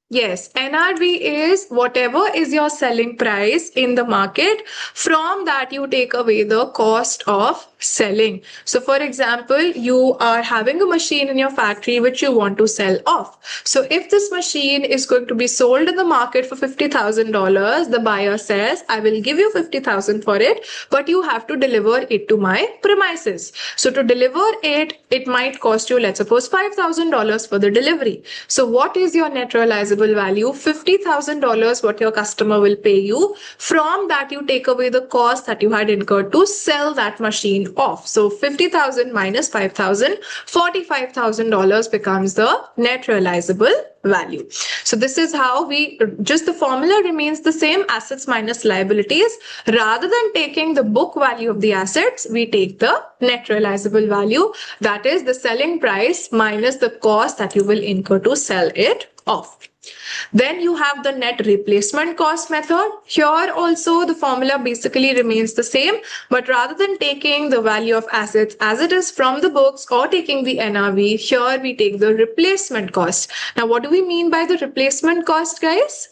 Yes, NRV is whatever is your selling price in the market. From that, you take away the cost of selling. So, for example, you are having a machine in your factory which you want to sell off. So, if this machine is going to be sold in the market for $50,000, the buyer says, I will give you $50,000 for it, but you have to deliver it to my premises. So, to deliver it, it might cost you, let's suppose, $5,000 for the delivery. So, what is your net realizable value? $50,000 what your customer will pay you. From that, you take away the cost that you had incurred to sell that machine off. So 50,000 minus 5,000, $45,000 becomes the net realizable value. So this is how just the formula remains the same, assets minus liabilities. Rather than taking the book value of the assets, we take the net realizable value. That is the selling price minus the cost that you will incur to sell it off. Then you have the net replacement cost method. Here also the formula basically remains the same, but rather than taking the value of assets as it is from the books or taking the NRV, here we take the replacement cost. Now, what do we mean by the replacement cost, guys?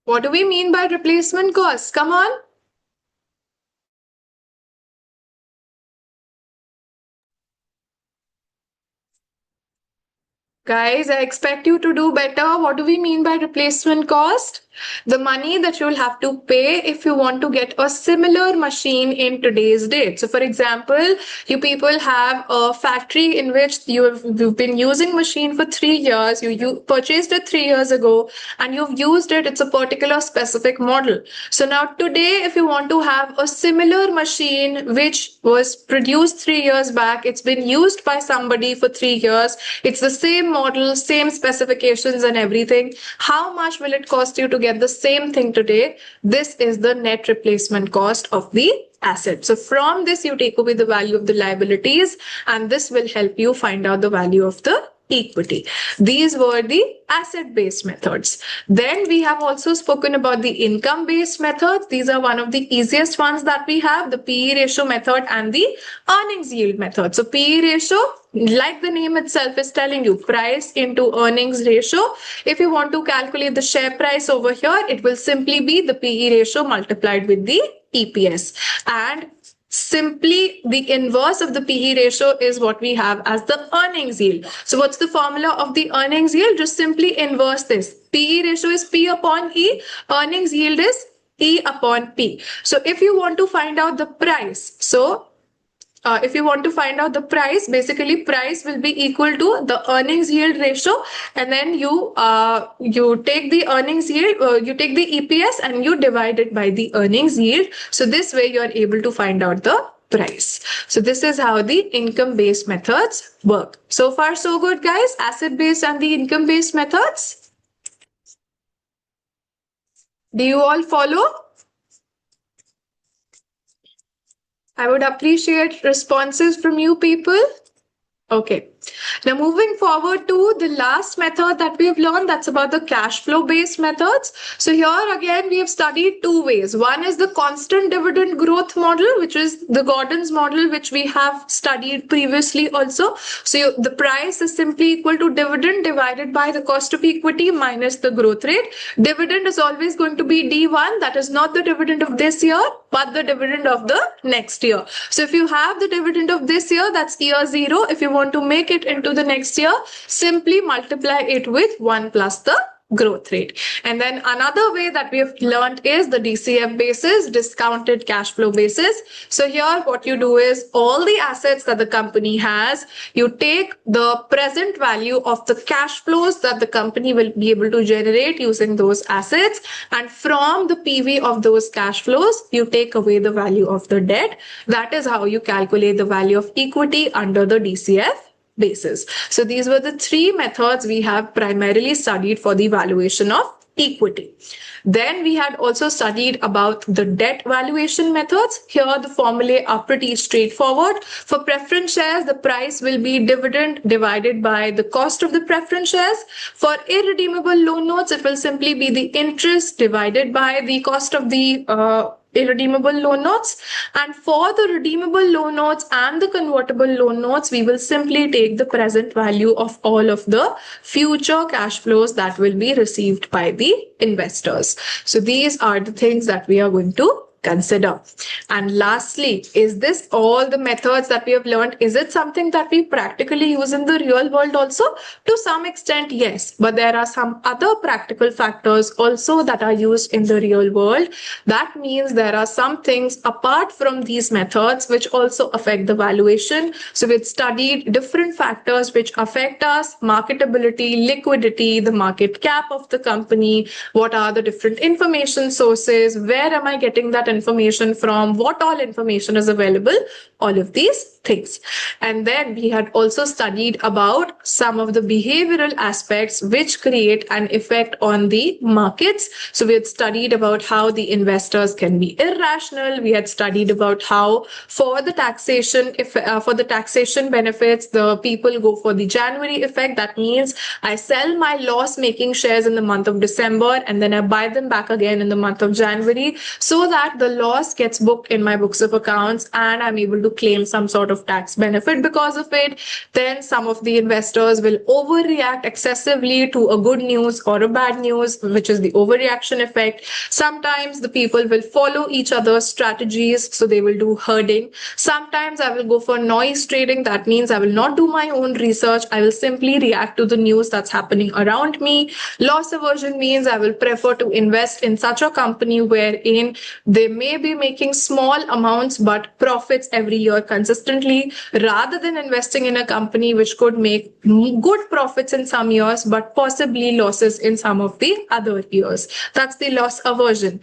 What do we mean by replacement cost? Come on. Guys, I expect you to do better. What do we mean by replacement cost? The money that you'll have to pay if you want to get a similar machine in today's date. So, for example, you people have a factory in which you've been using machine for 3 years. You purchased it 3 years ago and you've used it. It's a particular specific model. So now today, if you want to have a similar machine which was produced 3 years back, it's been used by somebody for 3 years. It's the same model, same specifications and everything. How much will it cost you to get the same thing today? This is the net replacement cost of the asset. So from this, you take away the value of the liabilities, and this will help you find out the value of the equity. These were the asset-based methods. Then we have also spoken about the income-based methods. These are one of the easiest ones that we have, the PE ratio method and the earnings yield method. So PE ratio, like the name itself is telling you, price into earnings ratio. If you want to calculate the share price over here, it will simply be the PE ratio multiplied with the EPS. And simply the inverse of the PE ratio is what we have as the earnings yield. So what's the formula of the earnings yield? Just simply inverse this. PE ratio is P upon E. Earnings yield is E upon P. So if you want to find out the price, if you want to find out the price, basically price will be equal to the earnings yield ratio, and then you take the earnings yield, you take the EPS and you divide it by the earnings yield. So this way you are able to find out the price. So this is how the income-based methods work. So far so good, guys. Asset-based and the income-based methods. Do you all follow? I would appreciate responses from you people. Okay. Now moving forward to the last method that we have learned, that's about the cash flow based methods. So here again we have studied two ways. One is the constant dividend growth model, which is the Gordon's model, which we have studied previously also. So the price is simply equal to dividend divided by the cost of equity minus the growth rate. Dividend is always going to be D1. That is not the dividend of this year, but the dividend of the next year. So if you have the dividend of this year, that's year 0. If you want to make it into the next year, simply multiply it with 1 plus the growth rate. And then another way that we have learned is the DCF basis, discounted cash flow basis. So here what you do is all the assets that the company has, you take the present value of the cash flows that the company will be able to generate using those assets, and from the PV of those cash flows, you take away the value of the debt. That is how you calculate the value of equity under the DCF basis. So these were the three methods we have primarily studied for the valuation of equity. Then we had also studied about the debt valuation methods. Here the formulae are pretty straightforward. For preference shares, the price will be dividend divided by the cost of the preference shares. For irredeemable loan notes, it will simply be the interest divided by the cost of the irredeemable loan notes. And for the redeemable loan notes and the convertible loan notes, we will simply take the present value of all of the future cash flows that will be received by the investors. So these are the things that we are going to consider. And lastly, is this all the methods that we have learned? Is it something that we practically use in the real world also? To some extent, yes. But there are some other practical factors also that are used in the real world. That means there are some things apart from these methods which also affect the valuation. So we've studied different factors which affect us: marketability, liquidity, the market cap of the company, what are the different information sources, where am I getting that information from, what all information is available, all of these things. And then we had also studied about some of the behavioral aspects which create an effect on the markets. So we had studied about how the investors can be irrational. We had studied about how for the taxation, for the taxation benefits, the people go for the January effect. That means I sell my loss making shares in the month of December and then I buy them back again in the month of January, so that the loss gets booked in my books of accounts and I'm able to claim some sort of tax benefit because of it. Then some of the investors will overreact excessively to a good news or a bad news, which is the overreaction effect. Sometimes the people will follow each other's strategies, so they will do herding. Sometimes I will go for noise trading. That means I will not do my own research. I will simply react to the news that's happening around me. Loss aversion means I will prefer to invest in such a company wherein they may be making small amounts but profits every year consistently, rather than investing in a company which could make good profits in some years but possibly losses in some of the other years. That's the loss aversion.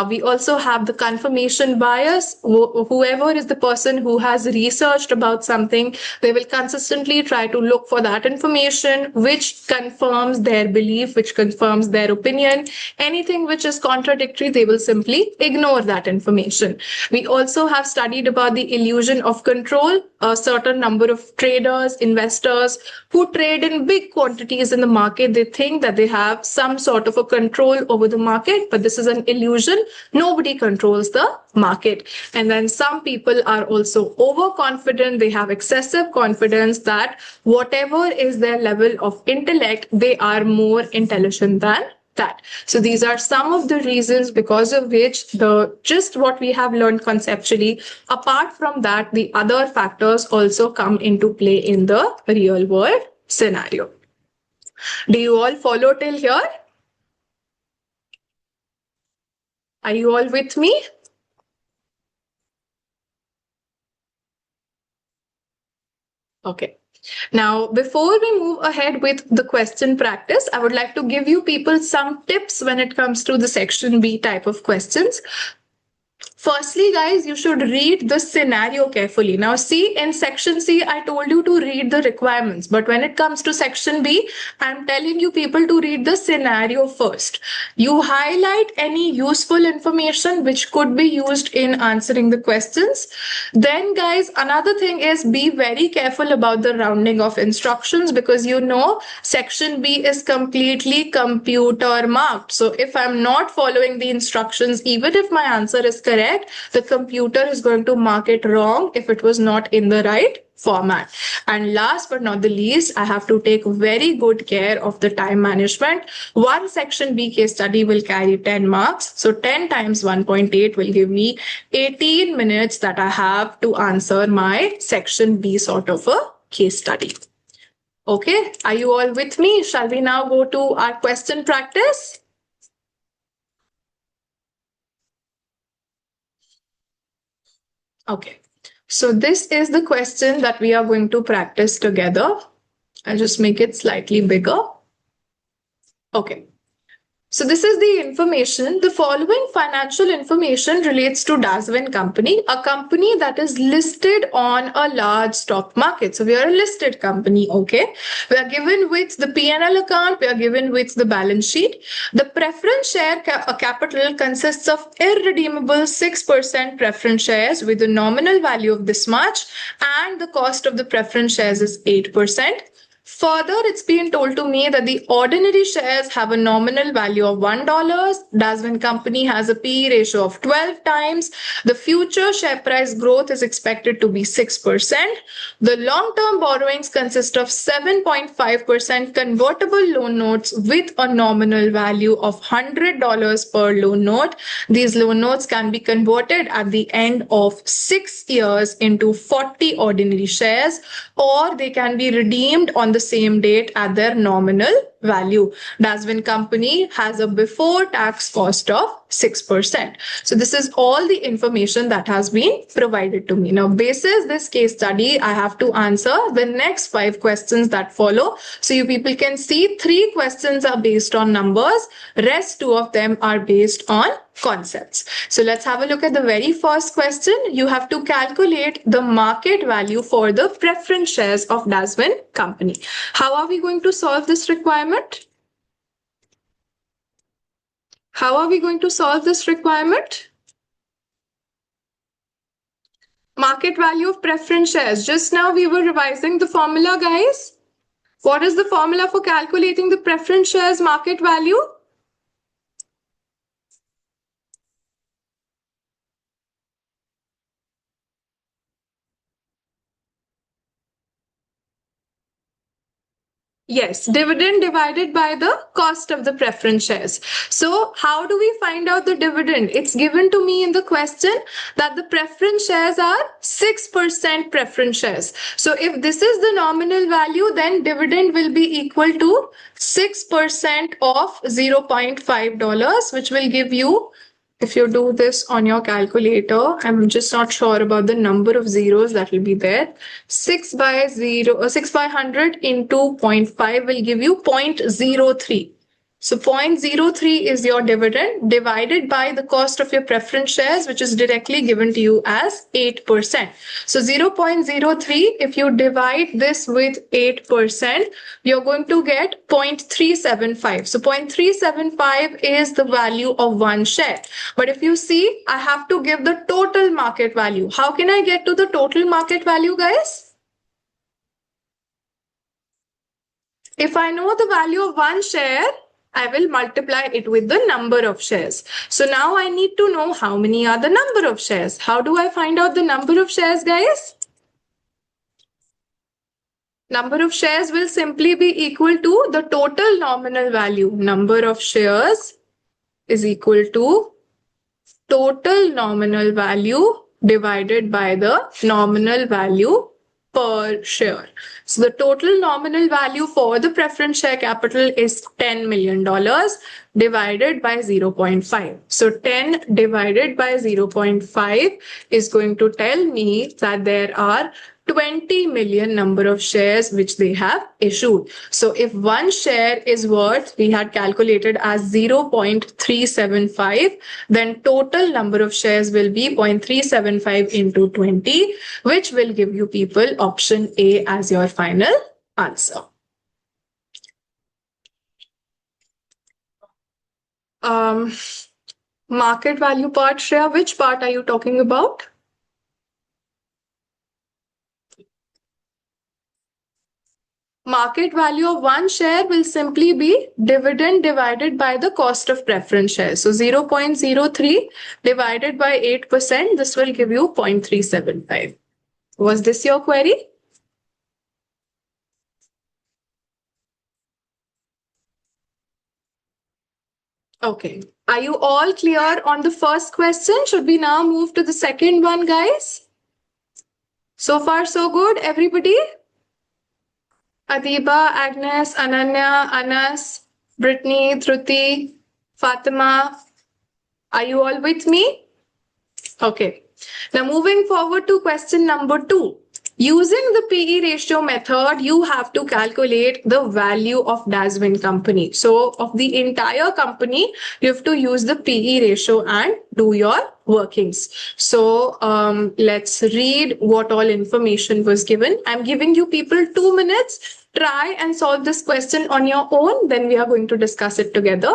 We also have the confirmation bias. Whoever is the person who has researched about something, they will consistently try to look for that information which confirms their belief, which confirms their opinion. Anything which is contradictory, they will simply ignore that information. We also have studied about the illusion of control. A certain number of traders, investors who trade in big quantities in the market, they think that they have some sort of a control over the market, but this is an illusion. Nobody controls the market. And then some people are also overconfident. They have excessive confidence that whatever is their level of intellect, they are more intelligent than that. So these are some of the reasons because of which just what we have learned conceptually, apart from that, the other factors also come into play in the real world scenario. Do you all follow till here? Are you all with me? Okay. Now, before we move ahead with the question practice, I would like to give you people some tips when it comes to the section B type of questions. Firstly, guys, you should read the scenario carefully. Now, see, in section C, I told you to read the requirements. But when it comes to section B, I'm telling you people to read the scenario first. You highlight any useful information which could be used in answering the questions. Then, guys, another thing is be very careful about the rounding of instructions, because you know section B is completely computer marked. So if I'm not following the instructions, even if my answer is correct, the computer is going to mark it wrong if it was not in the right format. And last but not the least, I have to take very good care of the time management. One section B case study will carry 10 marks. So 10 times 1.8 will give me 18 minutes that I have to answer my section B sort of a case study. Okay, are you all with me? Shall we now go to our question practice? Okay, so this is the question that we are going to practice together. I'll just make it slightly bigger. Okay, So this is the information. The following financial information relates to Daswin Company, a company that is listed on a large stock market. So we are a listed company, okay? We are given with the P&L account, we are given with the balance sheet. The preference share capital consists of irredeemable 6% preference shares with the nominal value of this much, and the cost of the preference shares is 8%. Further, it's been told to me that the ordinary shares have a nominal value of $1. Daswin Company has a PE ratio of 12 times. The future share price growth is expected to be 6%. The long-term borrowings consist of 7.5% convertible loan notes with a nominal value of $100 per loan note. These loan notes can be converted at the end of 6 years into 40 ordinary shares, or they can be redeemed on the same date at their nominal value. Daswin Company has a before tax cost of 6%. So this is all the information that has been provided to me. Now, basis this case study, I have to answer the next 5 questions that follow. So you people can see 3 questions are based on numbers, rest 2 of them are based on concepts. So let's have a look at the very first question. You have to calculate the market value for the preference shares of Daswin Company. How are we going to solve this requirement? How are we going to solve this requirement? Market value of preference shares. Just now we were revising the formula, guys. What is the formula for calculating the preference shares market value? Yes, dividend divided by the cost of the preference shares. So how do we find out the dividend? It's given to me in the question that the preference shares are 6% preference shares. So if this is the nominal value, then dividend will be equal to 6% of $0.5, which will give you, if you do this on your calculator, I'm just not sure about the number of zeros that will be there. 6 by 100 into 0.5 will give you 0.03. So 0.03 is your dividend divided by the cost of your preference shares, which is directly given to you as 8%. So 0.03, if you divide this with 8%, you're going to get 0.375. So 0.375 is the value of one share. But if you see, I have to give the total market value. How can I get to the total market value, guys? If I know the value of one share, I will multiply it with the number of shares. So now I need to know how many are the number of shares. How do I find out the number of shares, guys? Number of shares will simply be equal to the total nominal value. Number of shares is equal to total nominal value divided by the nominal value per share. So the total nominal value for the preference share capital is $10 million divided by 0.5. So 10 divided by 0.5 is going to tell me that there are 20 million number of shares which they have issued. So if one share is worth, we had calculated as 0.375, then total number of shares will be 0.375 into 20, which will give you people option A as your final answer. Market value part, Shreya, which part are you talking about? Market value of one share will simply be dividend divided by the cost of preference shares. So 0.03 divided by 8%, this will give you 0.375. Was this your query? Okay. Are you all clear on the first question? Should we now move to the second one, guys? So far, so good, everybody? Adiba, Agnes, Ananya, Anas, Brittany, Dhruti, Fatima. Are you all with me? Okay. Now moving forward to question number 2. Using the PE ratio method, you have to calculate the value of Daswin company. So of the entire company, you have to use the PE ratio and do your workings. So let's read what all information was given. I'm giving you people 2 minutes. Try and solve this question on your own. Then we are going to discuss it together.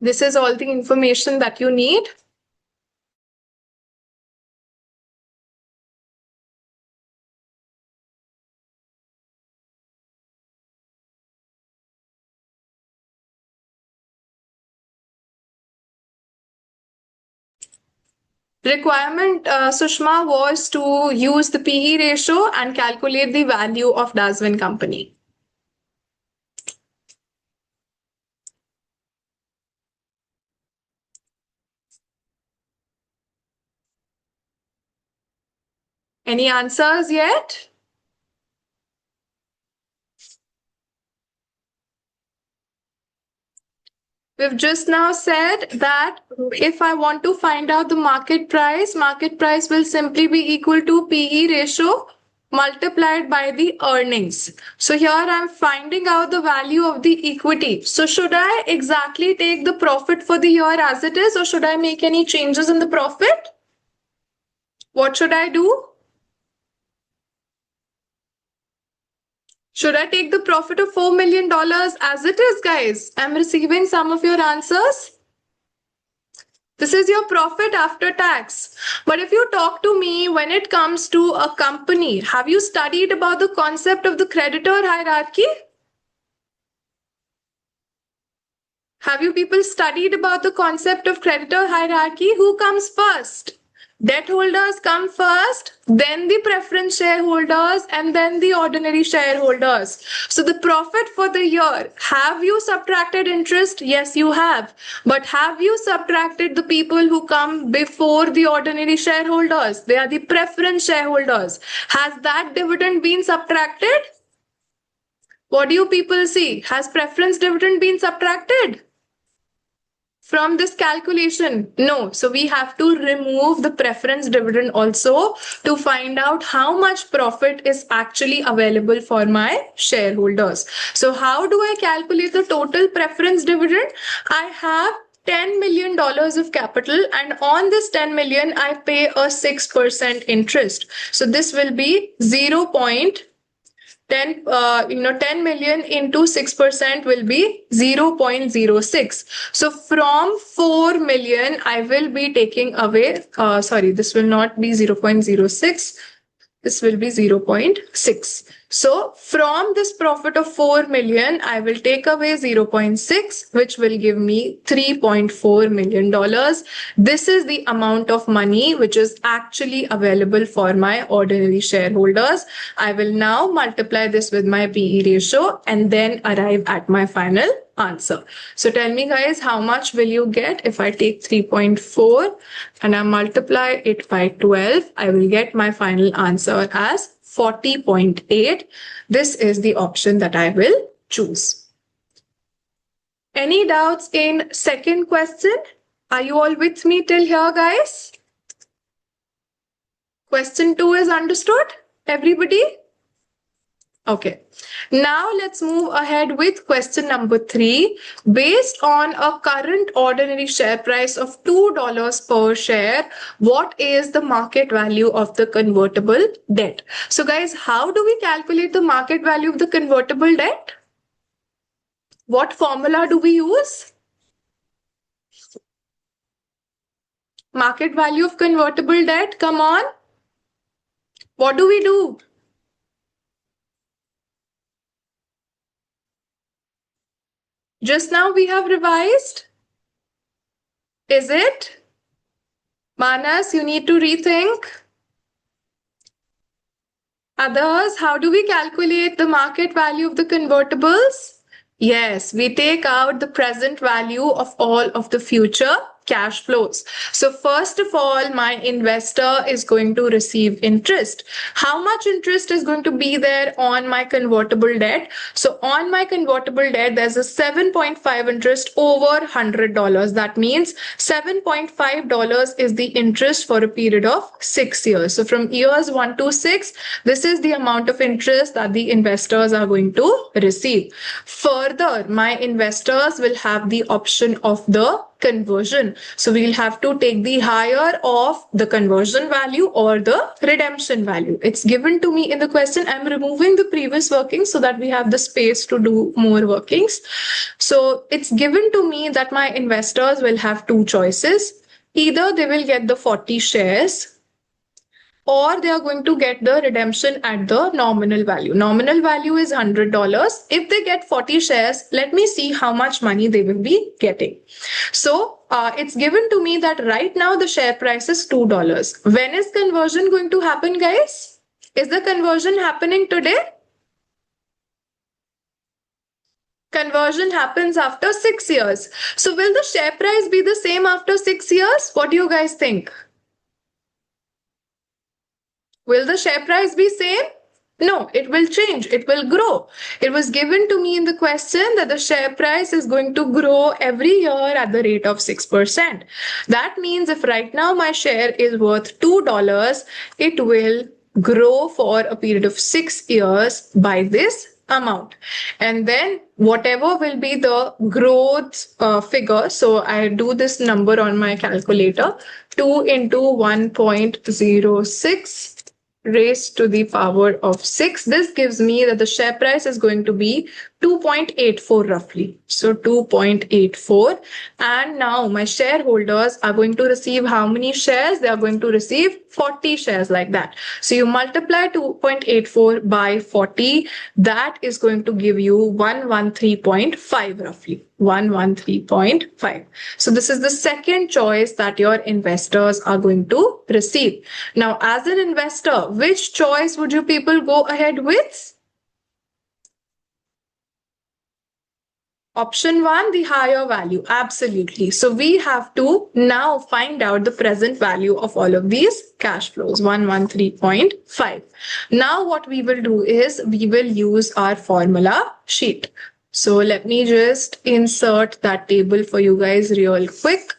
This is all the information that you need. Requirement, Sushma, was to use the PE ratio and calculate the value of Daswin company. Any answers yet? We've just now said that if I want to find out the market price will simply be equal to PE ratio multiplied by the earnings. So here I'm finding out the value of the equity. So should I exactly take the profit for the year as it is, or should I make any changes in the profit? What should I do? Should I take the profit of $4 million as it is, guys? I'm receiving some of your answers. This is your profit after tax. But if you talk to me when it comes to a company, have you studied about the concept of the creditor hierarchy? Have you people studied about the concept of creditor hierarchy? Who comes first? Debt holders come first, then the preference shareholders, and then the ordinary shareholders. So the profit for the year, have you subtracted interest? Yes, you have. But have you subtracted the people who come before the ordinary shareholders? They are the preference shareholders. Has that dividend been subtracted? What do you people see? Has preference dividend been subtracted from this calculation? No. So we have to remove the preference dividend also to find out how much profit is actually available for my shareholders. So how do I calculate the total preference dividend? I have $10 million of capital, and on this 10 million, I pay a 6% interest. So this will be 10 million into 6% will be 0.06. So from 4 million, I will be taking away, this will not be 0.06. This will be 0.6. So from this profit of 4 million, I will take away 0.6, which will give me $3.4 million. This is the amount of money which is actually available for my ordinary shareholders. I will now multiply this with my PE ratio and then arrive at my final answer. So tell me, guys, how much will you get if I take 3.4 and I multiply it by 12? I will get my final answer as 40.8. This is the option that I will choose. Any doubts in second question? Are you all with me till here, guys? Question 2 is understood? Everybody? Okay, now let's move ahead with question number 3. Based on a current ordinary share price of $2 per share, what is the market value of the convertible debt? So guys, how do we calculate the market value of the convertible debt? What formula do we use? Market value of convertible debt, come on. What do we do? Just now we have revised. Is it? Manas, you need to rethink. Others, how do we calculate the market value of the convertibles? Yes, we take out the present value of all of the future cash flows. So first of all, my investor is going to receive interest. How much interest is going to be there on my convertible debt? So on my convertible debt, there's a 7.5 interest over $100. That means $7.5 is the interest for a period of 6 years. So from years 1 to 6, this is the amount of interest that the investors are going to receive. Further, my investors will have the option of the conversion. So we'll have to take the higher of the conversion value or the redemption value. It's given to me in the question. I'm removing the previous workings so that we have the space to do more workings. So it's given to me that my investors will have two choices. Either they will get the 40 shares or they are going to get the redemption at the nominal value. Nominal value is $100. If they get 40 shares, let me see how much money they will be getting. So it's given to me that right now the share price is $2. When is conversion going to happen, guys? Is the conversion happening today? Conversion happens after 6 years. So will the share price be the same after 6 years? What do you guys think? Will the share price be same? No, it will change. It will grow. It was given to me in the question that the share price is going to grow every year at the rate of 6%. That means if right now my share is worth $2, it will grow for a period of 6 years by this amount. And then whatever will be the growth figure, so I do this number on my calculator, 2 into 1.06 raised to the power of 6. This gives me that the share price is going to be 2.84 roughly. So 2.84. And now my shareholders are going to receive how many shares? They are going to receive 40 shares like that. So you multiply 2.84 by 40. That is going to give you 113.5 roughly. 113.5. So this is the second choice that your investors are going to receive. Now, as an investor, which choice would you people go ahead with? Option 1, the higher value. Absolutely. So we have to now find out the present value of all of these cash flows, 113.5. Now what we will do is we will use our formula sheet. So let me just insert that table for you guys real quick.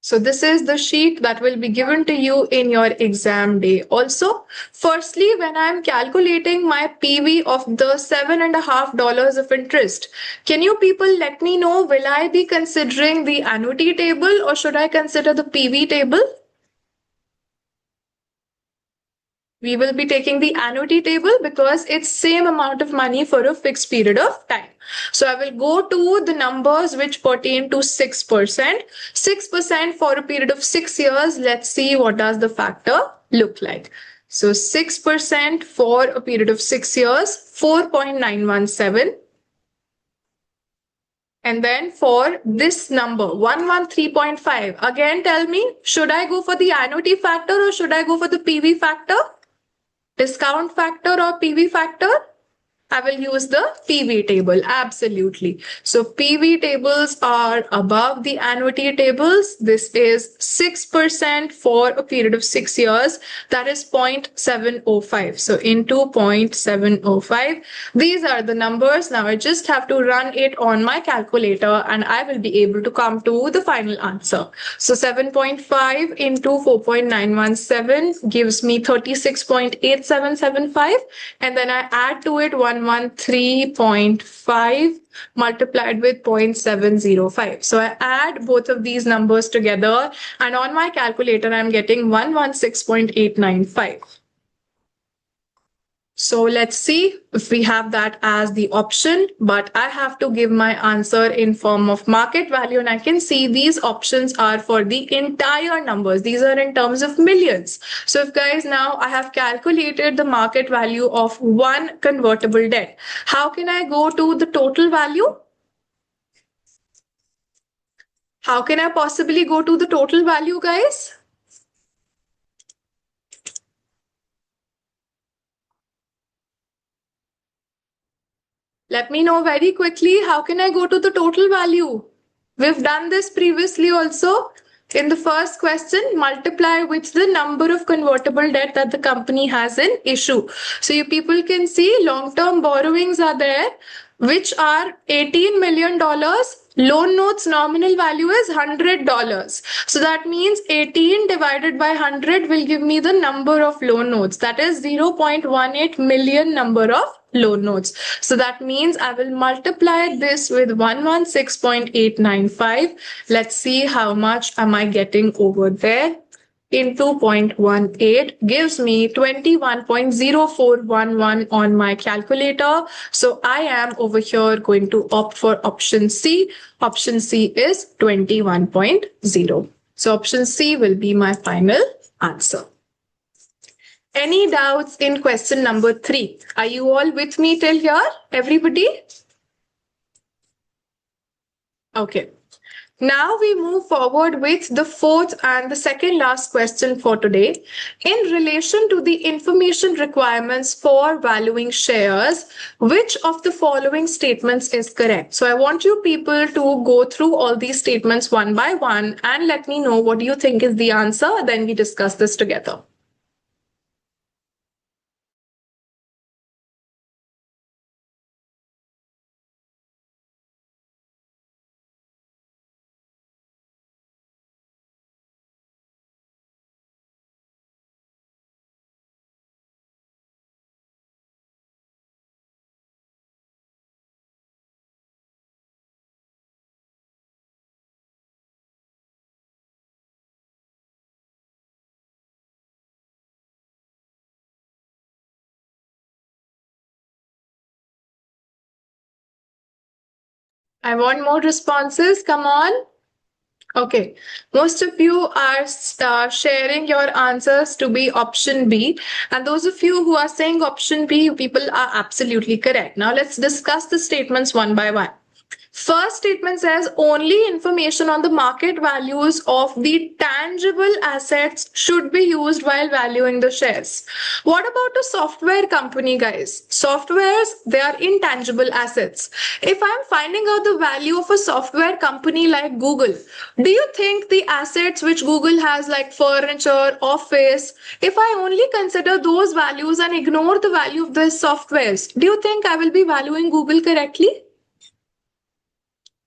So this is the sheet that will be given to you in your exam day. Also, firstly, when I'm calculating my PV of the $7.50 of interest, can you people let me know, will I be considering the annuity table or should I consider the PV table? We will be taking the annuity table because it's same amount of money for a fixed period of time. So I will go to the numbers which pertain to 6%. 6% for a period of 6 years. Let's see what does the factor look like. So 6% for a period of 6 years, 4.917. And then for this number, 113.5, again tell me, should I go for the annuity factor or should I go for the PV factor? Discount factor or PV factor? I will use the PV table. Absolutely. So PV tables are above the annuity tables. This is 6% for a period of 6 years. That is 0.705. So into 0.705. These are the numbers. Now I just have to run it on my calculator and I will be able to come to the final answer. So 7.5 into 4.917 gives me 36.8775. And then I add to it 113.5 multiplied with 0.705. So I add both of these numbers together and on my calculator I'm getting 116.895. So let's see if we have that as the option, but I have to give my answer in form of market value, and I can see these options are for the entire numbers. These are in terms of millions. So if guys, now I have calculated the market value of one convertible debt, how can I go to the total value? How can I possibly go to the total value, guys? Let me know very quickly. How can I go to the total value? We've done this previously also. In the first question, multiply with the number of convertible debt that the company has in issue. So you people can see long-term borrowings are there, which are $18 million. Loan notes nominal value is $100. So that means 18 divided by 100 will give me the number of loan notes. That is 0.18 million number of loan notes. So that means I will multiply this with 116.895. Let's see how much am I getting over there. Into 0.18 gives me 21.0411 on my calculator. So I am over here going to opt for option C. Option C is 21.0. So option C will be my final answer. Any doubts in question number 3? Are you all with me till here, everybody? Okay. Now we move forward with the fourth and the second last question for today. In relation to the information requirements for valuing shares, which of the following statements is correct? So I want you people to go through all these statements one by one and let me know what you think is the answer. Then we discuss this together. I want more responses. Come on. Okay, most of you are sharing your answers to be option B, and those of you who are saying option B, people are absolutely correct. Now let's discuss the statements one by one. First statement says only information on the market values of the tangible assets should be used while valuing the shares. What about a software company, guys? Softwares, they are intangible assets. If I'm finding out the value of a software company like Google, do you think the assets which Google has, like furniture, office, if I only consider those values and ignore the value of the softwares, do you think I will be valuing Google correctly?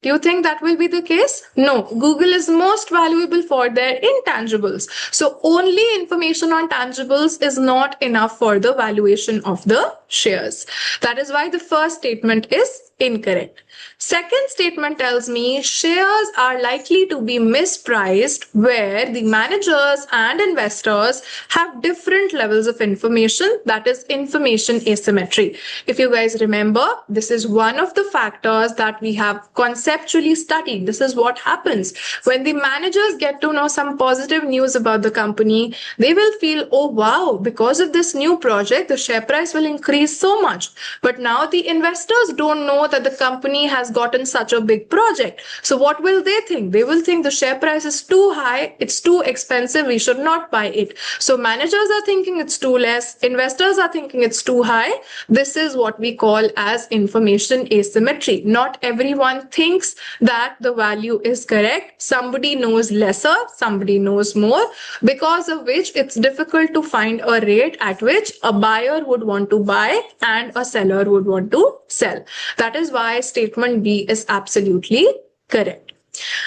Do you think that will be the case? No, Google is most valuable for their intangibles. So only information on tangibles is not enough for the valuation of the shares. That is why the first statement is incorrect. Second statement tells me shares are likely to be mispriced where the managers and investors have different levels of information, that is information asymmetry. If you guys remember, this is one of the factors that we have conceptually studied. This is what happens when the managers get to know some positive news about the company. They will feel, oh wow, because of this new project, the share price will increase so much. But now the investors don't know that the company has gotten such a big project. So what will they think? They will think the share price is too high, it's too expensive, we should not buy it. So managers are thinking it's too less, investors are thinking it's too high. This is what we call as information asymmetry. Not everyone thinks that the value is correct. Somebody knows lesser, somebody knows more, because of which it's difficult to find a rate at which a buyer would want to buy and a seller would want to sell. That is why statement B is absolutely correct.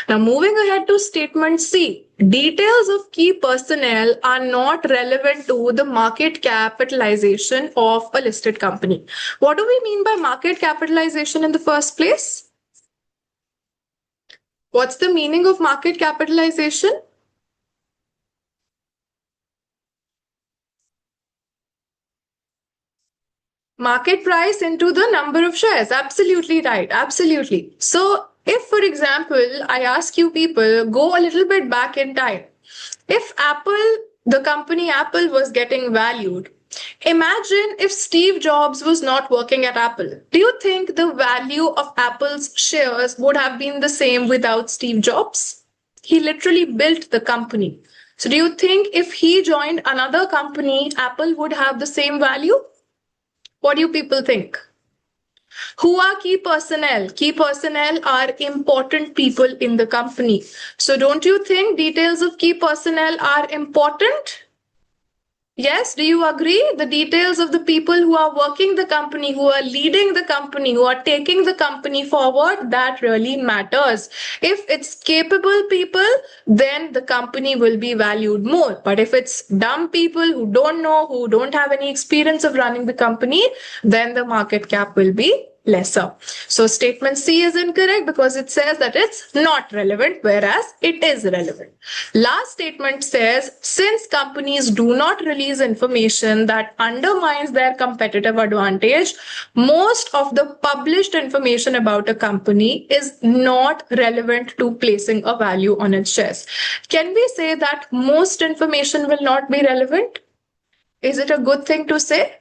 Now moving ahead to statement C, details of key personnel are not relevant to the market capitalization of a listed company. What do we mean by market capitalization in the first place? What's the meaning of market capitalization? Market price into the number of shares. Absolutely right. Absolutely. So if, for example, I ask you people, go a little bit back in time. If Apple, the company Apple was getting valued, imagine if Steve Jobs was not working at Apple. Do you think the value of Apple's shares would have been the same without Steve Jobs? He literally built the company. So do you think if he joined another company, Apple would have the same value? What do you people think? Who are key personnel? Key personnel are important people in the company. So don't you think details of key personnel are important? Yes, do you agree? The details of the people who are working the company, who are leading the company, who are taking the company forward, that really matters. If it's capable people, then the company will be valued more. But if it's dumb people who don't know, who don't have any experience of running the company, then the market cap will be lesser. So statement C is incorrect because it says that it's not relevant, whereas it is relevant. Last statement says, since companies do not release information that undermines their competitive advantage, most of the published information about a company is not relevant to placing a value on its shares. Can we say that most information will not be relevant? Is it a good thing to say?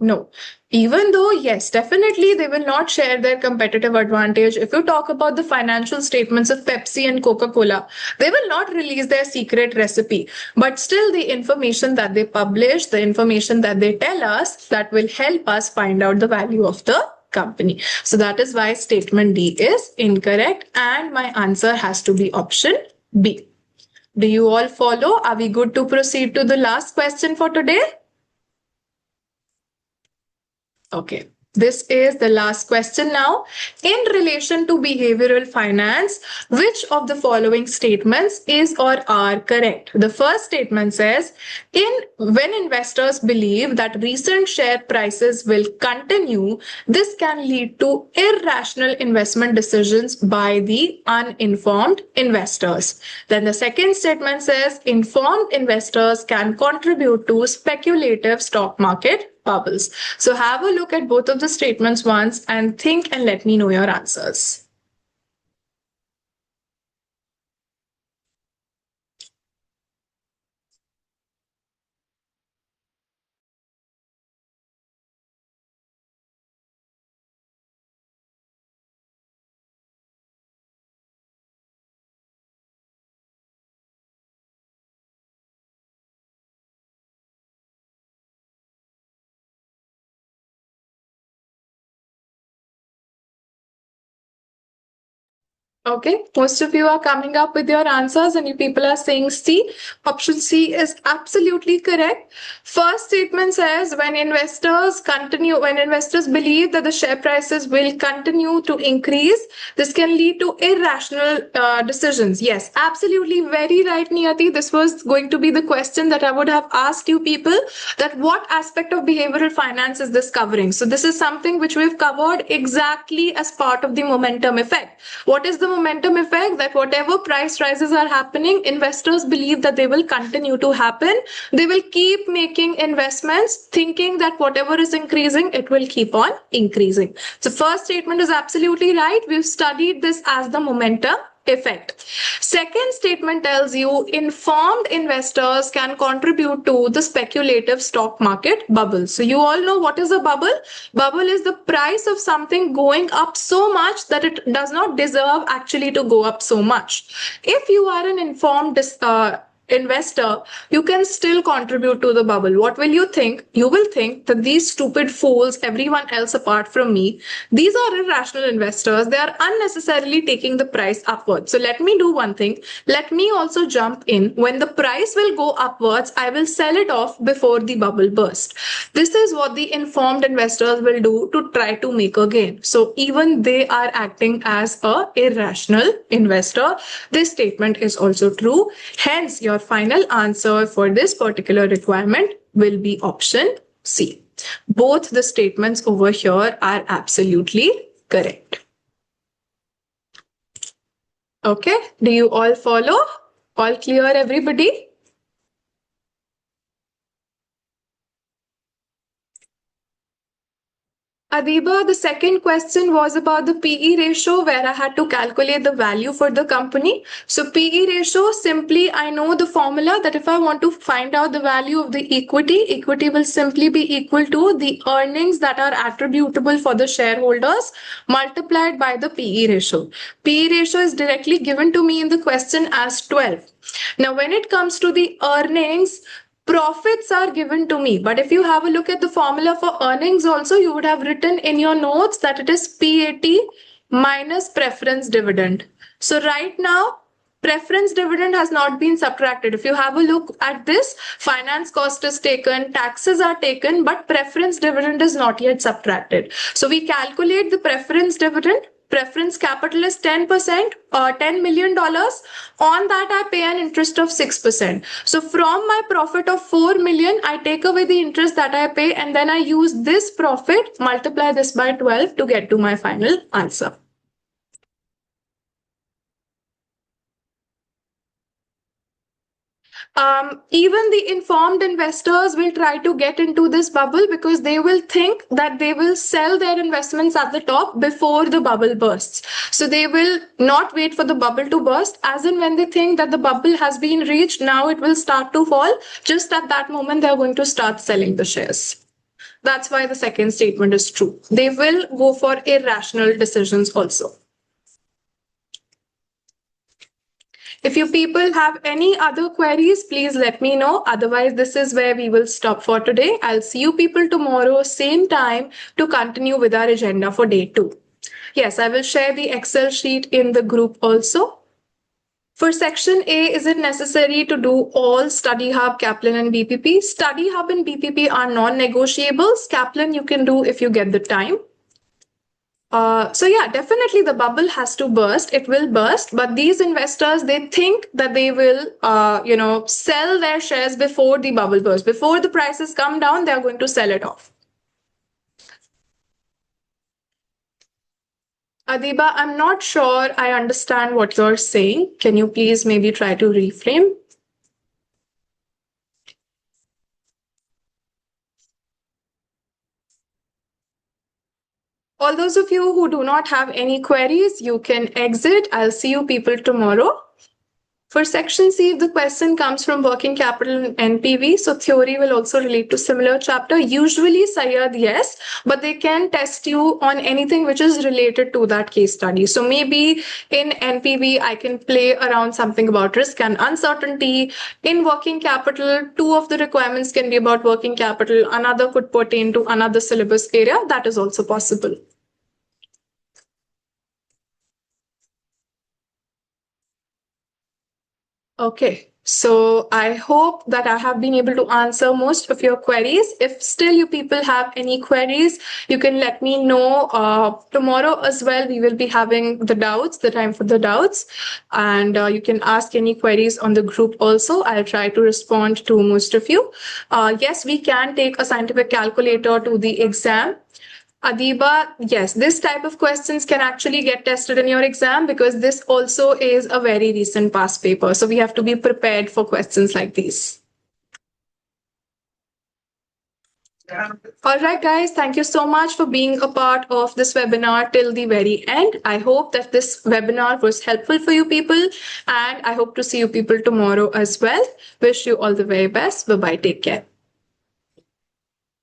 No. Even though, yes, definitely they will not share their competitive advantage. If you talk about the financial statements of Pepsi and Coca-Cola, they will not release their secret recipe. But still, the information that they publish, the information that they tell us, that will help us find out the value of the company. So that is why statement D is incorrect. And my answer has to be option B. Do you all follow? Are we good to proceed to the last question for today? Okay. This is the last question now. In relation to behavioral finance, which of the following statements is or are correct? The first statement says, when investors believe that recent share prices will continue, this can lead to irrational investment decisions by the uninformed investors. Then the second statement says, informed investors can contribute to speculative stock market bubbles. So have a look at both of the statements once and think and let me know your answers. Okay, most of you are coming up with your answers and you people are saying C. Option C is absolutely correct. First statement says when investors believe that the share prices will continue to increase, this can lead to irrational decisions. Yes, absolutely very right, Niyati. This was going to be the question that I would have asked you people, that what aspect of behavioral finance is this covering? So this is something which we've covered exactly as part of the momentum effect. What is the momentum effect? That whatever price rises are happening, investors believe that they will continue to happen. They will keep making investments thinking that whatever is increasing, it will keep on increasing. So first statement is absolutely right. We've studied this as the momentum effect. Second statement tells you informed investors can contribute to the speculative stock market bubble. So you all know what is a bubble? Bubble is the price of something going up so much that it does not deserve actually to go up so much. If you are an informed investor, you can still contribute to the bubble. What will you think? You will think that these stupid fools, everyone else apart from me, these are irrational investors. They are unnecessarily taking the price upwards. So let me do one thing. Let me also jump in. When the price will go upwards, I will sell it off before the bubble bursts. This is what the informed investors will do to try to make a gain. So even they are acting as a irrational investor. This statement is also true. Hence, your final answer for this particular requirement will be option C. Both the statements over here are absolutely correct. Okay, do you all follow? All clear, everybody? Adiba, the second question was about the PE ratio where I had to calculate the value for the company. So PE ratio, simply I know the formula that if I want to find out the value of the equity will simply be equal to the earnings that are attributable for the shareholders multiplied by the PE ratio. PE ratio is directly given to me in the question as 12. Now, when it comes to the earnings, profits are given to me. But if you have a look at the formula for earnings also, you would have written in your notes that it is PAT minus preference dividend. So right now, preference dividend has not been subtracted. If you have a look at this, finance cost is taken, taxes are taken, but preference dividend is not yet subtracted. So we calculate the preference dividend. Preference capital is 10% or $10 million. On that, I pay an interest of 6%. So from my profit of 4 million, I take away the interest that I pay and then I use this profit, multiply this by 12 to get to my final answer. Even the informed investors will try to get into this bubble because they will think that they will sell their investments at the top before the bubble bursts. So they will not wait for the bubble to burst. As in when they think that the bubble has been reached, now it will start to fall. Just at that moment, they're going to start selling the shares. That's why the second statement is true. They will go for irrational decisions also. If you people have any other queries, please let me know. Otherwise, this is where we will stop for today. I'll see you people tomorrow, same time, to continue with our agenda for day 2. Yes, I will share the Excel sheet in the group also. For section A, is it necessary to do all Study Hub, Kaplan and BPP? Study Hub and BPP are non-negotiables. Kaplan you can do if you get the time. So yeah, definitely the bubble has to burst. It will burst, but these investors, they think that they will, sell their shares before the bubble bursts. Before the prices come down, they are going to sell it off. Adiba, I'm not sure I understand what you're saying. Can you please maybe try to reframe? All those of you who do not have any queries, you can exit. I'll see you people tomorrow. For section C, if the question comes from working capital and NPV, so theory will also relate to similar chapter. Usually, Sayed, yes, but they can test you on anything which is related to that case study. So maybe in NPV, I can play around something about risk and uncertainty. In working capital, 2 of the requirements can be about working capital. Another could pertain to another syllabus area. That is also possible. Okay, so I hope that I have been able to answer most of your queries. If still you people have any queries, you can let me know. Tomorrow as well, we will be having the time for the doubts. And you can ask any queries on the group also. I'll try to respond to most of you. Yes, we can take a scientific calculator to the exam. Adiba, yes, this type of questions can actually get tested in your exam because this also is a very recent past paper. So we have to be prepared for questions like these. All right, guys, thank you so much for being a part of this webinar till the very end. I hope that this webinar was helpful for you people, and I hope to see you people tomorrow as well. Wish you all the very best. Bye-bye. Take care.